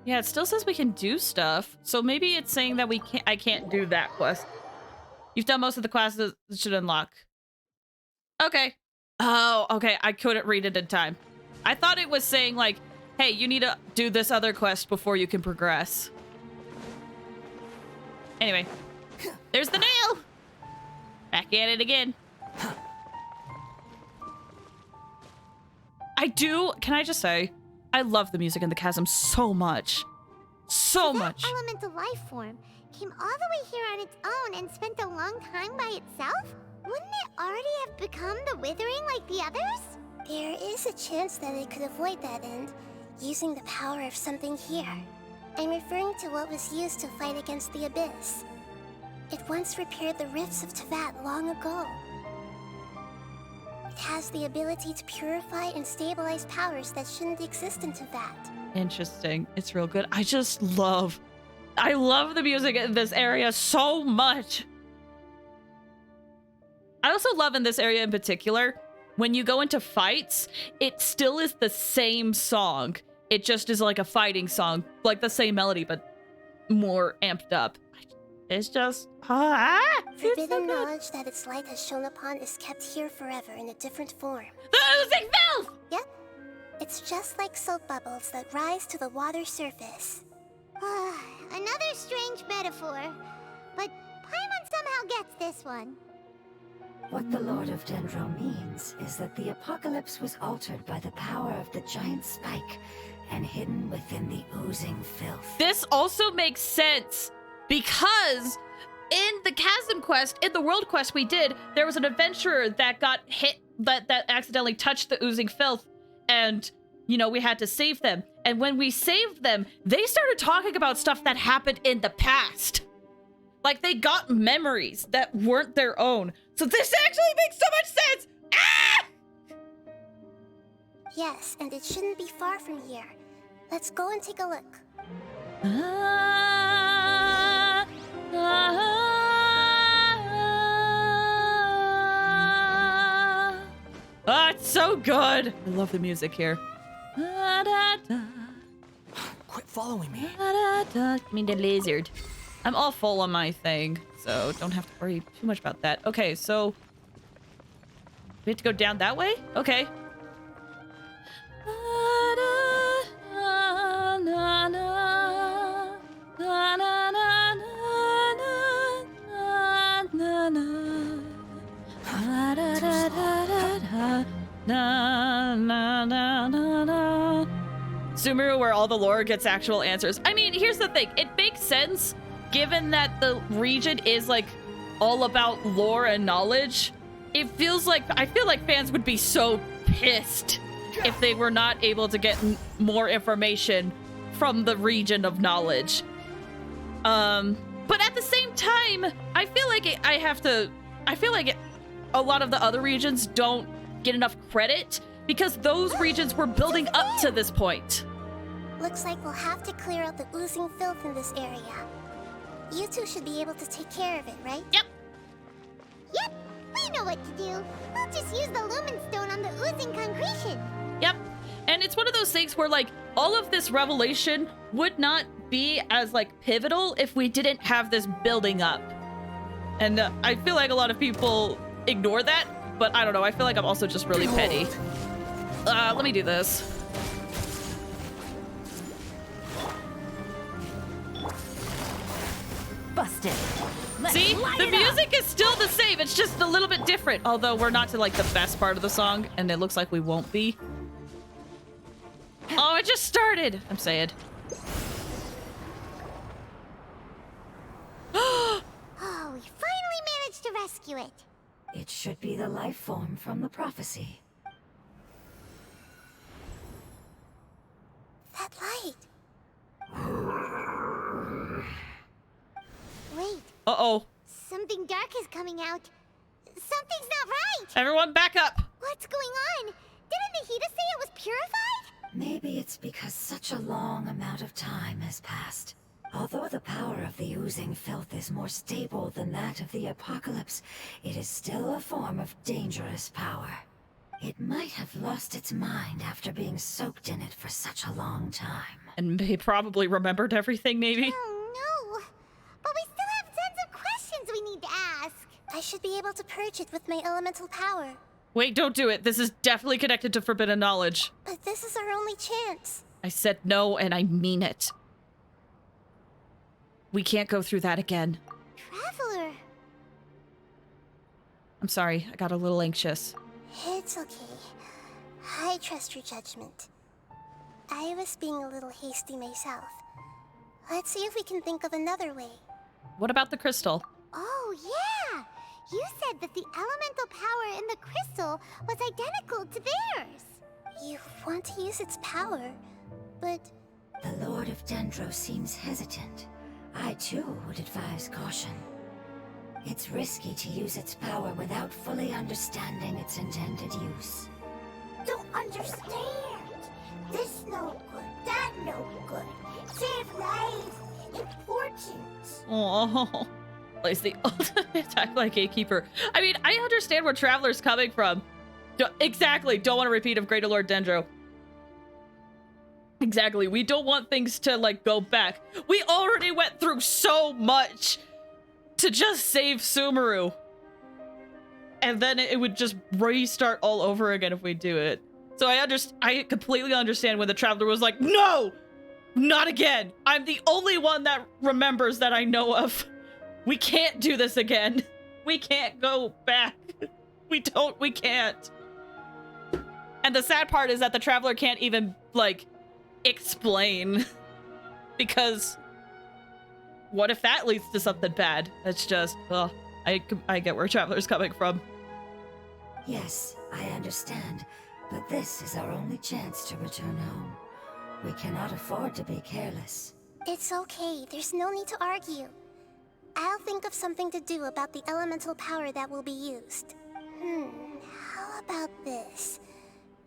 Yeah, it still says we can do stuff, so maybe it's saying that I can't do that quest. You've done most of the quests that should unlock. Okay. Oh, okay. I couldn't read it in time. I thought it was saying, like, hey, you need to do this other quest before you can progress. Anyway. There's the nail! Back at it again. Can I just say, I love the music in the chasm so much. So much. That elemental life form came all the way here on its own and spent a long time by itself? Wouldn't it already have become the Withering like the others? There is a chance that it could avoid that end, using the power of something here. I'm referring to what was used to fight against the Abyss. It once repaired the rifts of Tevat long ago. It has the ability to purify and stabilize powers that shouldn't exist in Tevat. Interesting. It's real good. I love the music in this area so much. I also love in this area in particular, when you go into fights, it still is the same song. It just is like a fighting song, like the same melody, but more amped up. It's just... Forbidden knowledge that its light has shone upon is kept here forever in a different form. The oozing filth! Yep. It's just like soap bubbles that rise to the water surface. Another strange metaphor, but Paimon somehow gets this one. What the Lord of Dendro means is that the apocalypse was altered by the power of the giant spike and hidden within the oozing filth. This also makes sense because in the Chasm quest, in the world quest we did, there was an adventurer that got hit that accidentally touched the oozing filth, and you know, we had to save them. And when we saved them, they started talking about stuff that happened in the past. Like, they got memories that weren't their own. So this actually makes so much sense! Ah! Yes, and it shouldn't be far from here. Let's go and take a look. Ah, it's so good! I love the music here. Quit following me. I mean, the lizard. I'm all full on my thing, so don't have to worry too much about that. Okay, so we have to go down that way? Okay. Sumeru, where all the lore gets actual answers. I mean, here's the thing. It makes sense, given that the region is, like, all about lore and knowledge. It feels like, I feel like fans would be so pissed if they were not able to get more information from the region of knowledge. But at the same time, I feel like a lot of the other regions don't get enough credit because those regions were building up to this point. Looks like we'll have to clear out the oozing filth in this area. You two should be able to take care of it, right? Yep. Yep, we know what to do. We'll just use the lumen stone on the oozing concretion. Yep. And it's one of those things where, like, all of this revelation would not be as, like, pivotal if we didn't have this building up. And I feel like a lot of people ignore that, but I don't know. I feel like I'm also just really petty. Let me do this. Busted. See? The music is still the same. It's just a little bit different. Although we're not to, like, the best part of the song, and it looks like we won't be. Oh, it just started. I'm sad. Oh, we finally managed to rescue it. It should be the life form from the prophecy. That light. Wait. Uh-oh. Something dark is coming out. Something's not right. Everyone back up. What's going on? Didn't Nahida say it was purified? Maybe it's because such a long amount of time has passed. Although the power of the oozing filth is more stable than that of the apocalypse, it is still a form of dangerous power. It might have lost its mind after being soaked in it for such a long time. And he probably remembered everything, maybe? Oh, no. But we still have tons of questions we need to ask. I should be able to purge it with my elemental power. Wait, don't do it. This is definitely connected to forbidden knowledge. But this is our only chance. I said no, and I mean it. We can't go through that again. Traveler. I'm sorry, I got a little anxious. It's okay. I trust your judgment. I was being a little hasty myself. Let's see if we can think of another way. What about the crystal? Oh, yeah! You said that the elemental power in the crystal was identical to theirs. You want to use its power, but... The Lord of Dendro seems hesitant. I too would advise caution. It's risky to use its power without fully understanding its intended use. Don't understand! This no good, that no good. Save lives, important. Oh, plays the ultimate attack like gatekeeper. I mean, I understand where Traveler's coming from. Exactly, don't want to repeat of Greater Lord Dendro. Exactly, we don't want things to, like, go back. We already went through so much to just save Sumeru. And then it would just restart all over again if we do it. So I completely understand when the Traveler was like, no! Not again! I'm the only one that remembers that I know of. We can't do this again. We can't go back. We can't. And the sad part is that the Traveler can't even, like, explain. Because what if that leads to something bad? It's just, I get where Traveler's coming from. Yes, I understand, but this is our only chance to return home. We cannot afford to be careless. It's okay. There's no need to argue. I'll think of something to do about the elemental power that will be used. How about this?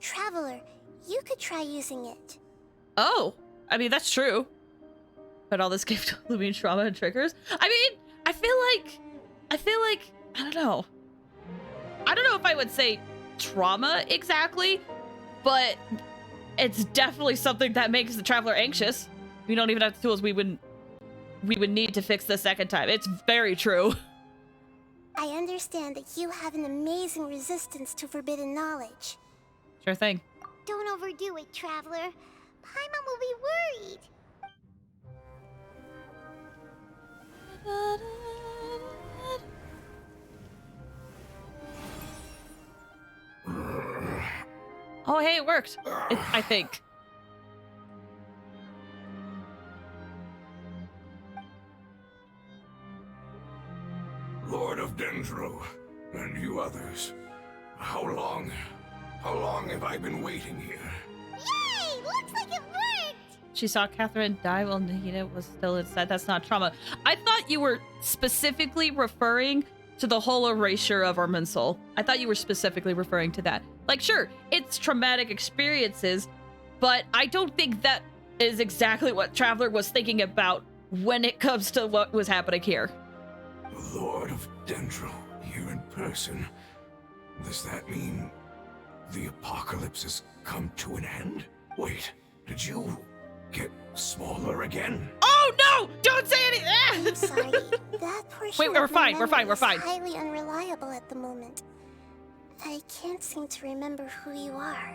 Traveler, you could try using it. Oh, I mean, that's true. But all this gave to Lumine trauma and triggers. I mean, I feel like, I don't know. I don't know if I would say trauma exactly, but it's definitely something that makes the traveler anxious. We don't even have the tools we would need to fix the second time. It's very true. I understand that you have an amazing resistance to forbidden knowledge. Sure thing. Don't overdo it, Traveler. Paimon will be worried. Oh, hey, it worked. I think. Lord of Dendro, and you others. How long have I been waiting here? Yay! Looks like it worked! She saw Catherine die while Nahida was still inside. That's not trauma. I thought you were specifically referring to the whole erasure of Irminsul. I thought you were specifically referring to that. Like, sure, it's traumatic experiences, but I don't think that is exactly what Traveler was thinking about when it comes to what was happening here. Lord of Dendro, here in person. Does that mean the apocalypse has come to an end? Wait, did you get smaller again? Oh no! Don't say anything! I'm sorry. That portion Wait, we're of my fine, we're fine, memory we're fine. is highly unreliable at the moment. I can't seem to remember who you are.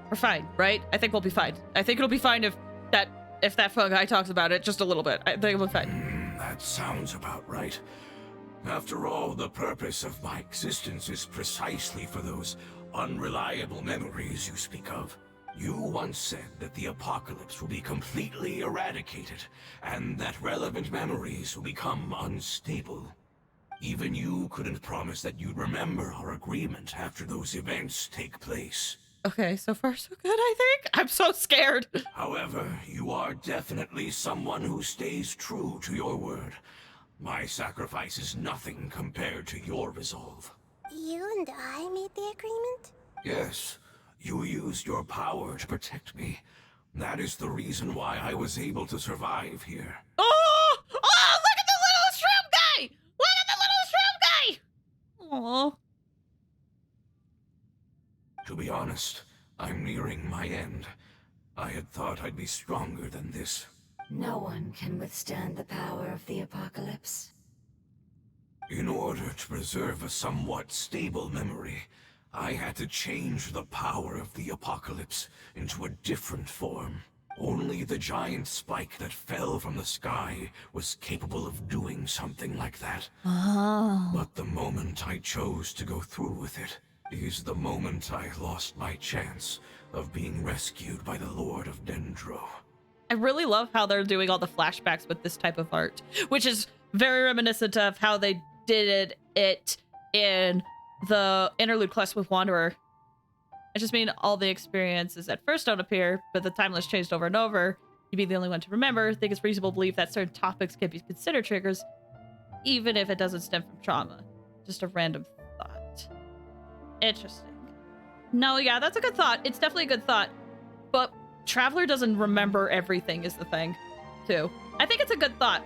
We're fine, right? I think we'll be fine. I think it'll be fine if that fungi talks about it just a little bit. I think it'll be fine. That sounds about right. After all, the purpose of my existence is precisely for those unreliable memories you speak of. You once said that the apocalypse will be completely eradicated, and that relevant memories will become unstable. Even you couldn't promise that you'd remember our agreement after those events take place. Okay, so far so good, I think. I'm so scared. However, you are definitely someone who stays true to your word. My sacrifice is nothing compared to your resolve. You and I made the agreement? Yes, you used your power to protect me. That is the reason why I was able to survive here. Oh! Oh, look at the little shrimp guy! Look at the little shrimp guy! Aww. To be honest, I'm nearing my end. I had thought I'd be stronger than this. No one can withstand the power of the apocalypse. In order to preserve a somewhat stable memory, I had to change the power of the apocalypse into a different form. Only the giant spike that fell from the sky was capable of doing something like that. Oh. But the moment I chose to go through with it is the moment I lost my chance of being rescued by the Lord of Dendro. I really love how they're doing all the flashbacks with this type of art, which is very reminiscent of how they did it in the interlude quest with Wanderer. I just mean all the experiences at first don't appear, but the timeless changed over and over. You'd be the only one to remember. I think it's reasonable to believe that certain topics can be considered triggers, even if it doesn't stem from trauma. Just a random thought. Interesting. No, yeah, that's a good thought. It's definitely a good thought. But Traveler doesn't remember everything is the thing, too. I think it's a good thought.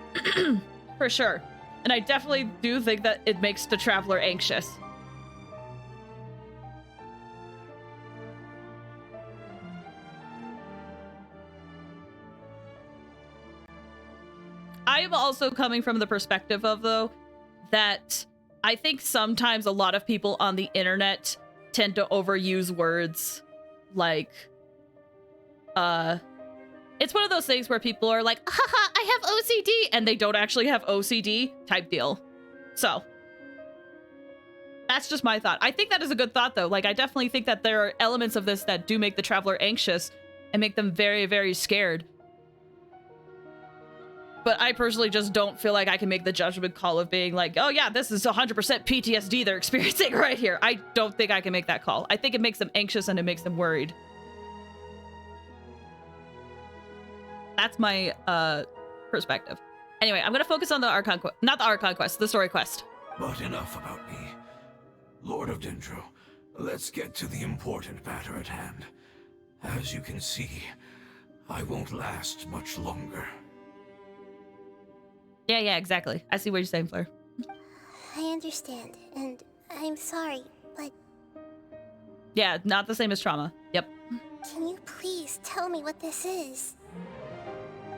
For sure. And I definitely do think that it makes the Traveler anxious. I am also coming from the perspective of, though, that I think sometimes a lot of people on the internet tend to overuse words like, it's one of those things where people are like, haha, I have OCD, and they don't actually have OCD type deal. So that's just my thought. I think that is a good thought, though. Like, I definitely think that there are elements of this that do make the Traveler anxious and make them very, very scared. But I personally just don't feel like I can make the judgment call of being like, oh yeah, this is 100% PTSD they're experiencing right here. I don't think I can make that call. I think it makes them anxious and it makes them worried. That's my perspective. Anyway, I'm gonna focus on the Archon quest, not the Archon quest, the story quest. But enough about me. Lord of Dendro, let's get to the important matter at hand. As you can see, I won't last much longer. Yeah, exactly. I see what you're saying, Fleur. I understand, and I'm sorry, but... Yeah, not the same as trauma. Yep. Can you please tell me what this is?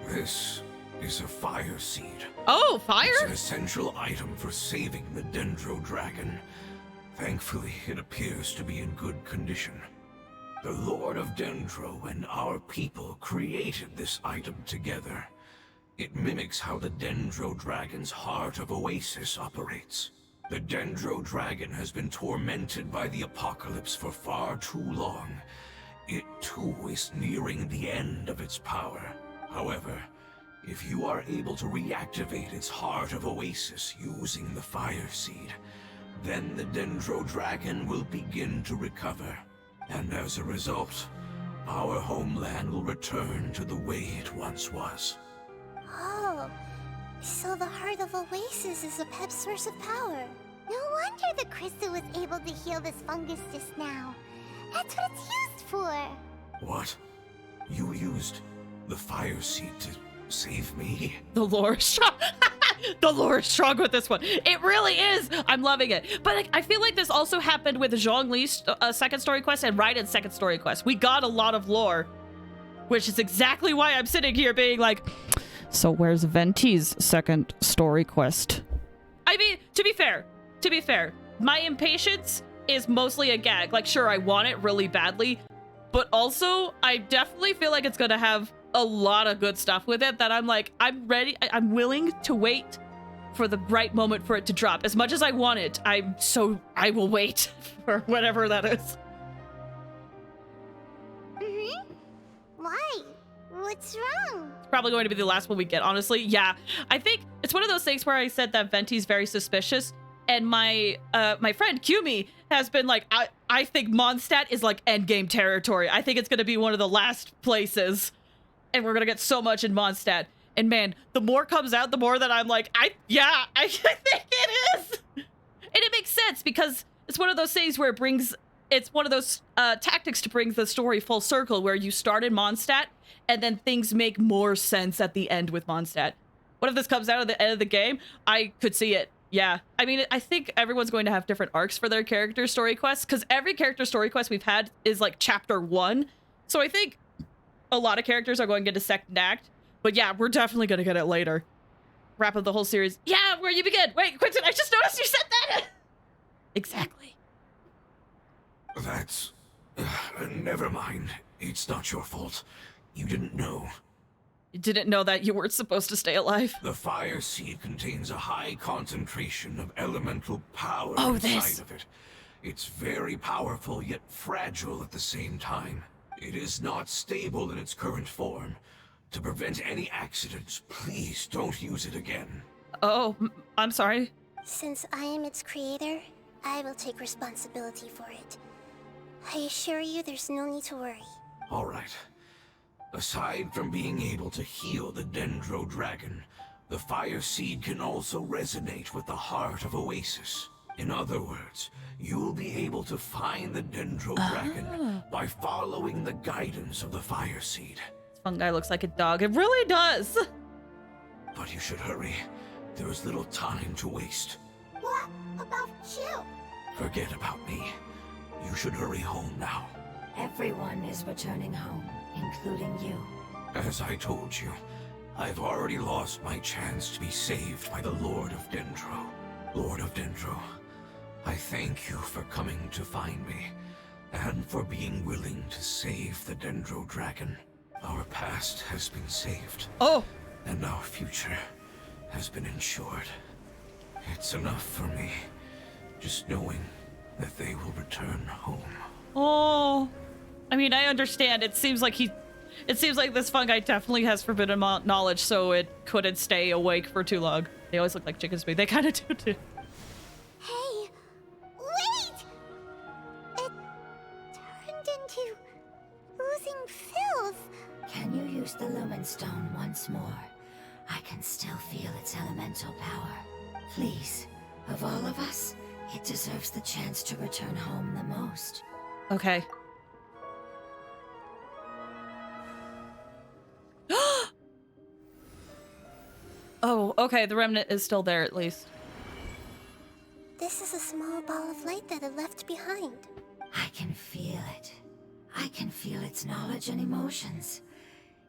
This is a fire seed. Oh, fire? It's an essential item for saving the Dendro Dragon. Thankfully, it appears to be in good condition. The Lord of Dendro and our people created this item together. It mimics how the Dendro Dragon's Heart of Oasis operates. The Dendro Dragon has been tormented by the apocalypse for far too long. It too is nearing the end of its power. However, if you are able to reactivate its Heart of Oasis using the Fire Seed, then the Dendro Dragon will begin to recover. And as a result, our homeland will return to the way it once was. Oh, so the Heart of Oasis is a pep source of power. No wonder the crystal was able to heal this fungus just now. That's what it's used for. What? You used the Fire Seed to save me? The lore is strong. The lore is strong with this one. It really is. I'm loving it. But like, I feel like this also happened with Zhongli's second story quest and Raiden's second story quest. We got a lot of lore, which is exactly why I'm sitting here being like, so where's Venti's second story quest? I mean, to be fair, my impatience is mostly a gag. Like, sure, I want it really badly, but also I definitely feel like it's gonna have a lot of good stuff with it that I'm like, I'm ready. I'm willing to wait for the right moment for it to drop. As much as I want it, I will wait for whatever that is. Why? What's wrong? It's probably going to be the last one we get, honestly. Yeah, I think it's one of those things where I said that Venti's very suspicious, and my my friend Kumi has been like, I think Mondstadt is like endgame territory. I think it's going to be one of the last places, and we're going to get so much in Mondstadt. And man, the more comes out, the more that I'm like, I think it is. And it makes sense because it's one of those things where it's one of those tactics to bring the story full circle, where you start in Mondstadt and then things make more sense at the end with Mondstadt. What if this comes out at the end of the game? I could see it. Yeah. I mean, I think everyone's going to have different arcs for their character story quests, because every character story quest we've had is like chapter 1. So I think a lot of characters are going to get a second act. But yeah, we're definitely going to get it later. Wrap up the whole series. Yeah, where you begin. Wait, Quentin, I just noticed you said that. Exactly. That's... never mind. It's not your fault. You didn't know. You didn't know that you weren't supposed to stay alive? The Fire Seed contains a high concentration of elemental power inside of it. It's very powerful, yet fragile at the same time. It is not stable in its current form. To prevent any accidents, please don't use it again. Oh, I'm sorry. Since I am its creator, I will take responsibility for it. I assure you there's no need to worry. All right. Aside from being able to heal the Dendro Dragon, the Fire Seed can also resonate with the Heart of Oasis. In other words, you'll be able to find the Dendro Dragon by following the guidance of the Fire Seed. This fungi looks like a dog. It really does. But you should hurry. There is little time to waste. What about you? Forget about me. You should hurry home now. Everyone is returning home, including you. As I told you, I've already lost my chance to be saved by the Lord of Dendro. Lord of Dendro, I thank you for coming to find me, and for being willing to save the Dendro Dragon. Our past has been saved. Oh! And our future has been ensured. It's enough for me, just knowing that they will return home. Oh, I mean, I understand. It seems like It seems like this fungi definitely has forbidden knowledge, so it couldn't stay awake for too long. They always look like chickens to me. They kind of do too. Hey, wait! It turned into oozing filth. Can you use the Lumen Stone once more? I can still feel its elemental power. Please, of all of us, it deserves the chance to return home the most. Okay. Oh, okay, the remnant is still there at least. This is a small ball of light that it left behind. I can feel it. I can feel its knowledge and emotions.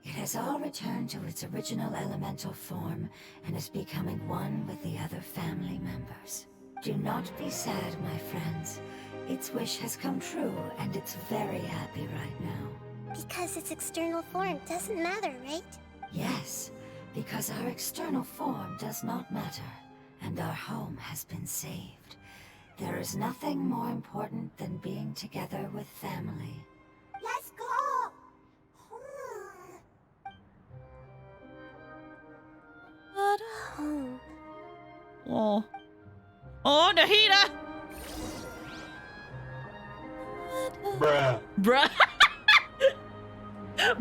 It has all returned to its original elemental form and is becoming one with the other family members. Do not be sad, my friends. Its wish has come true, and it's very happy right now. Because its external form doesn't matter, right? Yes, because our external form does not matter, and our home has been saved. There is nothing more important than being together with family. Let's go! Home. Oh. Oh, Nahida! Bruh. Bruh.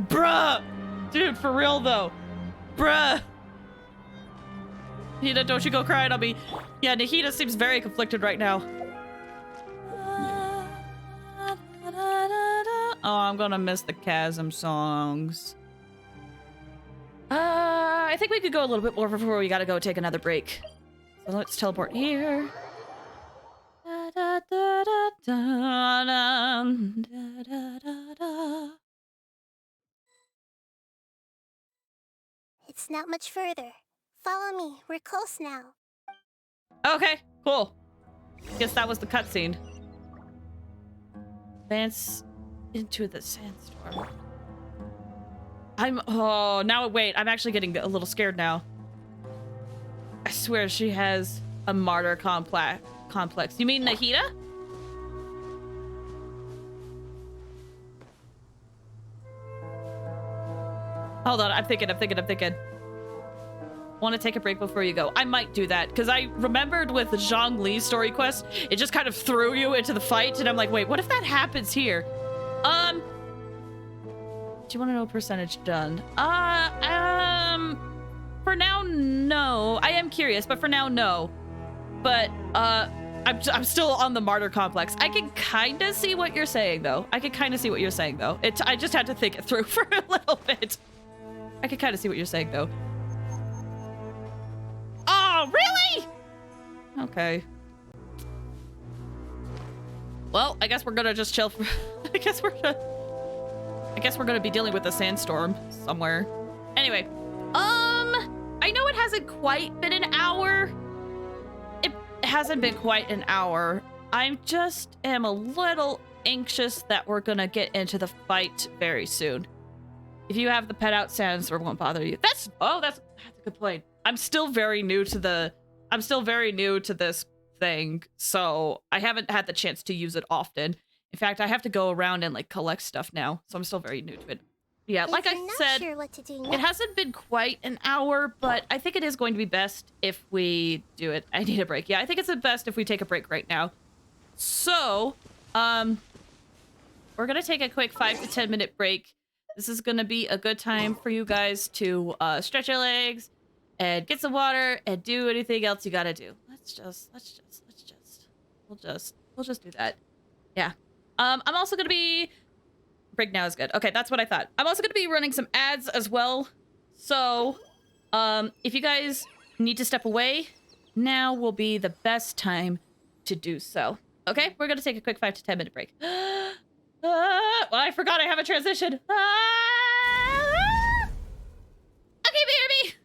Bruh. Dude, for real though. Bruh. Nahida, don't you go crying on me. Yeah, Nahida seems very conflicted right now. Oh, I'm gonna miss the Chasm songs. I think we could go a little bit more before we gotta go take another break. So let's teleport here. Da, da, da, da, da, da, da, da, da. It's not much further. Follow me. We're close now. Okay, cool. Guess that was the cutscene. Advance into the sandstorm. Oh, now wait, I'm actually getting a little scared now. I swear she has a martyr complex. You mean Nahida? Hold on, I'm thinking. Want to take a break before you go? I might do that, because I remembered with the Zhang Li's story quest, it just kind of threw you into the fight, and I'm like, wait, what if that happens here? Do you want to know percentage done? For now, no. I am curious, but for now, no. But, I'm still on the martyr complex. I can kind of see what you're saying, though. I just had to think it through for a little bit. I can kind of see what you're saying, though. Oh, really? Okay. Well, I guess we're gonna just chill for... I guess we're gonna be dealing with a sandstorm somewhere. Anyway, I know it hasn't quite been an hour. It hasn't been quite an hour. I just am a little anxious that we're gonna get into the fight very soon. If you have the pet out, sandstorm won't bother you. That's a good point. I'm still very new to this thing, so I haven't had the chance to use it often. In fact, I have to go around and like collect stuff now, so I'm still very new to it. Yeah, like I said, it hasn't been quite an hour, but I think it is going to be best if we do it. I need a break. Yeah, I think it's the best if we take a break right now. So, we're gonna take a quick 5 to 10 minute break. This is gonna be a good time for you guys to stretch your legs and get some water and do anything else you gotta do. We'll just do that. Yeah. I'm also gonna be... Break now is good. Okay, that's what I thought. I'm also gonna be running some ads as well. So, if you guys need to step away, now will be the best time to do so. Okay, we're gonna take a quick 5 to 10 minute break. Well, I forgot I have a transition. Okay, BRB.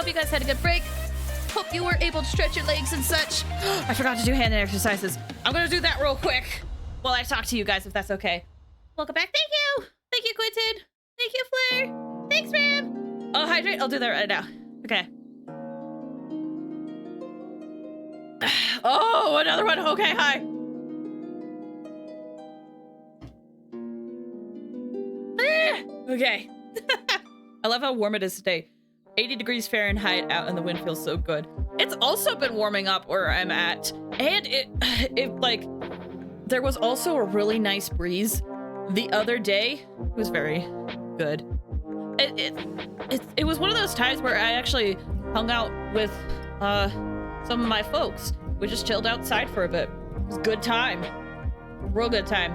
hope you guys had a good break. Hope you were able to stretch your legs and such. I forgot to do hand exercises. I'm gonna do that real quick while I talk to you guys, if that's okay. Welcome back. Thank you. Thank you, Quentin. Thank you, Flair. Thanks, Ram. Oh, hydrate. I'll do that right now. Okay. Oh, another one. Okay, hi. Okay. I love how warm it is today. 80 degrees Fahrenheit out and the wind feels so good. It's also been warming up where I'm at. And it like, there was also a really nice breeze the other day. It was very good. It was one of those times where I actually hung out with some of my folks. We just chilled outside for a bit. It was a good time. Real good time.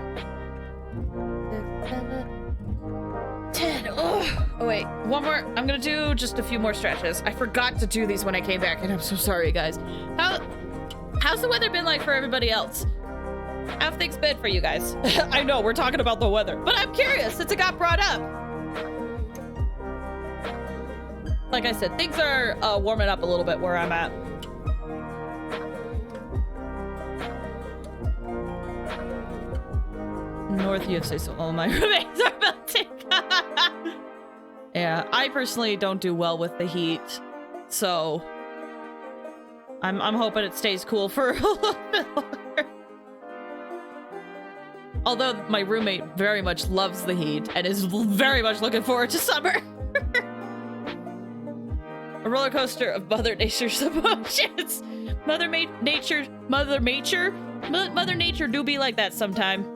10. Oh wait, one more. I'm gonna do just a few more stretches. I forgot to do these when I came back, and I'm so sorry, guys. How's the weather been like for everybody else? How have things been for you guys? I know we're talking about the weather, but I'm curious since it got brought up. Like I said, things are warming up a little bit where I'm at. North, you have to say so. All my roommates are melting. Yeah, I personally don't do well with the heat, so I'm hoping it stays cool for a little bit longer. Although my roommate very much loves the heat and is very much looking forward to summer. A roller coaster of Mother Nature's emotions. Mother Nature do be like that sometime.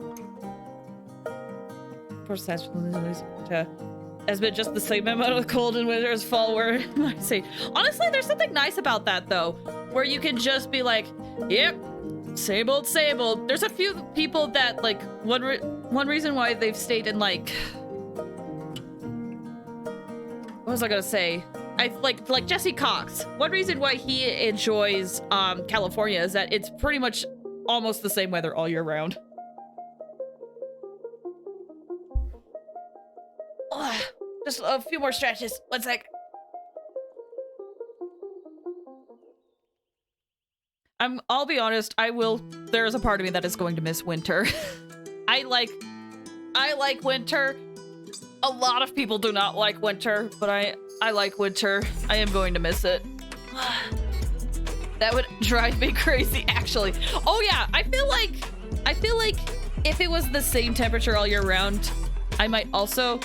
Has been just the same amount of cold and winter as fall, where I say honestly there's something nice about that though, where you can just be like, yep, same old, same old. There's a few people that, like, one reason why they've stayed in, like... What was I gonna say? Like Jesse Cox. One reason why he enjoys California is that it's pretty much almost the same weather all year round. Ugh, just a few more stretches. 1 sec. I'll be honest, there's a part of me that is going to miss winter. I like winter. A lot of people do not like winter, but I like winter. I am going to miss it. That would drive me crazy, actually. Oh yeah, I feel like if it was the same temperature all year round, I might also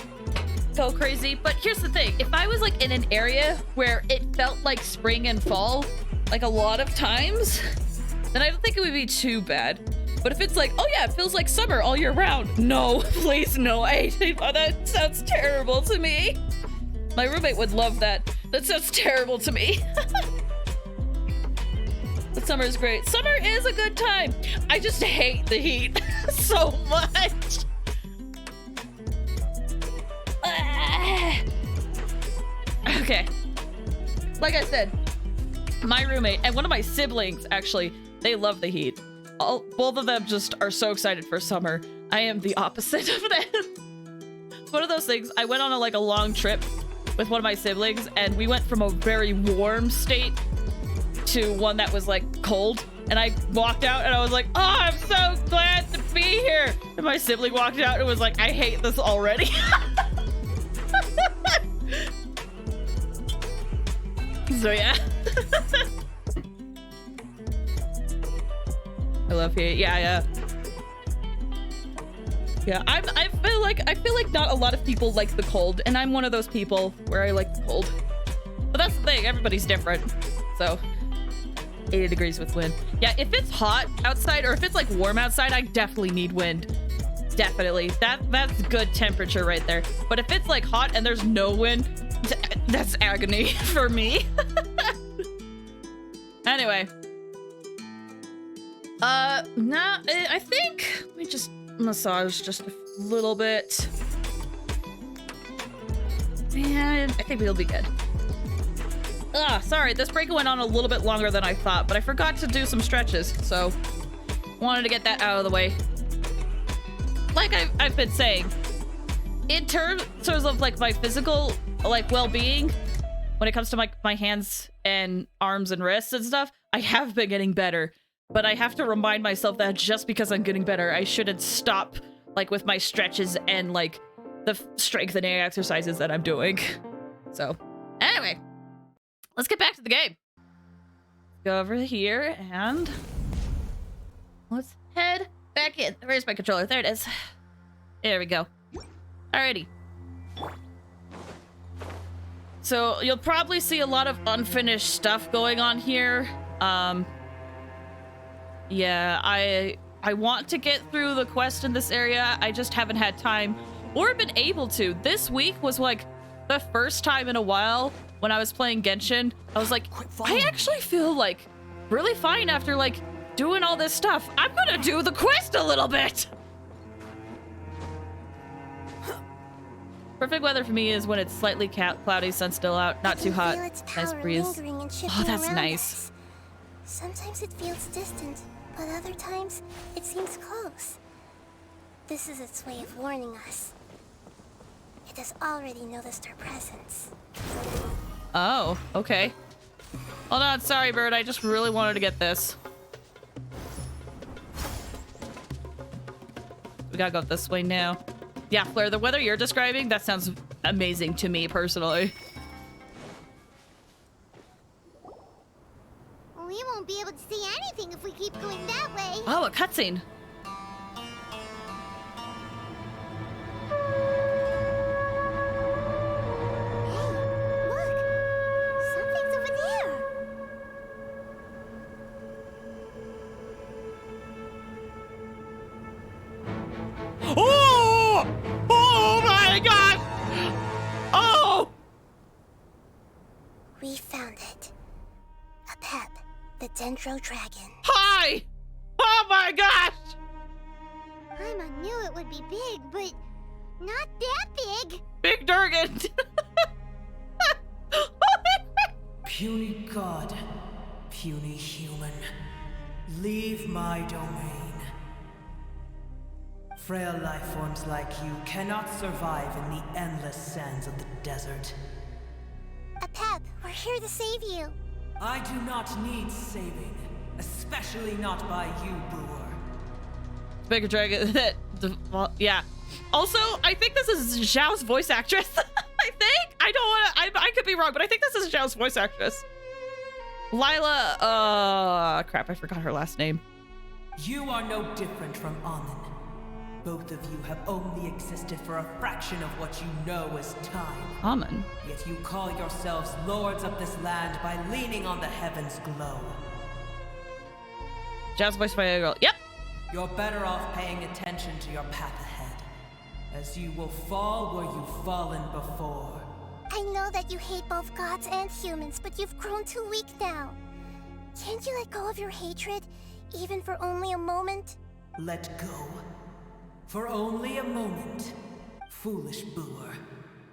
go crazy. But here's the thing, if I was like in an area where it felt like spring and fall, like a lot of times, then I don't think it would be too bad. But if it's like, oh yeah, it feels like summer all year round. No, please, no. That sounds terrible to me. My roommate would love that. That sounds terrible to me. But summer is great. Summer is a good time. I just hate the heat so much. Okay. Like I said, my roommate and one of my siblings, actually, they love the heat. Both of them just are so excited for summer. I am the opposite of them. It's one of those things. I went on a long trip with one of my siblings, and we went from a very warm state to one that was like cold. And I walked out and I was like, oh, I'm so glad to be here. And my sibling walked out and was like, I hate this already. So yeah. I love heat. Yeah. I feel like not a lot of people like the cold, and I'm one of those people where I like the cold. But that's the thing, everybody's different. So 80 degrees with wind. Yeah, if it's hot outside or if it's like warm outside, I definitely need wind. Definitely. That's good temperature right there. But if it's like hot and there's no wind, that's agony for me. Anyway. I think let me just massage just a little bit. And I think we'll be good. Sorry, this break went on a little bit longer than I thought, but I forgot to do some stretches, so wanted to get that out of the way. Like I've been saying, in terms of like my physical like well-being, when it comes to my hands and arms and wrists and stuff, I have been getting better. But I have to remind myself that just because I'm getting better, I shouldn't stop like with my stretches and like the strengthening exercises that I'm doing. So anyway, let's get back to the game. Go over here and let's head back in. Where's my controller? There it is. There we go. Alrighty. So you'll probably see a lot of unfinished stuff going on here. Yeah, I want to get through the quest in this area. I just haven't had time or been able to. This week was like the first time in a while when I was playing Genshin. I was like, I actually feel like really fine after like doing all this stuff. I'm gonna do the quest a little bit. Perfect weather for me is when it's slightly cloudy, sun still out, not too hot, nice breeze. Oh, that's nice. Sometimes it feels distant, but other times it seems close. This is its way of warning us. It has already noticed our presence. Oh, okay. Hold on, sorry, bird. I just really wanted to get this. We gotta go this way now. Yeah, Flare, the weather you're describing, that sounds amazing to me, personally. We won't be able to see anything if we keep going that way. Oh, a cutscene. Oh! Oh my god! Oh! We found it. A pep the Dendro Dragon. Hi! Oh my gosh! Paimon knew it would be big, but not that big. Big Durgan! Puny god, puny human, leave my domain. Frail life forms like you cannot survive in the endless sands of the desert. Apep, we're here to save you. I do not need saving, especially not by you, Brewer. Bigger Dragon. Well, yeah. Also, I think this is Zhao's voice actress. I think. I don't want to. I could be wrong, but I think this is Zhao's voice actress. Lila. Crap, I forgot her last name. You are no different from Amun. Both of you have only existed for a fraction of what you know as time. Amun. Yet you call yourselves lords of this land by leaning on the heavens' glow. Zhao's voice by a girl. Yep. You're better off paying attention to your path ahead, as you will fall where you've fallen before. I know that you hate both gods and humans, but you've grown too weak now. Can't you let go of your hatred, even for only a moment? Let go? For only a moment? Foolish Brewer.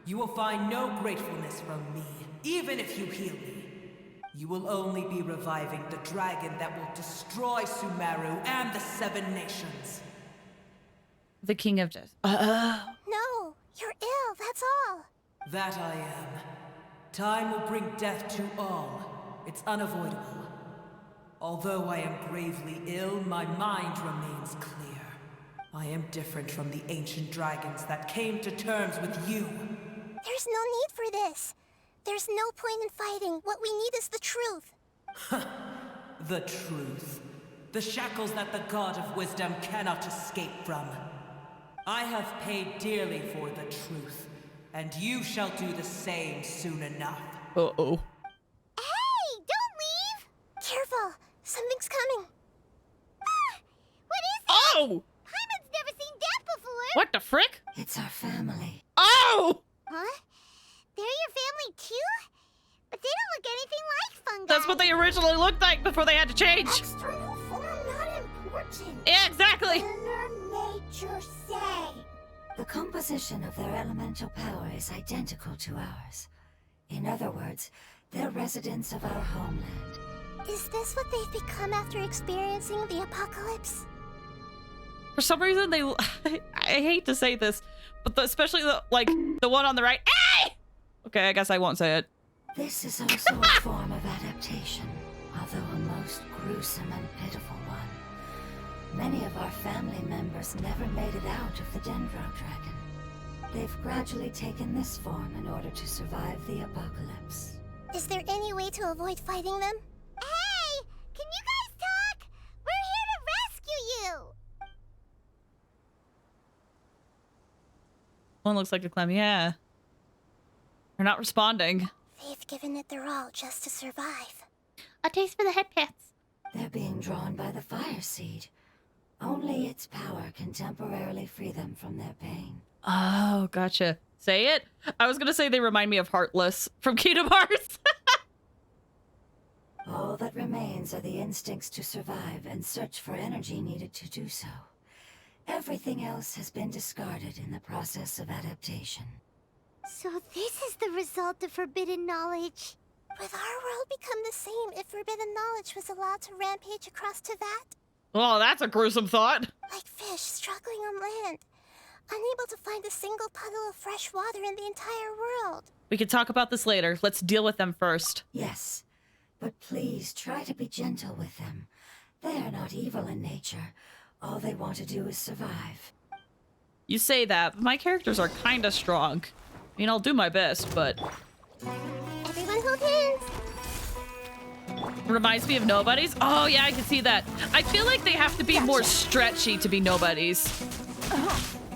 You will find no gratefulness from me, even if you heal me. You will only be reviving the dragon that will destroy Sumeru and the 7 nations. The King of Death. No, you're ill, that's all. That I am. Time will bring death to all. It's unavoidable. Although I am gravely ill, my mind remains clear. I am different from the ancient dragons that came to terms with you. There's no need for this. There's no point in fighting. What we need is the truth. The truth. The shackles that the God of Wisdom cannot escape from. I have paid dearly for the truth, and you shall do the same soon enough. Uh-oh. Hey, don't leave! Careful, something's coming. Ah, what is it? Oh! Paimon's never seen that before. What the frick? It's our family. Oh! Huh? They're your family too? But they don't look anything like fungi. That's what they originally looked like before they had to change. External form not important. Yeah, exactly. Inner nature say. The composition of their elemental power is identical to ours. In other words, they're residents of our homeland. Is this what they've become after experiencing the apocalypse? For some reason, they... I hate to say this, but especially the one on the right. Hey! Okay, I guess I won't say it. This is also a form of adaptation, although a most gruesome and pitiful one. Many of our family members never made it out of the Dendro Dragon. They've gradually taken this form in order to survive the apocalypse. Is there any way to avoid fighting them? Hey! Can you guys talk? We're here to rescue you! One looks like a clam. Yeah. They're not responding. They've given it their all just to survive. A taste for the head pats. They're being drawn by the fire seed. Only its power can temporarily free them from their pain. Oh, gotcha. Say it? I was gonna say they remind me of Heartless from Kingdom Hearts. All that remains are the instincts to survive and search for energy needed to do so. Everything else has been discarded in the process of adaptation. So this is the result of forbidden knowledge. Would our world become the same if forbidden knowledge was allowed to rampage across Teyvat? Oh, that's a gruesome thought. Like fish struggling on land, unable to find a single puddle of fresh water in the entire world. We can talk about this later. Let's deal with them first. Yes, but please try to be gentle with them. They are not evil in nature. All they want to do is survive. You say that, but my characters are kinda strong. I mean, I'll do my best, but... Everyone hold hands! Reminds me of nobodies? Oh, yeah, I can see that. I feel like they have to be more stretchy to be nobodies.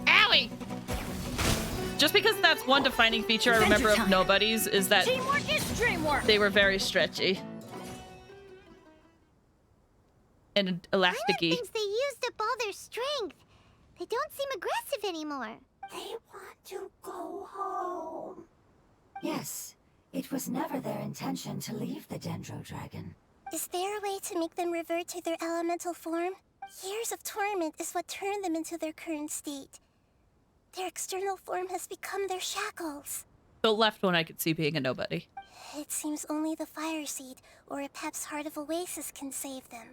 Owie! Just because that's one defining feature I remember of nobodies is that Teamwork is dreamwork. they were very stretchy. And elasticy. Thinks they used up all their strength. They don't seem aggressive anymore. They want to go home. Yes, it was never their intention to leave the Dendro Dragon. Is there a way to make them revert to their elemental form? Years of torment is what turned them into their current state. Their external form has become their shackles. The left one I could see being a nobody. It seems only the fire seed or a Pep's Heart of Oasis can save them.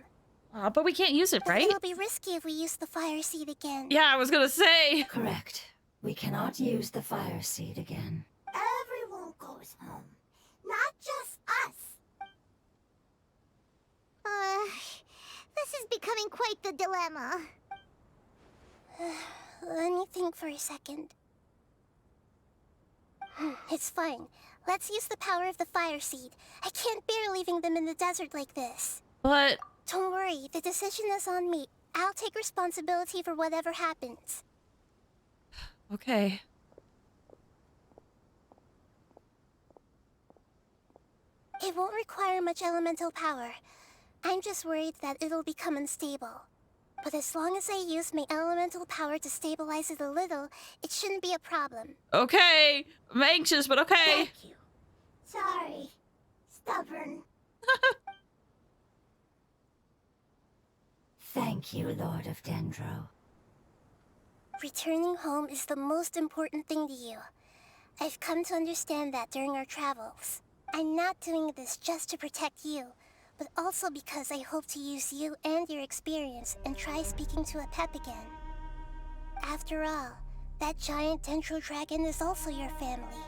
But we can't use it, right? It'll be risky if we use the fire seed again. Yeah, I was gonna say. Correct. We cannot use the fire seed again. Everyone goes home, not just us. This is becoming quite the dilemma. Let me think for a second. It's fine. Let's use the power of the fire seed. I can't bear leaving them in the desert like this. But... Don't worry, the decision is on me. I'll take responsibility for whatever happens. Okay. It won't require much elemental power. I'm just worried that it'll become unstable. But as long as I use my elemental power to stabilize it a little, it shouldn't be a problem. Okay. I'm anxious, but okay. Thank you. Sorry. Stubborn. Thank you, Lord of Dendro. Returning home is the most important thing to you. I've come to understand that during our travels. I'm not doing this just to protect you, but also because I hope to use you and your experience and try speaking to a Pep again. After all, that giant Dendro dragon is also your family.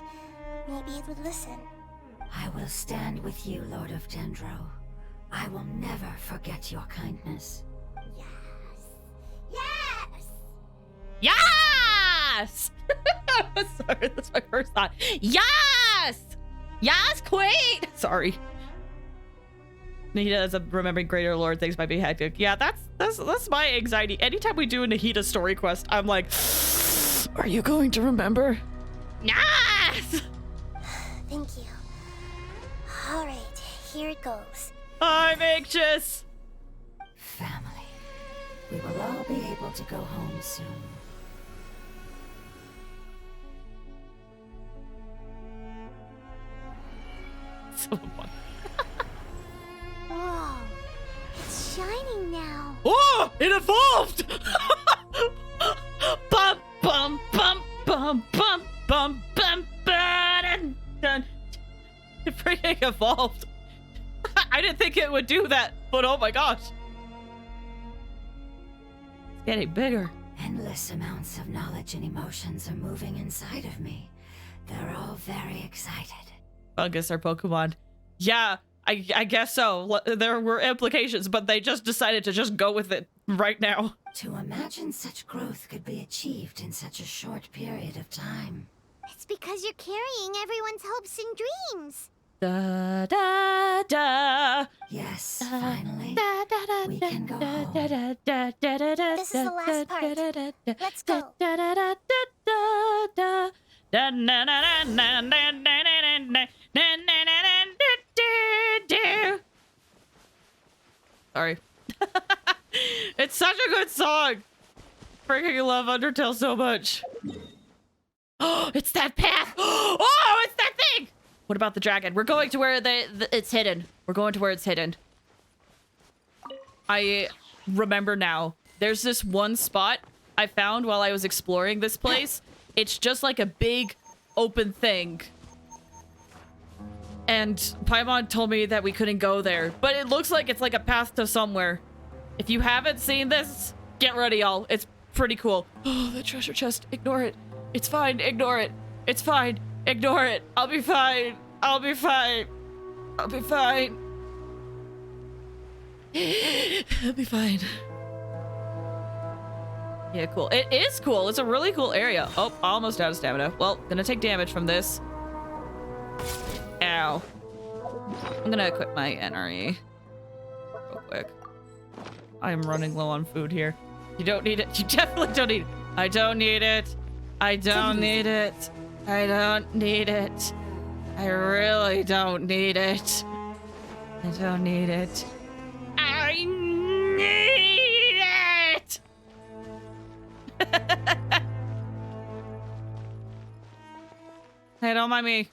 Maybe it would listen. I will stand with you, Lord of Dendro. I will never forget your kindness. Yes! Sorry, that's my first thought. Yes! Yes, queen! Sorry. Nahida as a remembering greater lord things might be hectic. Yeah, that's my anxiety. Anytime we do a Nahida story quest, I'm like, are you going to remember? Yes! Thank you. Alright, here it goes. I'm anxious! Family. We will all be able to go home soon. So fun. Whoa, it's shining now. Oh, it evolved! Bum bum bum bum bum bum bum bum dun. It freaking evolved. I didn't think it would do that, but oh my gosh. It's getting bigger. Endless amounts of knowledge and emotions are moving inside of me. They're all very excited. Fungus or Pokemon. Yeah, I guess so. There were implications, but they just decided to just go with it right now. To imagine such growth could be achieved in such a short period of time. It's because you're carrying everyone's hopes and dreams. Da da da. Yes, finally. We can go home. This is the last part. Let's go. Sorry. It's such a good song. Freaking love Undertale so much. Oh, it's that path. Oh, it's that thing. What about the dragon? We're going to where it's hidden. We're going to where it's hidden. I remember now. There's this one spot I found while I was exploring this place. It's just like a big open thing. And Paimon told me that we couldn't go there, but it looks like it's like a path to somewhere. If you haven't seen this, get ready, y'all. It's pretty cool. Oh, the treasure chest. Ignore it. It's fine. Ignore it. It's fine. Ignore it. I'll be fine. I'll be fine. I'll be fine. I'll be fine. Yeah, cool. It is cool. It's a really cool area. Oh, almost out of stamina. Well, gonna take damage from this. Ow. I'm gonna equip my NRE real quick. I am running low on food here. You don't need it. You definitely don't need it. I don't need it. I don't need it. I don't need it. I really don't need it. I don't need it. I need it! Hey, don't mind me.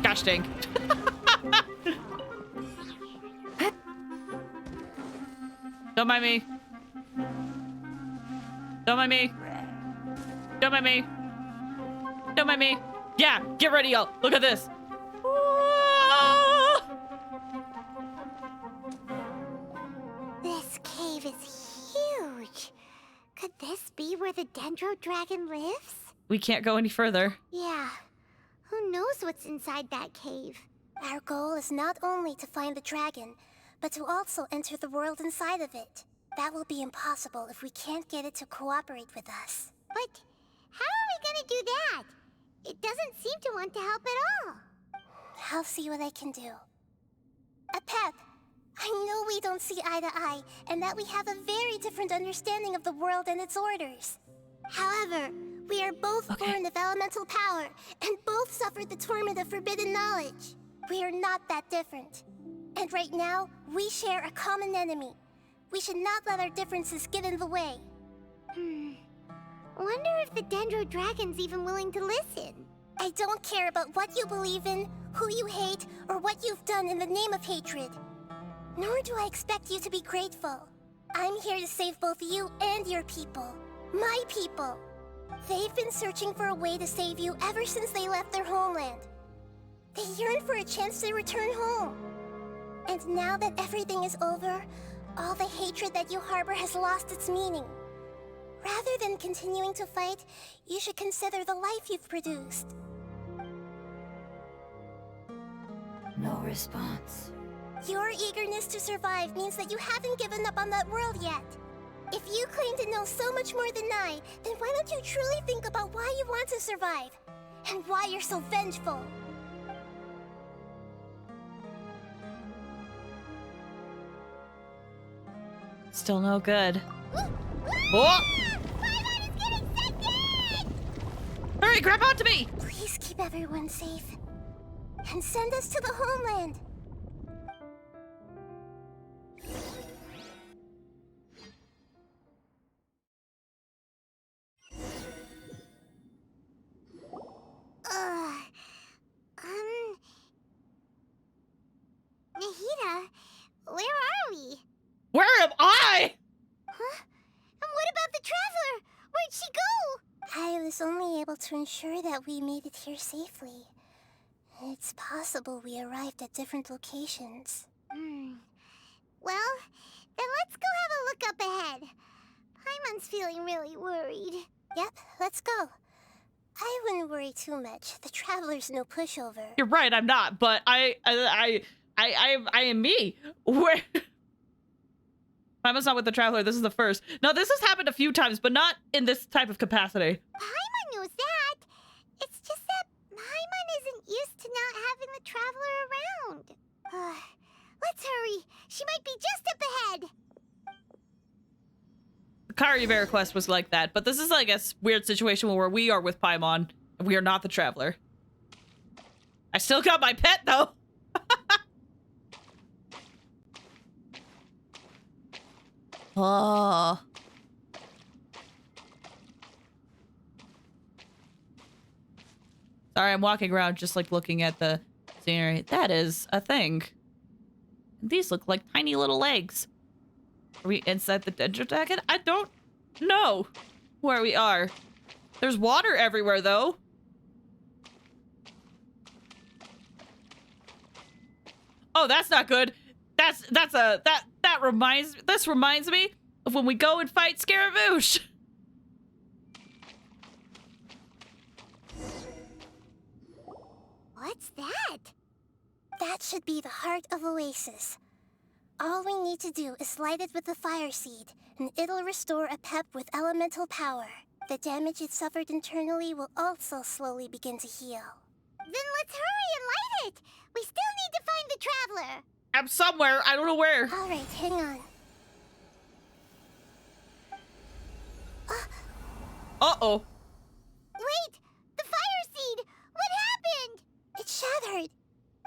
Gosh dang. Don't mind me. Don't mind me. Don't mind me. Don't mind me. Yeah, get ready, y'all. Look at this. This cave is huge. Could this be where the Dendro Dragon lives? We can't go any further. Yeah. Who knows what's inside that cave? Our goal is not only to find the dragon, but to also enter the world inside of it. That will be impossible if we can't get it to cooperate with us. But how are we gonna do that? It doesn't seem to want to help at all. I'll see what I can do. Pep, I know we don't see eye to eye, and that we have a very different understanding of the world and its orders. However, we are both born of elemental power, and both suffered the torment of forbidden knowledge. We are not that different. And right now, we share a common enemy. We should not let our differences get in the way. Wonder if the Dendro Dragon's even willing to listen. I don't care about what you believe in, who you hate, or what you've done in the name of hatred. Nor do I expect you to be grateful. I'm here to save both you and your people. My people. They've been searching for a way to save you ever since they left their homeland. They yearn for a chance to return home. And now that everything is over, all the hatred that you harbor has lost its meaning. Rather than continuing to fight, you should consider the life you've produced. No response. Your eagerness to survive means that you haven't given up on that world yet. If you claim to know so much more than I, then why don't you truly think about why you want to survive? And why you're so vengeful? Still no good. Oh! Hurry, grab onto me! Please keep everyone safe. And send us to the homeland. Nahida, where are we? Where am I? Huh? And what about the Traveler? Where'd she go? I was only able to ensure that we made it here safely. It's possible we arrived at different locations. Well, then let's go have a look up ahead. Paimon's feeling really worried. Yep, let's go. I wouldn't worry too much. The Traveler's no pushover. You're right, I'm not, but I am me. Where? Paimon's not with the Traveler. This is the first. No, this has happened a few times, but not in this type of capacity. Paimon knows that. It's just that Paimon isn't used to not having the Traveler around. Let's hurry. She might be just up ahead. The Kari Bear quest was like that, but this is like a weird situation where we are with Paimon, and we are not the Traveler. I still got my pet, though. Oh. Sorry, I'm walking around just like looking at the scenery. That is a thing. These look like tiny little legs. Are we inside the Dendro Dragon? I don't know where we are. There's water everywhere, though. Oh, that's not good. This reminds me of when we go and fight Scaramouche. What's that? That should be the heart of Oasis. All we need to do is light it with the fire seed, and it'll restore a pep with elemental power. The damage it suffered internally will also slowly begin to heal. Then let's hurry and light it! We still need to find the Traveler! I'm somewhere. I don't know where. Alright, hang on. Uh-oh. Wait! The fire seed! What happened? It shattered.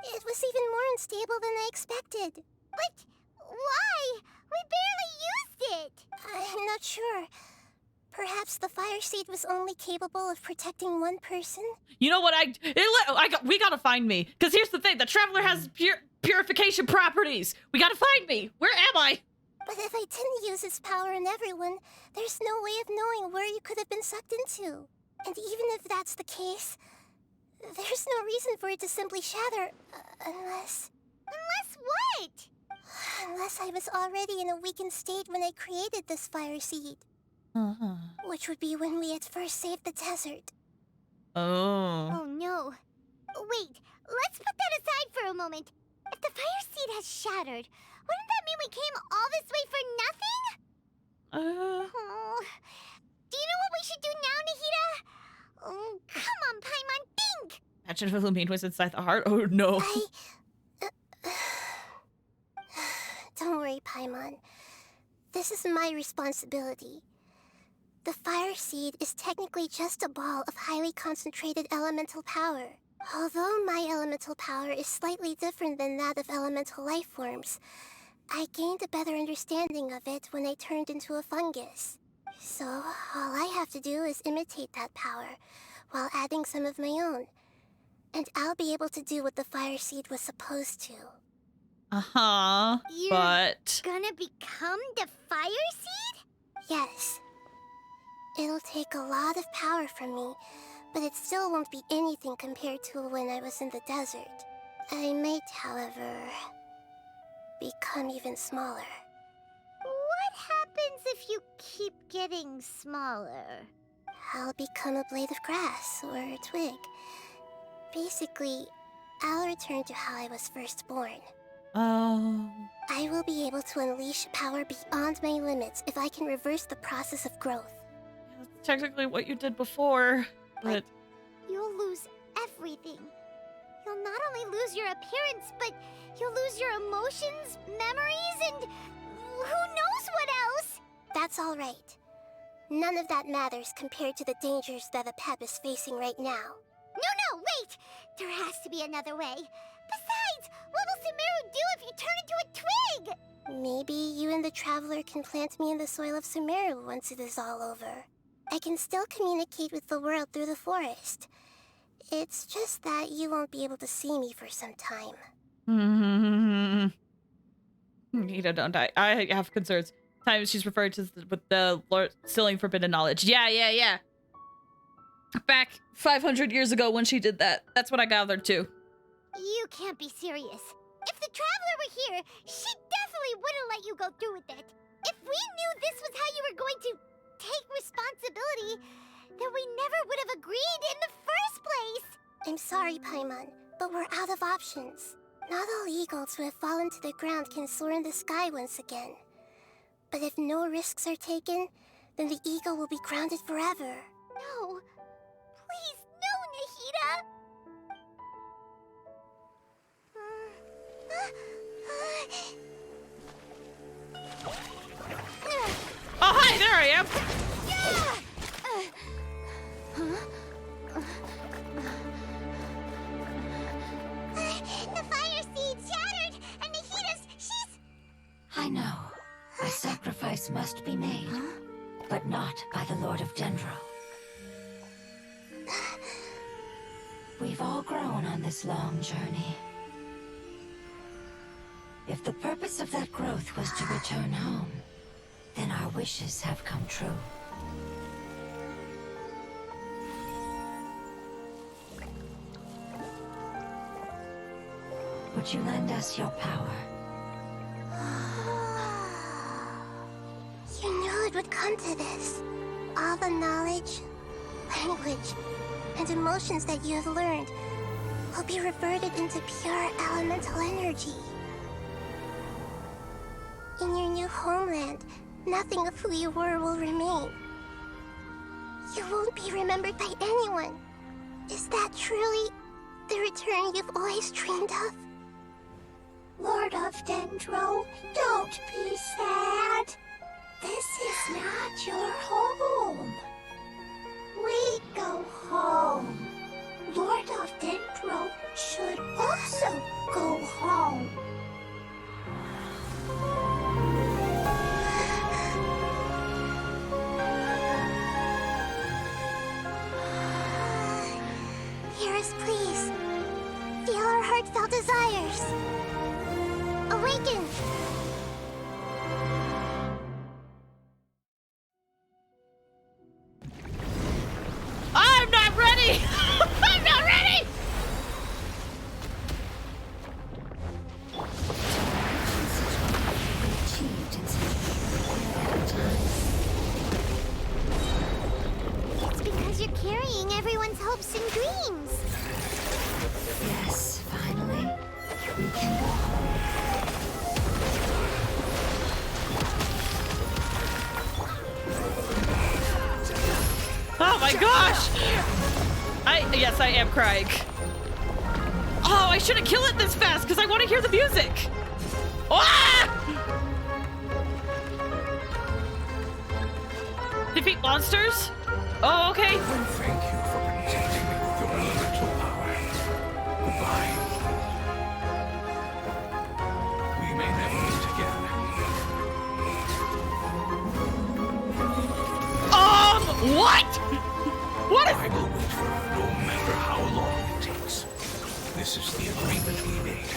It was even more unstable than I expected. But why? We barely used it! I'm not sure. Perhaps the fire seed was only capable of protecting one person? You know what? We gotta find me. Because here's the thing. The Traveler has purification properties. We gotta find me. Where am I? But if I didn't use its power on everyone, there's no way of knowing where you could have been sucked into. And even if that's the case, there's no reason for it to simply shatter, unless... Unless what? Unless I was already in a weakened state when I created this fire seed. Which would be when we at first saved the desert. Oh no. Wait, let's put that aside for a moment. If the fire seed has shattered, wouldn't that mean we came all this way for nothing? Oh. Do you know what we should do now, Nahida? Oh, come on, Paimon, think! Imagine if Illumine was inside the heart. Oh no. Don't worry, Paimon. This is my responsibility. The fire seed is technically just a ball of highly concentrated elemental power. Although my elemental power is slightly different than that of elemental life forms, I gained a better understanding of it when I turned into a fungus. So, all I have to do is imitate that power, while adding some of my own. And I'll be able to do what the fire seed was supposed to. But... gonna become the fire seed? Yes. It'll take a lot of power from me, but it still won't be anything compared to when I was in the desert. I might, however, become even smaller. What happens if you keep getting smaller? I'll become a blade of grass or a twig. Basically, I'll return to how I was first born. I will be able to unleash power beyond my limits if I can reverse the process of growth. That's technically what you did before, but... You'll lose everything. You'll not only lose your appearance, but you'll lose your emotions, memories, and who knows what else? That's all right. None of that matters compared to the dangers that the Pep is facing right now. No, wait! There has to be another way. Besides, what will Sumeru do if you turn into a twig? Maybe you and the Traveler can plant me in the soil of Sumeru once it is all over. I can still communicate with the world through the forest. It's just that you won't be able to see me for some time. Nahida, don't die. I have concerns. Times she's referred to with the Lord stealing forbidden knowledge. Yeah. Back 500 years ago when she did that. That's what I gathered too. You can't be serious. If the Traveler were here, she definitely wouldn't let you go through with it. If we knew this was how you were going to take responsibility, then we never would have agreed in the first place. I'm sorry, Paimon, but we're out of options. Not all eagles who have fallen to the ground can soar in the sky once again. But if no risks are taken, then the eagle will be grounded forever. No. Please, no, Nahida! Oh, hi, there I am! The fire seed shattered, and she's... I know. A sacrifice must be made, but not by the Lord of Dendro. We've all grown on this long journey. If the purpose of that growth was to return home, then our wishes have come true. Would you lend us your power? You knew it would come to this. All the knowledge, language, and emotions that you have learned will be reverted into pure elemental energy. In your new homeland, nothing of who you were will remain. You won't be remembered by anyone. Is that truly the return you've always dreamed of? Lord of Dendro, don't be sad. This is not your home. We go home. Lord of Dendro should also go home. Hear us, please. Feel our heartfelt desires. Awaken! I'm not ready! I'm not ready! It's because you're carrying everyone's hopes and dreams. Yes, finally. We can go home. Oh my gosh! Yes, I am crying. Oh, I shouldn't kill it this fast because I want to hear the music. Ah! Defeat monsters? Oh, okay. Thank you for protecting me with your elemental power. Goodbye. We may never meet again. What? What is... I will wait for her no matter how long it takes. This is the agreement we made.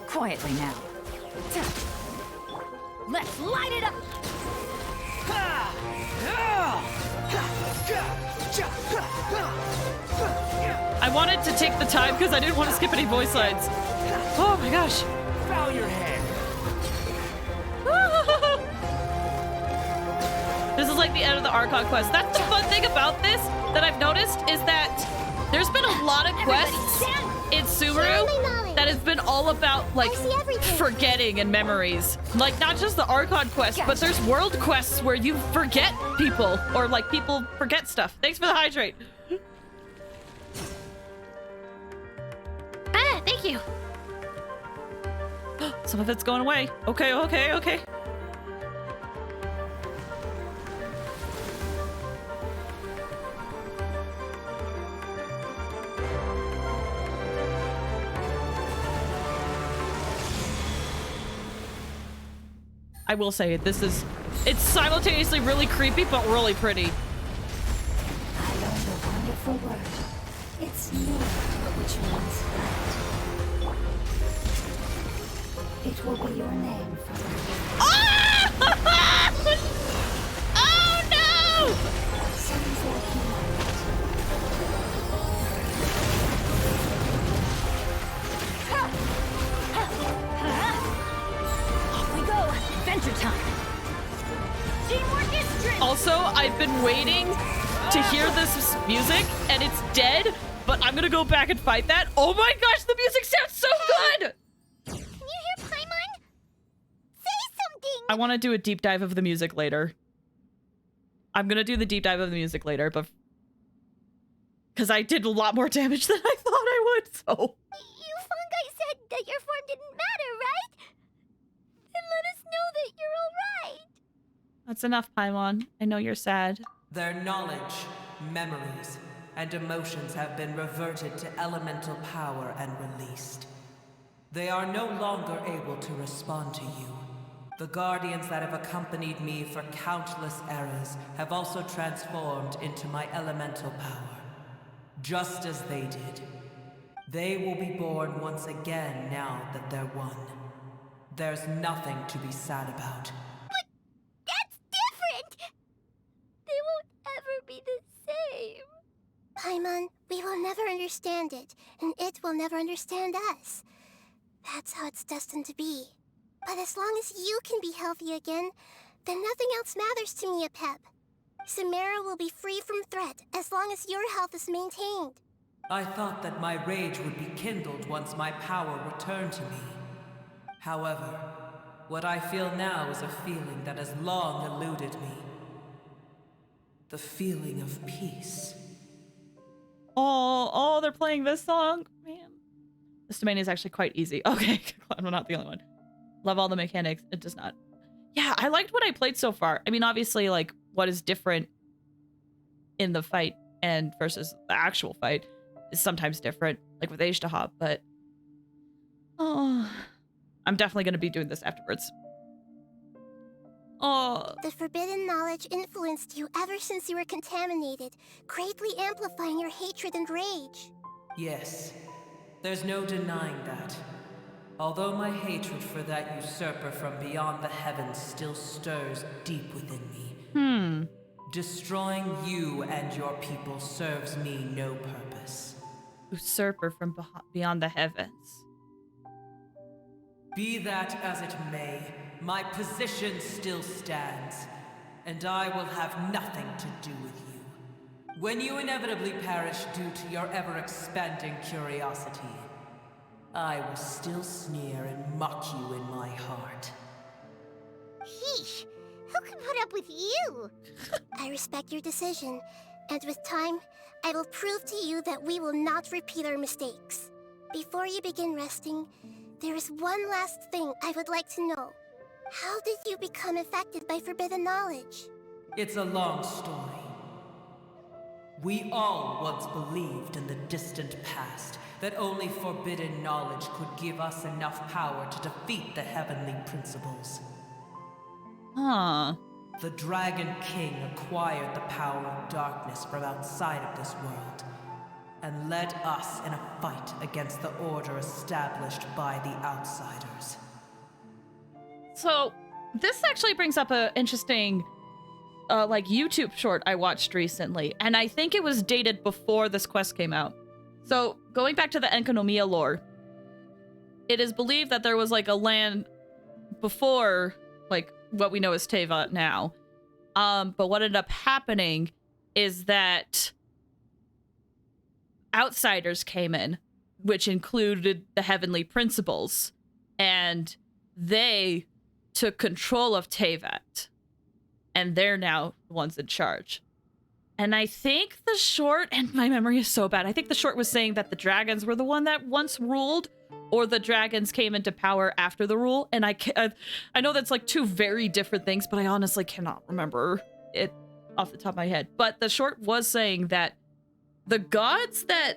Quietly now. Let's light it up! I wanted to take the time because I didn't want to skip any voice lines. Oh my gosh. Bow your head. This is like the end of the Archon quest. That's the fun thing about this that I've noticed is that there's been a lot of quests in Sumeru that has been all about like forgetting and memories. Like not just the Archon quest, but there's world quests where you forget people or like people forget stuff. Thanks for the hydrate. Ah, thank you. Some of it's going away. Okay, okay, okay. I will say it's simultaneously really creepy but really pretty. I learned a wonderful word. It's Nahida, which means light. It will be your name forever. Oh no! Sounds like you like Off we go! Adventure time! Teamwork is strength! Also, I've been waiting to hear this music, and it's dead, but I'm gonna go back and fight that. Oh my gosh, the music sounds so good! Can you hear Paimon? Say something! I want to do a deep dive of the music later. I'm gonna do the deep dive of the music later, but... because I did a lot more damage than I thought I would, so... You fungi said that your form didn't matter, right? Then let us know that you're alright. That's enough, Paimon. I know you're sad. Their knowledge, memories, and emotions have been reverted to elemental power and released. They are no longer able to respond to you. The guardians that have accompanied me for countless eras have also transformed into my elemental power, just as they did. They will be born once again now that they're one. There's nothing to be sad about. But that's different! They won't ever be the same. Paimon, we will never understand it, and it will never understand us. That's how it's destined to be. But as long as you can be healthy again, then nothing else matters to me, Apep. Sumeru will be free from threat as long as your health is maintained. I thought that my rage would be kindled once my power returned to me. However, what I feel now is a feeling that has long eluded me. The feeling of peace. Oh, they're playing this song? Man. This domain is actually quite easy. Okay, I'm not the only one. Love all the mechanics. It does not. Yeah, I liked what I played so far. I mean, obviously, like, what is different in the fight and versus the actual fight is sometimes different, like with Ajdaha, but... oh, I'm definitely going to be doing this afterwards. Oh. The forbidden knowledge influenced you ever since you were contaminated, greatly amplifying your hatred and rage. Yes, there's no denying that. Although my hatred for that usurper from beyond the heavens still stirs deep within me. Destroying you and your people serves me no purpose. Usurper from beyond the heavens. Be that as it may, my position still stands, and I will have nothing to do with you. When you inevitably perish due to your ever-expanding curiosity, I will still sneer and mock you in my heart. Heesh, who can put up with you? I respect your decision, and with time, I will prove to you that we will not repeat our mistakes. Before you begin resting, there is one last thing I would like to know. How did you become affected by forbidden knowledge? It's a long story. We all once believed in the distant past that only forbidden knowledge could give us enough power to defeat the heavenly principles. Huh. The Dragon King acquired the power of darkness from outside of this world, and led us in a fight against the order established by the outsiders. So, this actually brings up an interesting, YouTube short I watched recently, and I think it was dated before this quest came out. So, going back to the Enkanomiya lore, it is believed that there was, a land before, what we know as Teyvat now. But what ended up happening is that outsiders came in, which included the heavenly principles, and they took control of Teyvat, and they're now the ones in charge. And I think the short, and my memory is so bad, I think the short was saying that the dragons were the one that once ruled, or the dragons came into power after the rule. And I know that's two very different things, but I honestly cannot remember it off the top of my head. But the short was saying that the gods that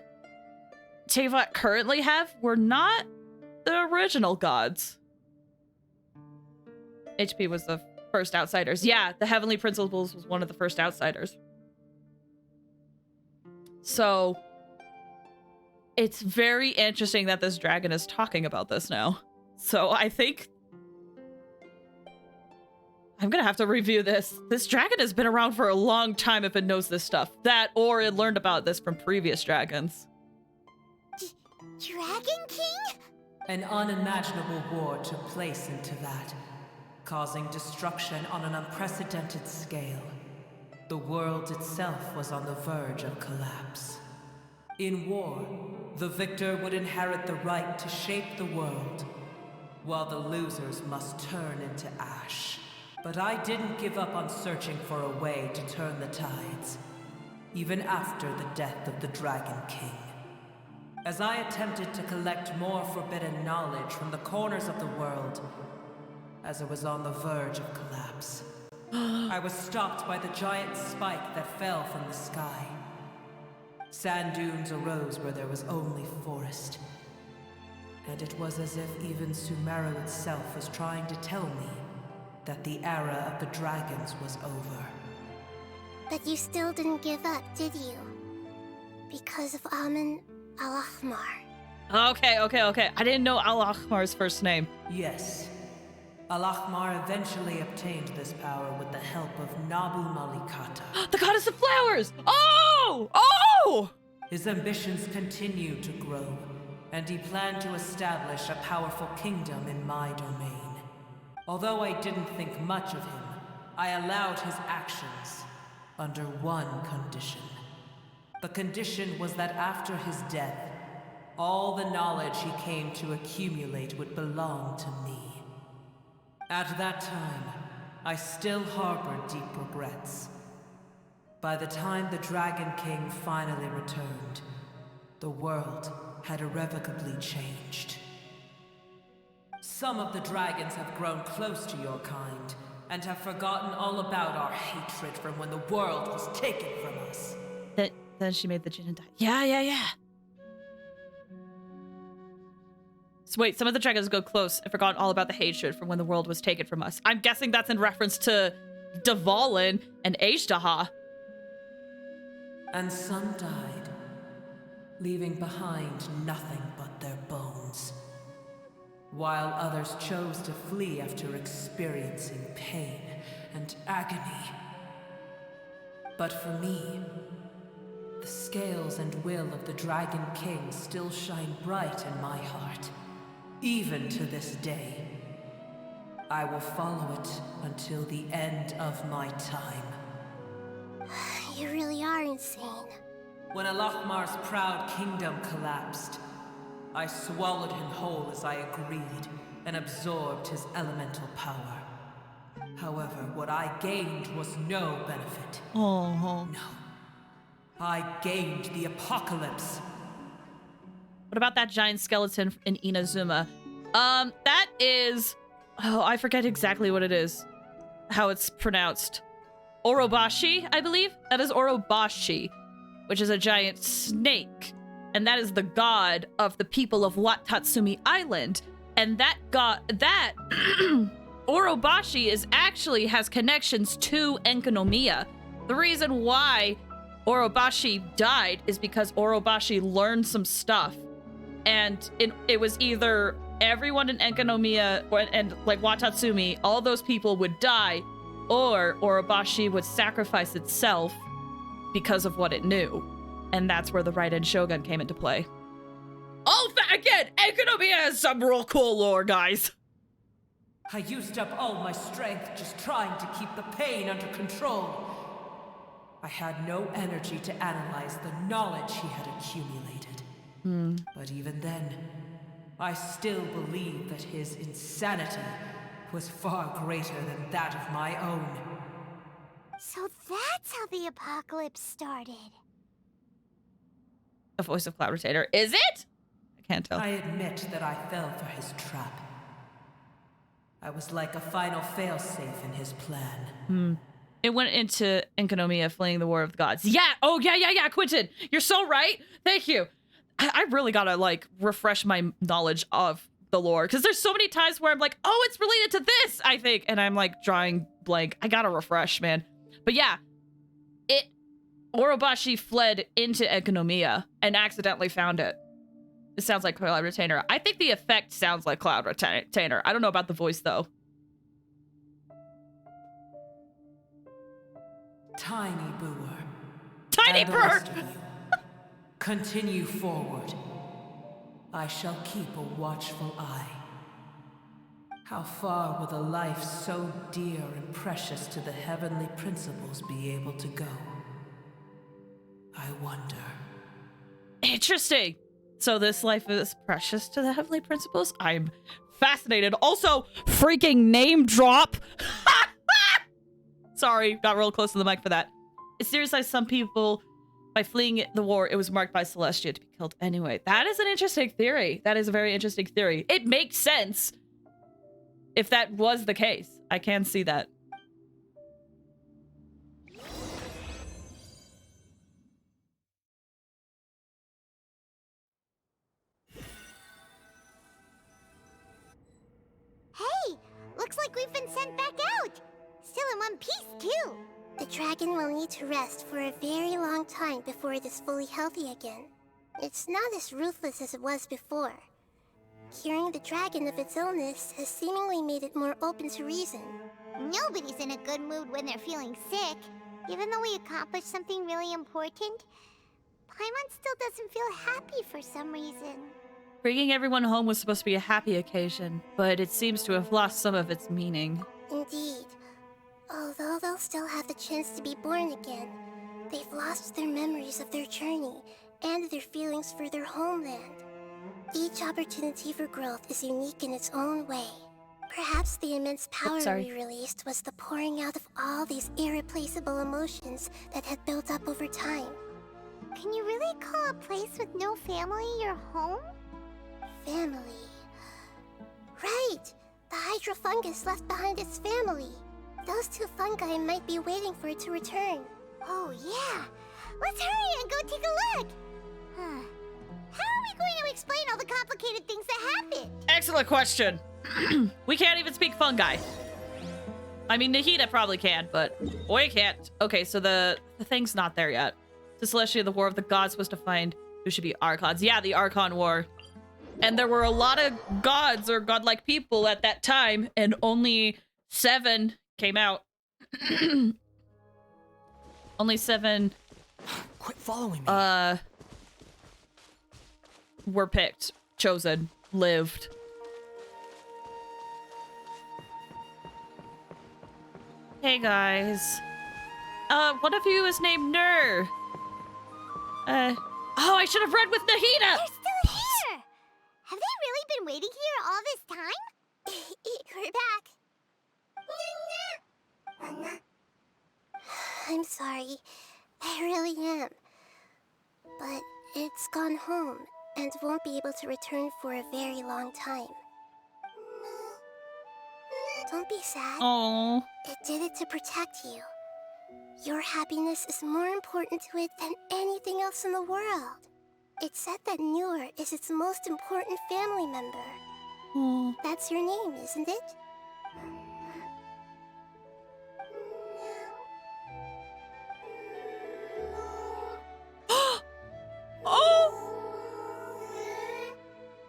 Teyvat currently have were not the original gods. HP was the first outsiders. Yeah, the Heavenly Principles was one of the first outsiders. So, it's very interesting that this dragon is talking about this now. So, I think I'm gonna have to review this. This dragon has been around for a long time if it knows this stuff. That, or it learned about this from previous dragons. Dragon King? An unimaginable war took place into that, causing destruction on an unprecedented scale. The world itself was on the verge of collapse. In war, the victor would inherit the right to shape the world, while the losers must turn into ash. But I didn't give up on searching for a way to turn the tides, even after the death of the Dragon King. As I attempted to collect more forbidden knowledge from the corners of the world, as it was on the verge of collapse, I was stopped by the giant spike that fell from the sky. Sand dunes arose where there was only forest. And it was as if even Sumeru itself was trying to tell me that the era of the dragons was over. But you still didn't give up, did you? Because of Amun Al-Ahmar. Okay. I didn't know Al-Ahmar's first name. Yes. Al-Ahmar eventually obtained this power with the help of Nabu Malikata. The goddess of flowers! Oh! His ambitions continued to grow, and he planned to establish a powerful kingdom in my domain. Although I didn't think much of him, I allowed his actions under one condition. The condition was that after his death, all the knowledge he came to accumulate would belong to me. At that time, I still harbored deep regrets. By the time the Dragon King finally returned, the world had irrevocably changed. Some of the dragons have grown close to your kind, and have forgotten all about our hatred from when the world was taken from us. Then she made the Jin and die. Yeah. So wait, some of the dragons go close and forgot all about the hatred from when the world was taken from us. I'm guessing that's in reference to Dvalin and Azhdaha. And some died, leaving behind nothing but their bones, while others chose to flee after experiencing pain and agony. But for me, the scales and will of the Dragon King still shine bright in my heart, even to this day. I will follow it until the end of my time. You really are insane. When Alachmar's proud kingdom collapsed, I swallowed him whole as I agreed and absorbed his elemental power. However, what I gained was no benefit. Oh. No. I gained the apocalypse. What about that giant skeleton in Inazuma? That is... Oh, I forget exactly what it is. How it's pronounced. Orobashi, I believe? That is Orobashi, which is a giant snake. And that is the god of the people of Watatsumi Island. And that god... That... Orobashi has connections to Enkanomiya. The reason why Orobashi died is because Orobashi learned some stuff. And it was either everyone in Enkanomiya and like Watatsumi, all those people would die, or Orobashi would sacrifice itself because of what it knew. And that's where the Raiden Shogun came into play. Oh, again, Enkanomiya has some real cool lore, guys. I used up all my strength just trying to keep the pain under control. I had no energy to analyze the knowledge he had accumulated. But even then, I still believe that his insanity was far greater than that of my own. So that's how the apocalypse started. The voice of Cloud Retainer. Is it? I can't tell. I admit that I fell for his trap. I was like a final failsafe in his plan. It went into Enkanomiya fleeing the War of the Gods. Yeah! Oh, yeah, Quentin! You're so right! Thank you! I really gotta, like, refresh my knowledge of the lore, because there's so many times where I'm like, oh, it's related to this, I think, and I'm, like, drawing blank. I gotta refresh, man. But yeah, Orobashi fled into Enkanomiya and accidentally found it. It sounds like Cloud Retainer. I think the effect sounds like Cloud Retainer. I don't know about the voice, though. Tiny Booer. Tiny bird! Continue forward. I shall keep a watchful eye. How far will a life so dear and precious to the heavenly principles be able to go? I wonder. Interesting. So this life is precious to the heavenly principles? I'm fascinated. Also, freaking name drop. Sorry, got real close to the mic for that. It's seriously some people, by fleeing the war, it was marked by Celestia to be killed anyway. That is an interesting theory. That is a very interesting theory. It makes sense if that was the case. I can see that. Hey, looks like we've been sent back out. Still in one piece, too. The dragon will need to rest for a very long time before it is fully healthy again. It's not as ruthless as it was before. Curing the dragon of its illness has seemingly made it more open to reason. Nobody's in a good mood when they're feeling sick. Even though we accomplished something really important, Paimon still doesn't feel happy for some reason. Bringing everyone home was supposed to be a happy occasion, but it seems to have lost some of its meaning. Indeed. Although they'll still have the chance to be born again, they've lost their memories of their journey and their feelings for their homeland. Each opportunity for growth is unique in its own way. Perhaps the immense power we released was the pouring out of all these irreplaceable emotions that had built up over time. Can you really call a place with no family your home? Family. Right! The Hydra fungus left behind its family. Those two fungi might be waiting for it to return. Oh yeah! Let's hurry and go take a look! How are we going to explain all the complicated things that happened? excellent question. We can't even speak fungi. I mean, Nahida probably can, but we can't. Okay, so the thing's not there yet. The Celestia, the War of the Gods, was to find who should be Archons. Yeah, the Archon War. And there were a lot of gods or godlike people at that time, and only 7 came out. Only 7... Quit following me. Were picked, chosen, lived. Hey guys. One of you is named Nur. Oh, I should have read with Nahida! They're still here! Have they really been waiting here all this time? We're back. I'm sorry. I really am. But it's gone home and won't be able to return for a very long time. Don't be sad. Oh. It did it to protect you. Your happiness is more important to it than anything else in the world. It said that Nur is its most important family member. Oh. That's your name, isn't it? Oh!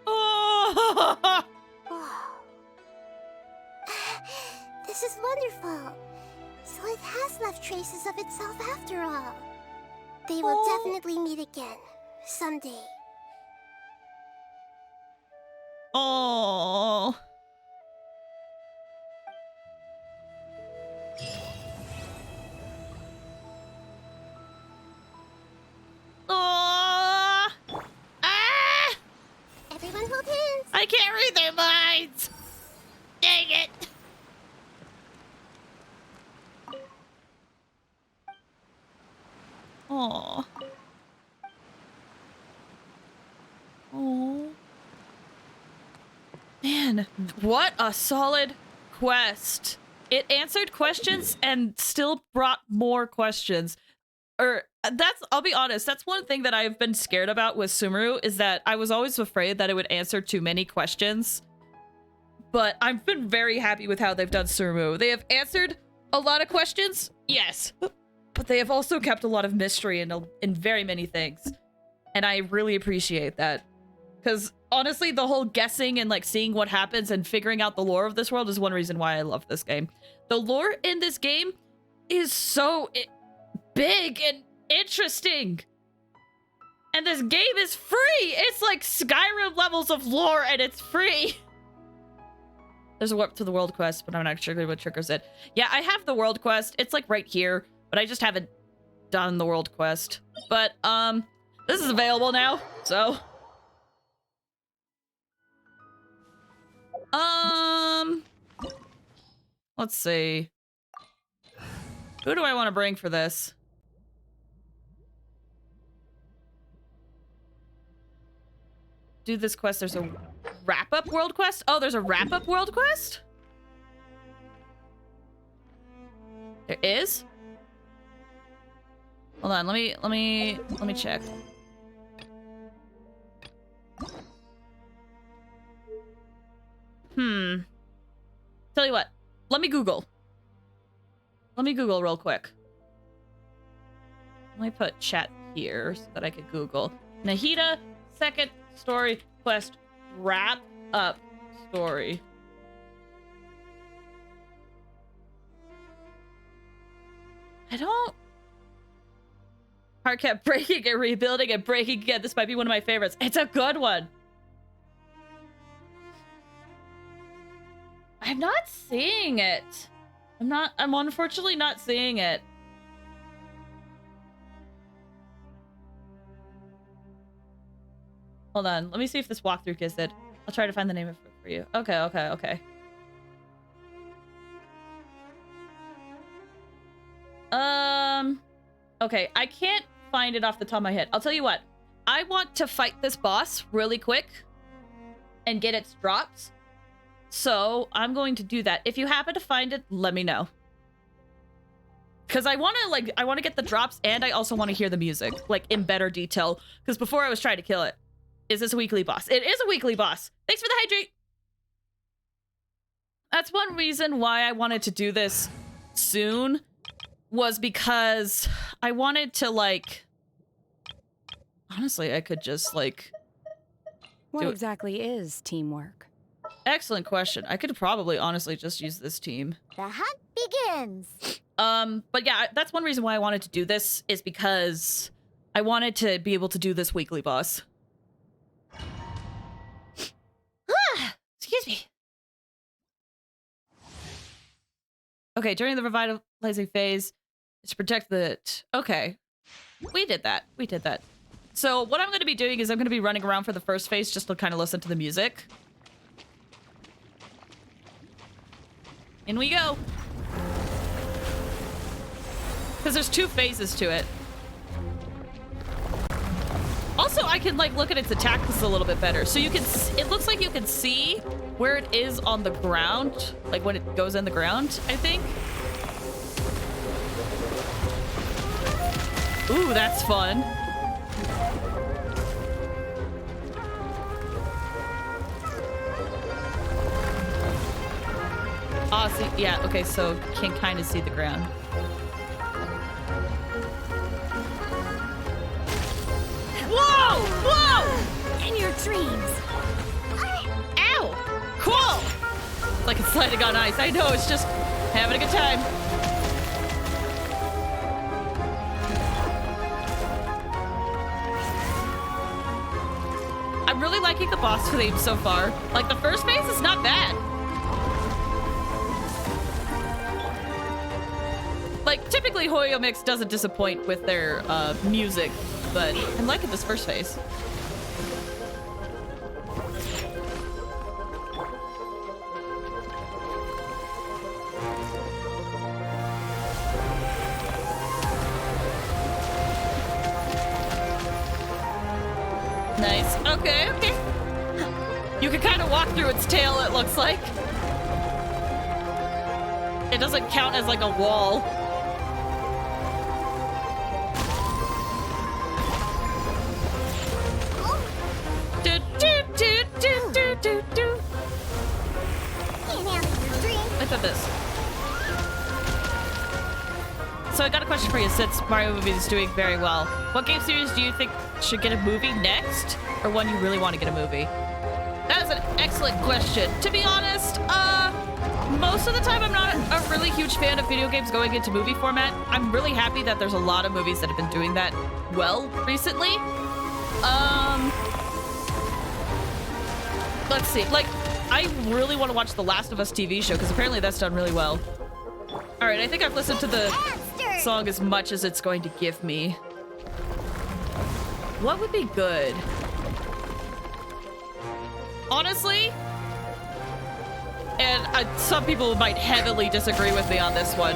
Oh! This is wonderful. So it has left traces of itself after all. They will definitely meet again, someday. Oh. Oh. Ah! Everyone hold hands. I can't read their minds. Dang it. Oh. Oh. Man, what a solid quest. It answered questions and still brought more questions. I'll be honest, that's one thing that I've been scared about with Sumeru, is that I was always afraid that it would answer too many questions. But I've been very happy with how they've done Sumeru. They have answered a lot of questions, yes. But they have also kept a lot of mystery in very many things. And I really appreciate that. Because honestly, the whole guessing and like seeing what happens and figuring out the lore of this world is one reason why I love this game. The lore in this game is so big and interesting. And this game is free. It's like Skyrim levels of lore and it's free. There's a warp to the world quest, but I'm not sure what triggers it. Yeah, I have the world quest. It's like right here, but I just haven't done the world quest. But this is available now, so let's see. Who do I want to bring for this? Do this quest. There's a wrap-up world quest. Oh, there's a wrap-up world quest? There is? Hold on, let me check. Tell you what, let me Google. Let me Google real quick. Let me put chat here so that I could Google. Nahida, second story quest, wrap up story. I don't... Heart kept breaking and rebuilding and breaking again. This might be one of my favorites. It's a good one. I'm not seeing it. I'm unfortunately not seeing it. Hold on. Let me see if this walkthrough gets it. I'll try to find the name of it for you. Okay. Okay, I can't find it off the top of my head. I'll tell you what. I want to fight this boss really quick and get its drops. So I'm going to do that. If you happen to find it, let me know. Because I want to get the drops and I also want to hear the music, like in better detail. Because before I was trying to kill it. Is this a weekly boss? It is a weekly boss. Thanks for the hydrate. That's one reason why I wanted to do this soon, was because I wanted to, like... Honestly, I could just, like... What exactly is teamwork? Excellent question. I could probably honestly just use this team. The hunt begins. But yeah, that's one reason why I wanted to do this, is because I wanted to be able to do this weekly boss. Excuse me. Okay, during the revitalizing phase, it's to protect the... Okay. We did that. We did that. So what I'm going to be doing is I'm going to be running around for the first phase just to kind of listen to the music. In we go. Because there's 2 phases to it. Also, I can, like, look at its attack a little bit better. So you can... It looks like you can see where it is on the ground. Like, when it goes in the ground, I think. Ooh, that's fun. Ah, see, yeah, okay, so can kind of see the ground. Whoa! Whoa! In your dreams. Ow! Cool! It's like it's sliding on ice. I know, it's just having a good time. I'm really liking the boss theme so far. Like, the first phase is not bad. Like, typically Hoyo Mix doesn't disappoint with their music, but I'm liking this first phase. Nice. Okay, okay. You can kind of walk through its tail, it looks like. It doesn't count as like a wall. Look at this. So I got a question for you, since Mario movie is doing very well. What game series do you think should get a movie next, or one you really want to get a movie? That is an excellent question. To be honest, most of the time I'm not a really huge fan of video games going into movie format. I'm really happy that there's a lot of movies that have been doing that well recently. Let's see. Like, I really want to watch the Last of Us TV show, because apparently that's done really well. All right, I think I've listened to the song as much as it's going to give me. What would be good? Honestly, and some people might heavily disagree with me on this one,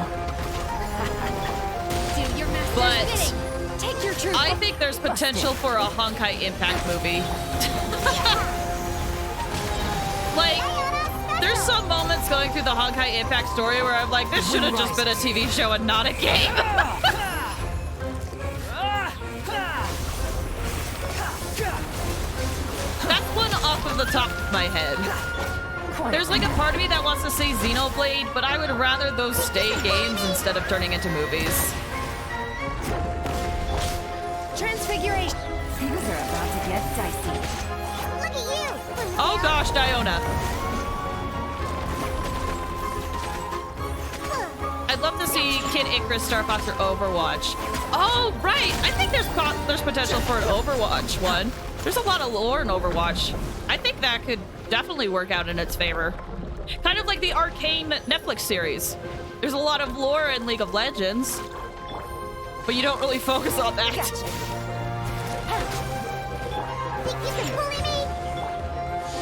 but I think there's potential for a Honkai Impact movie. Like, there's some moments going through the Honkai Impact story where I'm like, this should have just been a TV show and not a game. That's one off of the top of my head. There's like a part of me that wants to say Xenoblade, but I would rather those stay games instead of turning into movies. Transfiguration. Things are about to get dicey. Look at you. Oh gosh, Diona. I'd love to see Kid Icarus, Star Fox, or Overwatch. Oh, right. I think there's potential for an Overwatch one. There's a lot of lore in Overwatch. I think that could definitely work out in its favor. Kind of like the Arcane Netflix series. There's a lot of lore in League of Legends, but you don't really focus on that. Think you can bully me?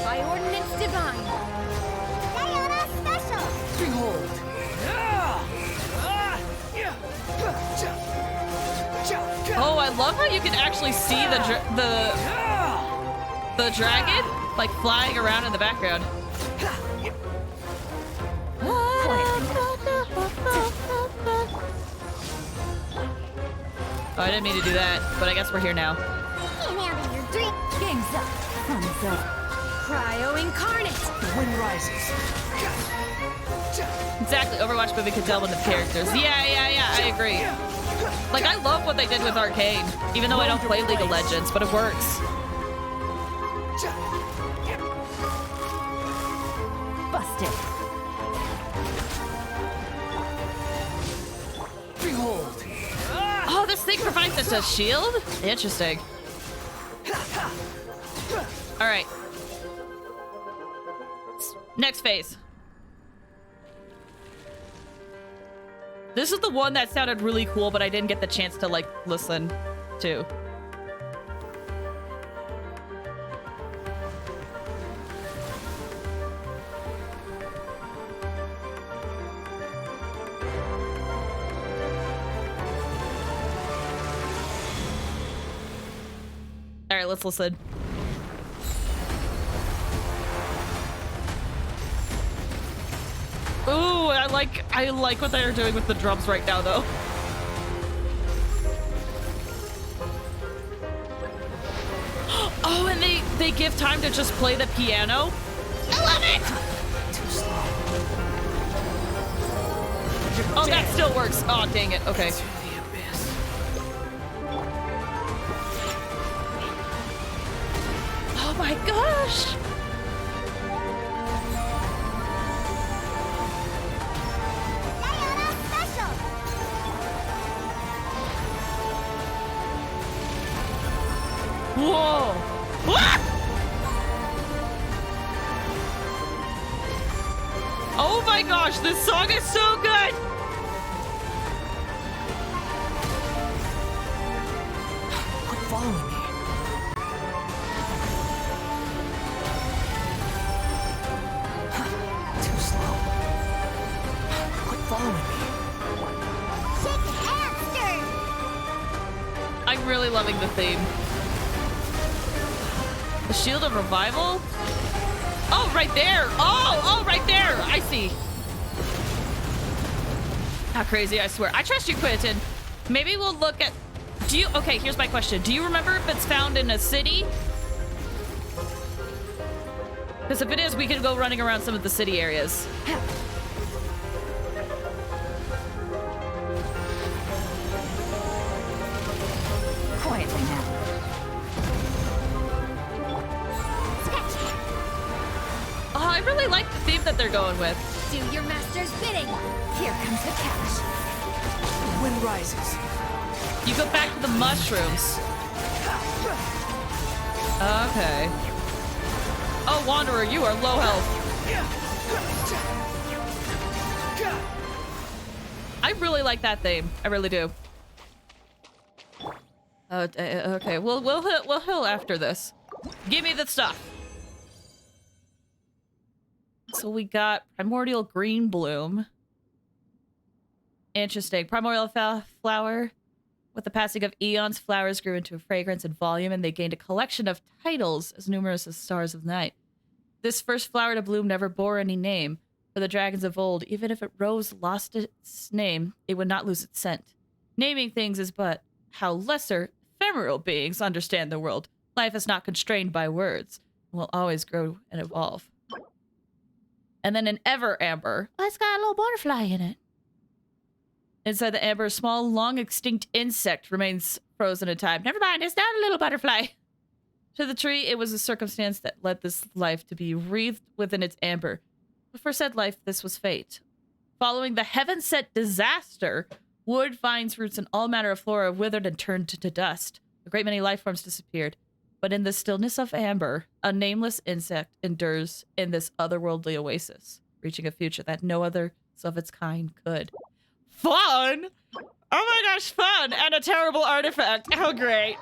By ordinance divine. Diana special. Behold. Oh, I love how you can actually see the dragon like flying around in the background. Oh, I didn't mean to do that, but I guess we're here now. Can't handle your drink. Game's up. Fun's up. Cryo Incarnate! The wind rises. Exactly, Overwatch movie could delve into characters. Yeah, I agree. Like, I love what they did with Arcane, even though I don't play League of Legends, but it works. Busted. Behold. Oh, this thing provides us a shield? Interesting. All right. Next phase. This is the one that sounded really cool, but I didn't get the chance to, like, listen to. All right, let's listen. Ooh, I like what they're doing with the drums right now, though. Oh, and they give time to just play the piano. I love it. Too slow. Oh, that still works. Oh, dang it. Okay. To the abyss. Oh my gosh. Whoa! What? Oh my gosh, this song is so good! Quit following me. Too slow. Quit following me. Shake the hamster! I'm really loving the theme. The Shield of Revival? Oh, right there! Oh, right there! I see. How crazy, I swear. I trust you, Quentin. Maybe we'll look at... Okay, here's my question. Do you remember if it's found in a city? Because if it is, we could go running around some of the city areas. Quietly now. Oh, I really like the theme that they're going with. Do your master's bidding! Here comes the cash. The wind rises. You go back to the mushrooms. Okay. Oh, Wanderer, you are low health. I really like that theme. I really do. Okay, we'll heal after this. Give me the stuff. So we got Primordial Green Bloom. Interesting. Primordial flower. With the passing of eons, flowers grew into a fragrance and volume, and they gained a collection of titles as numerous as stars of night. This first flower to bloom never bore any name. For the dragons of old, even if it rose lost its name, it would not lose its scent. Naming things is but how lesser, ephemeral beings understand the world. Life is not constrained by words. It will always grow and evolve. And then an Ever Amber. Oh, it's got a little butterfly in it. Inside the amber, a small, long-extinct insect remains frozen in time. Never mind, it's not a little butterfly. To the tree, it was a circumstance that led this life to be wreathed within its amber. But for said life, this was fate. Following the heaven-sent disaster, wood, vines, roots, and all manner of flora withered and turned to dust. A great many life forms disappeared. But in the stillness of amber, a nameless insect endures in this otherworldly oasis, reaching a future that no other of its kind could. Fun! Oh my gosh, fun! And a terrible artifact. How great.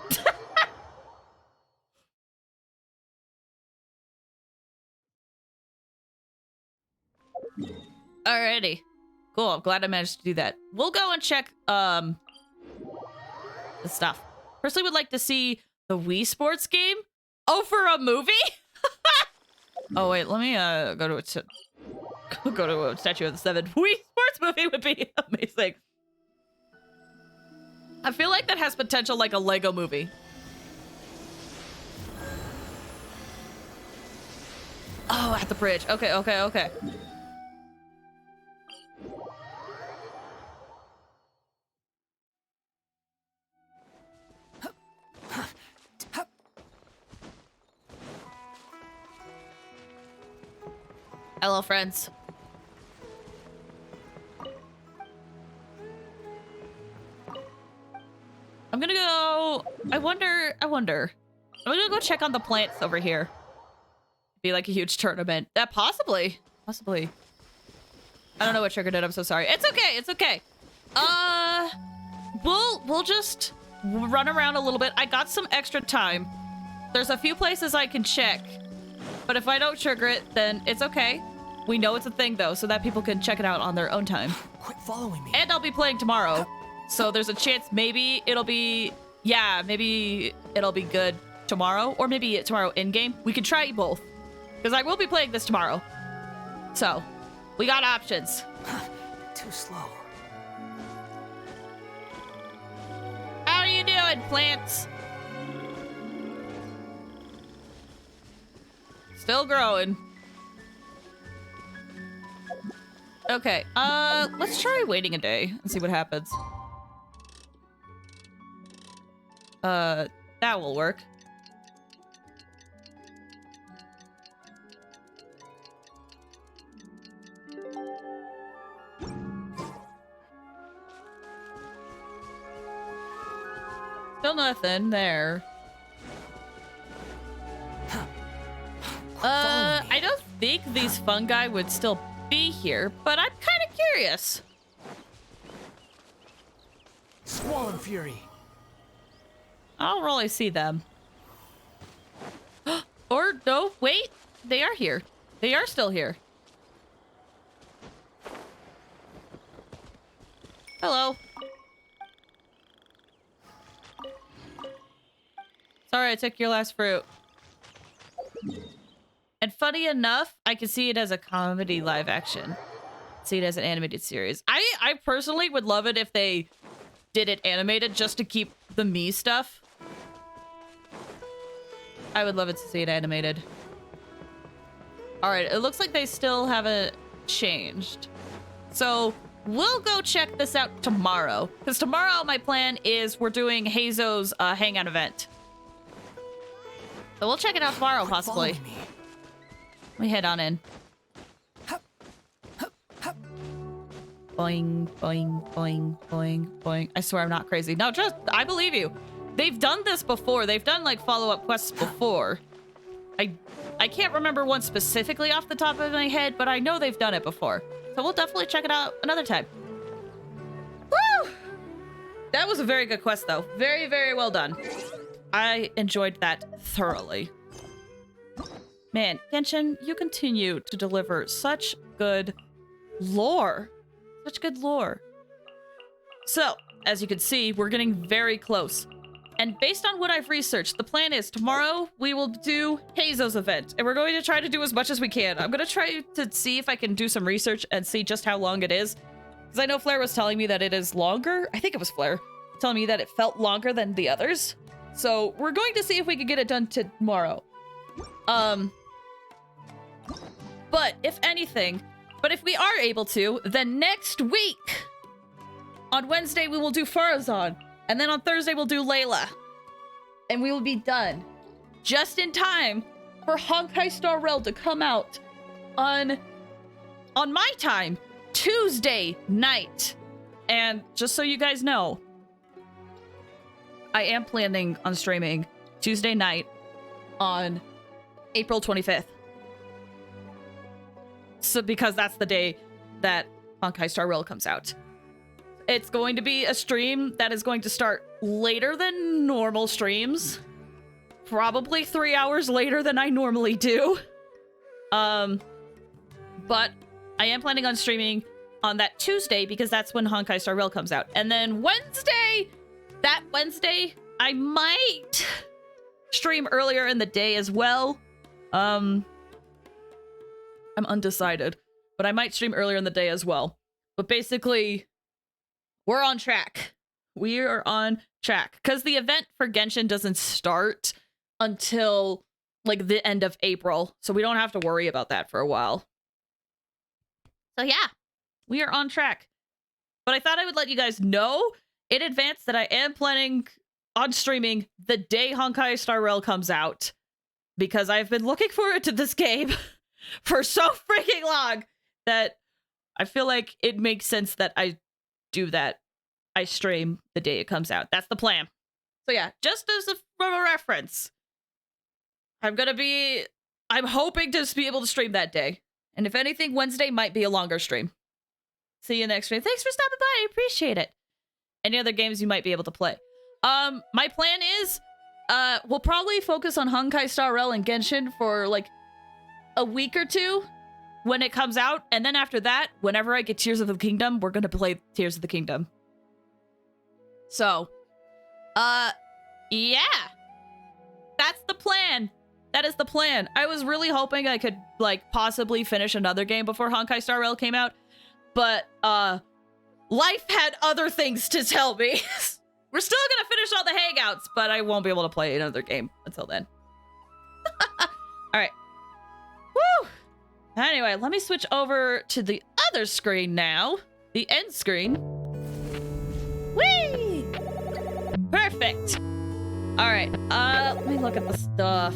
Alrighty. Cool, I'm glad I managed to do that. We'll go and check, the stuff. First, we would like to see the Wii Sports game. Oh, for a movie? Oh, wait, let me, go to a Statue of the Seven. Wii Sports movie would be amazing. I feel like that has potential like a Lego movie. Oh, at the bridge. Okay, okay, okay. Hello, friends. I'm gonna go... I wonder... I'm gonna go check on the plants over here. Be like a huge tournament. Possibly. Possibly. I don't know what triggered it. I'm so sorry. It's okay. It's okay. We'll just run around a little bit. I got some extra time. There's a few places I can check. But if I don't trigger it, then it's okay. We know it's a thing, though, so that people can check it out on their own time. Quit following me. And I'll be playing tomorrow. So there's a chance maybe it'll be... Yeah, maybe it'll be good tomorrow. Or maybe tomorrow in-game. We can try both. Because I will be playing this tomorrow. So, we got options. Too slow. How are you doing, plants? Still growing. Okay, let's try waiting a day and see what happens. That will work. Still nothing there. I don't think these fungi would still be here, but I'm kind of curious. Squall and Fury. I don't really see them. Or, no, wait. They are here. They are still here. Hello. Sorry, I took your last fruit. And funny enough, I can see it as a comedy live action. See it as an animated series. I personally would love it if they did it animated just to keep the me stuff. I would love it to see it animated. All right, it looks like they still haven't changed. So we'll go check this out tomorrow. Because tomorrow my plan is we're doing Hazo's hangout event. So we'll check it out tomorrow, possibly. Let me head on in. Boing, boing, boing, boing, boing. I swear I'm not crazy. No, just, I believe you. They've done this before. They've done, like, follow-up quests before. I can't remember one specifically off the top of my head, but I know they've done it before. So we'll definitely check it out another time. Woo! That was a very good quest, though. Very, very well done. I enjoyed that thoroughly. Man, Genshin, you continue to deliver such good lore. Such good lore. So, as you can see, we're getting very close. And based on what I've researched, the plan is tomorrow we will do Hazo's event. And we're going to try to do as much as we can. I'm going to try to see if I can do some research and see just how long it is. Because I know Flair was telling me that it is longer. I think it was Flair telling me that it felt longer than the others. So we're going to see if we can get it done tomorrow. But if anything, if we are able to, then next week, on Wednesday, we will do Farazan. And then on Thursday, we'll do Layla. And we will be done. Just in time for Honkai Star Rail to come out on my time, Tuesday night. And just so you guys know, I am planning on streaming Tuesday night on April 25th. So because that's the day that Honkai Star Rail comes out. It's going to be a stream that is going to start later than normal streams. Probably 3 hours later than I normally do. But I am planning on streaming on that Tuesday because that's when Honkai Star Rail comes out. And then that Wednesday, I might stream earlier in the day as well. I'm undecided, but I might stream earlier in the day as well. But basically, we're on track. We are on track because the event for Genshin doesn't start until like the end of April, so we don't have to worry about that for a while. So yeah, we are on track. But I thought I would let you guys know in advance that I am planning on streaming the day Honkai Star Rail comes out, because I've been looking forward to this game for so freaking long that I feel like it makes sense that I do that. I stream the day it comes out. That's the plan. So yeah, just as a reference, I'm hoping to be able to stream that day. And if anything, Wednesday might be a longer stream. See you next stream. Thanks for stopping by. I appreciate it. Any other games you might be able to play? My plan is, we'll probably focus on Honkai Star Rail and Genshin for like a week or two when it comes out. And then after that, whenever I get Tears of the Kingdom, we're going to play Tears of the Kingdom. So, yeah. That's the plan. That is the plan. I was really hoping I could, like, possibly finish another game before Honkai Star Rail came out. But, life had other things to tell me. We're still gonna finish all the hangouts, but I won't be able to play another game until then. Alright. Woo! Anyway, let me switch over to the other screen now. The end screen. Whee! Perfect. Alright, let me look at the stuff.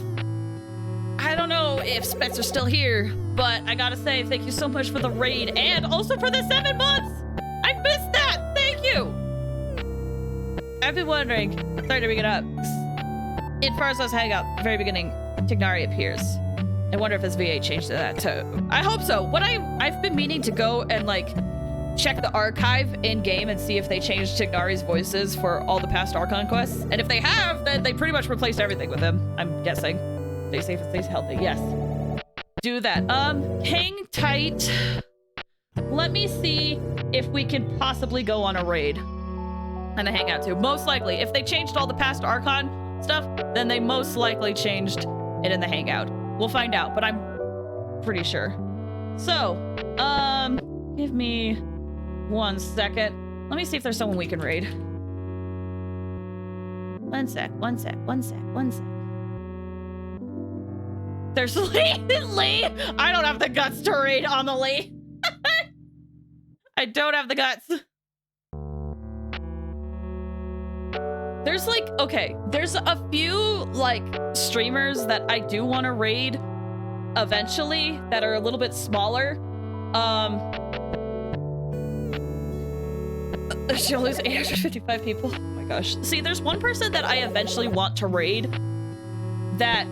I don't know if Spencer's still here, but I gotta say thank you so much for the raid and also for the 7 months! I missed that! Thank you! I've been wondering, sorry to bring it up. In Farza's Hangout, at the very beginning, Tignari appears. I wonder if his VA changed to that too. I hope so. What I've been meaning to go and like check the archive in game and see if they changed Tignari's voices for all the past Archon quests. And if they have, then they pretty much replaced everything with him, I'm guessing. Stay safe and stay healthy. Yes. Do that. Hang tight. Let me see if we can possibly go on a raid. And a hangout too. Most likely. If they changed all the past Archon stuff, then they most likely changed it in the hangout. We'll find out, but I'm pretty sure. So, give me 1 second. Let me see if there's someone we can raid. One sec. There's Lee. Lee! I don't have the guts to raid on the Lee. I don't have the guts. There's like, okay, there's a few like streamers that I do want to raid eventually that are a little bit smaller. She'll lose 855 people. Oh my gosh. See, there's one person that I eventually want to raid that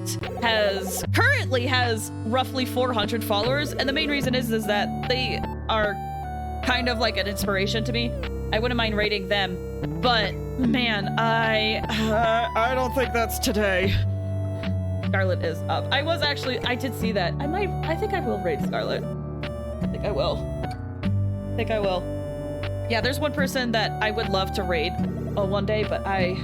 currently has roughly 400 followers, and the main reason is that they are kind of like an inspiration to me. I wouldn't mind raiding them, but man, I don't think that's today. Scarlet is up. I did see that. I think I will raid Scarlet. I think I will. Yeah, there's one person that I would love to raid one day, but I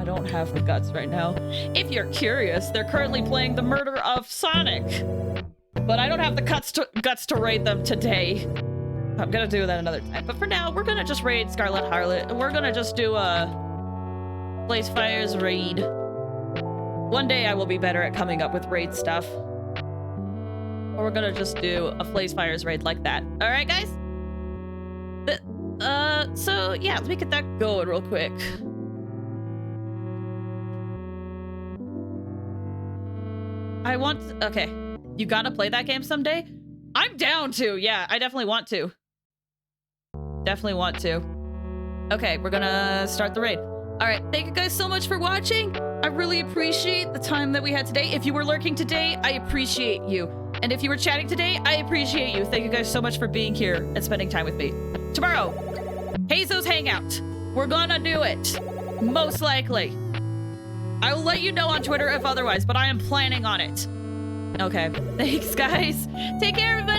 don't have the guts right now. If you're curious, they're currently playing the murder of Sonic, but I don't have the guts to raid them today. I'm gonna do that another time. But for now, we're gonna just raid Scarlet Harlot, and we're gonna just do a Blaze Fire's raid. One day I will be better at coming up with raid stuff. Or we're gonna just do a Blaze Fire's raid like that. Alright, guys? So yeah, let me get that going real quick. Okay. You gotta play that game someday? I'm down to, yeah, I definitely want to. Okay, we're gonna start the raid. Alright, thank you guys so much for watching. I really appreciate the time that we had today. If you were lurking today, I appreciate you. And if you were chatting today, I appreciate you. Thank you guys so much for being here and spending time with me. Tomorrow, Hazo's Hangout. We're gonna do it. Most likely. I will let you know on Twitter if otherwise, but I am planning on it. Okay. Thanks, guys. Take care, everybody.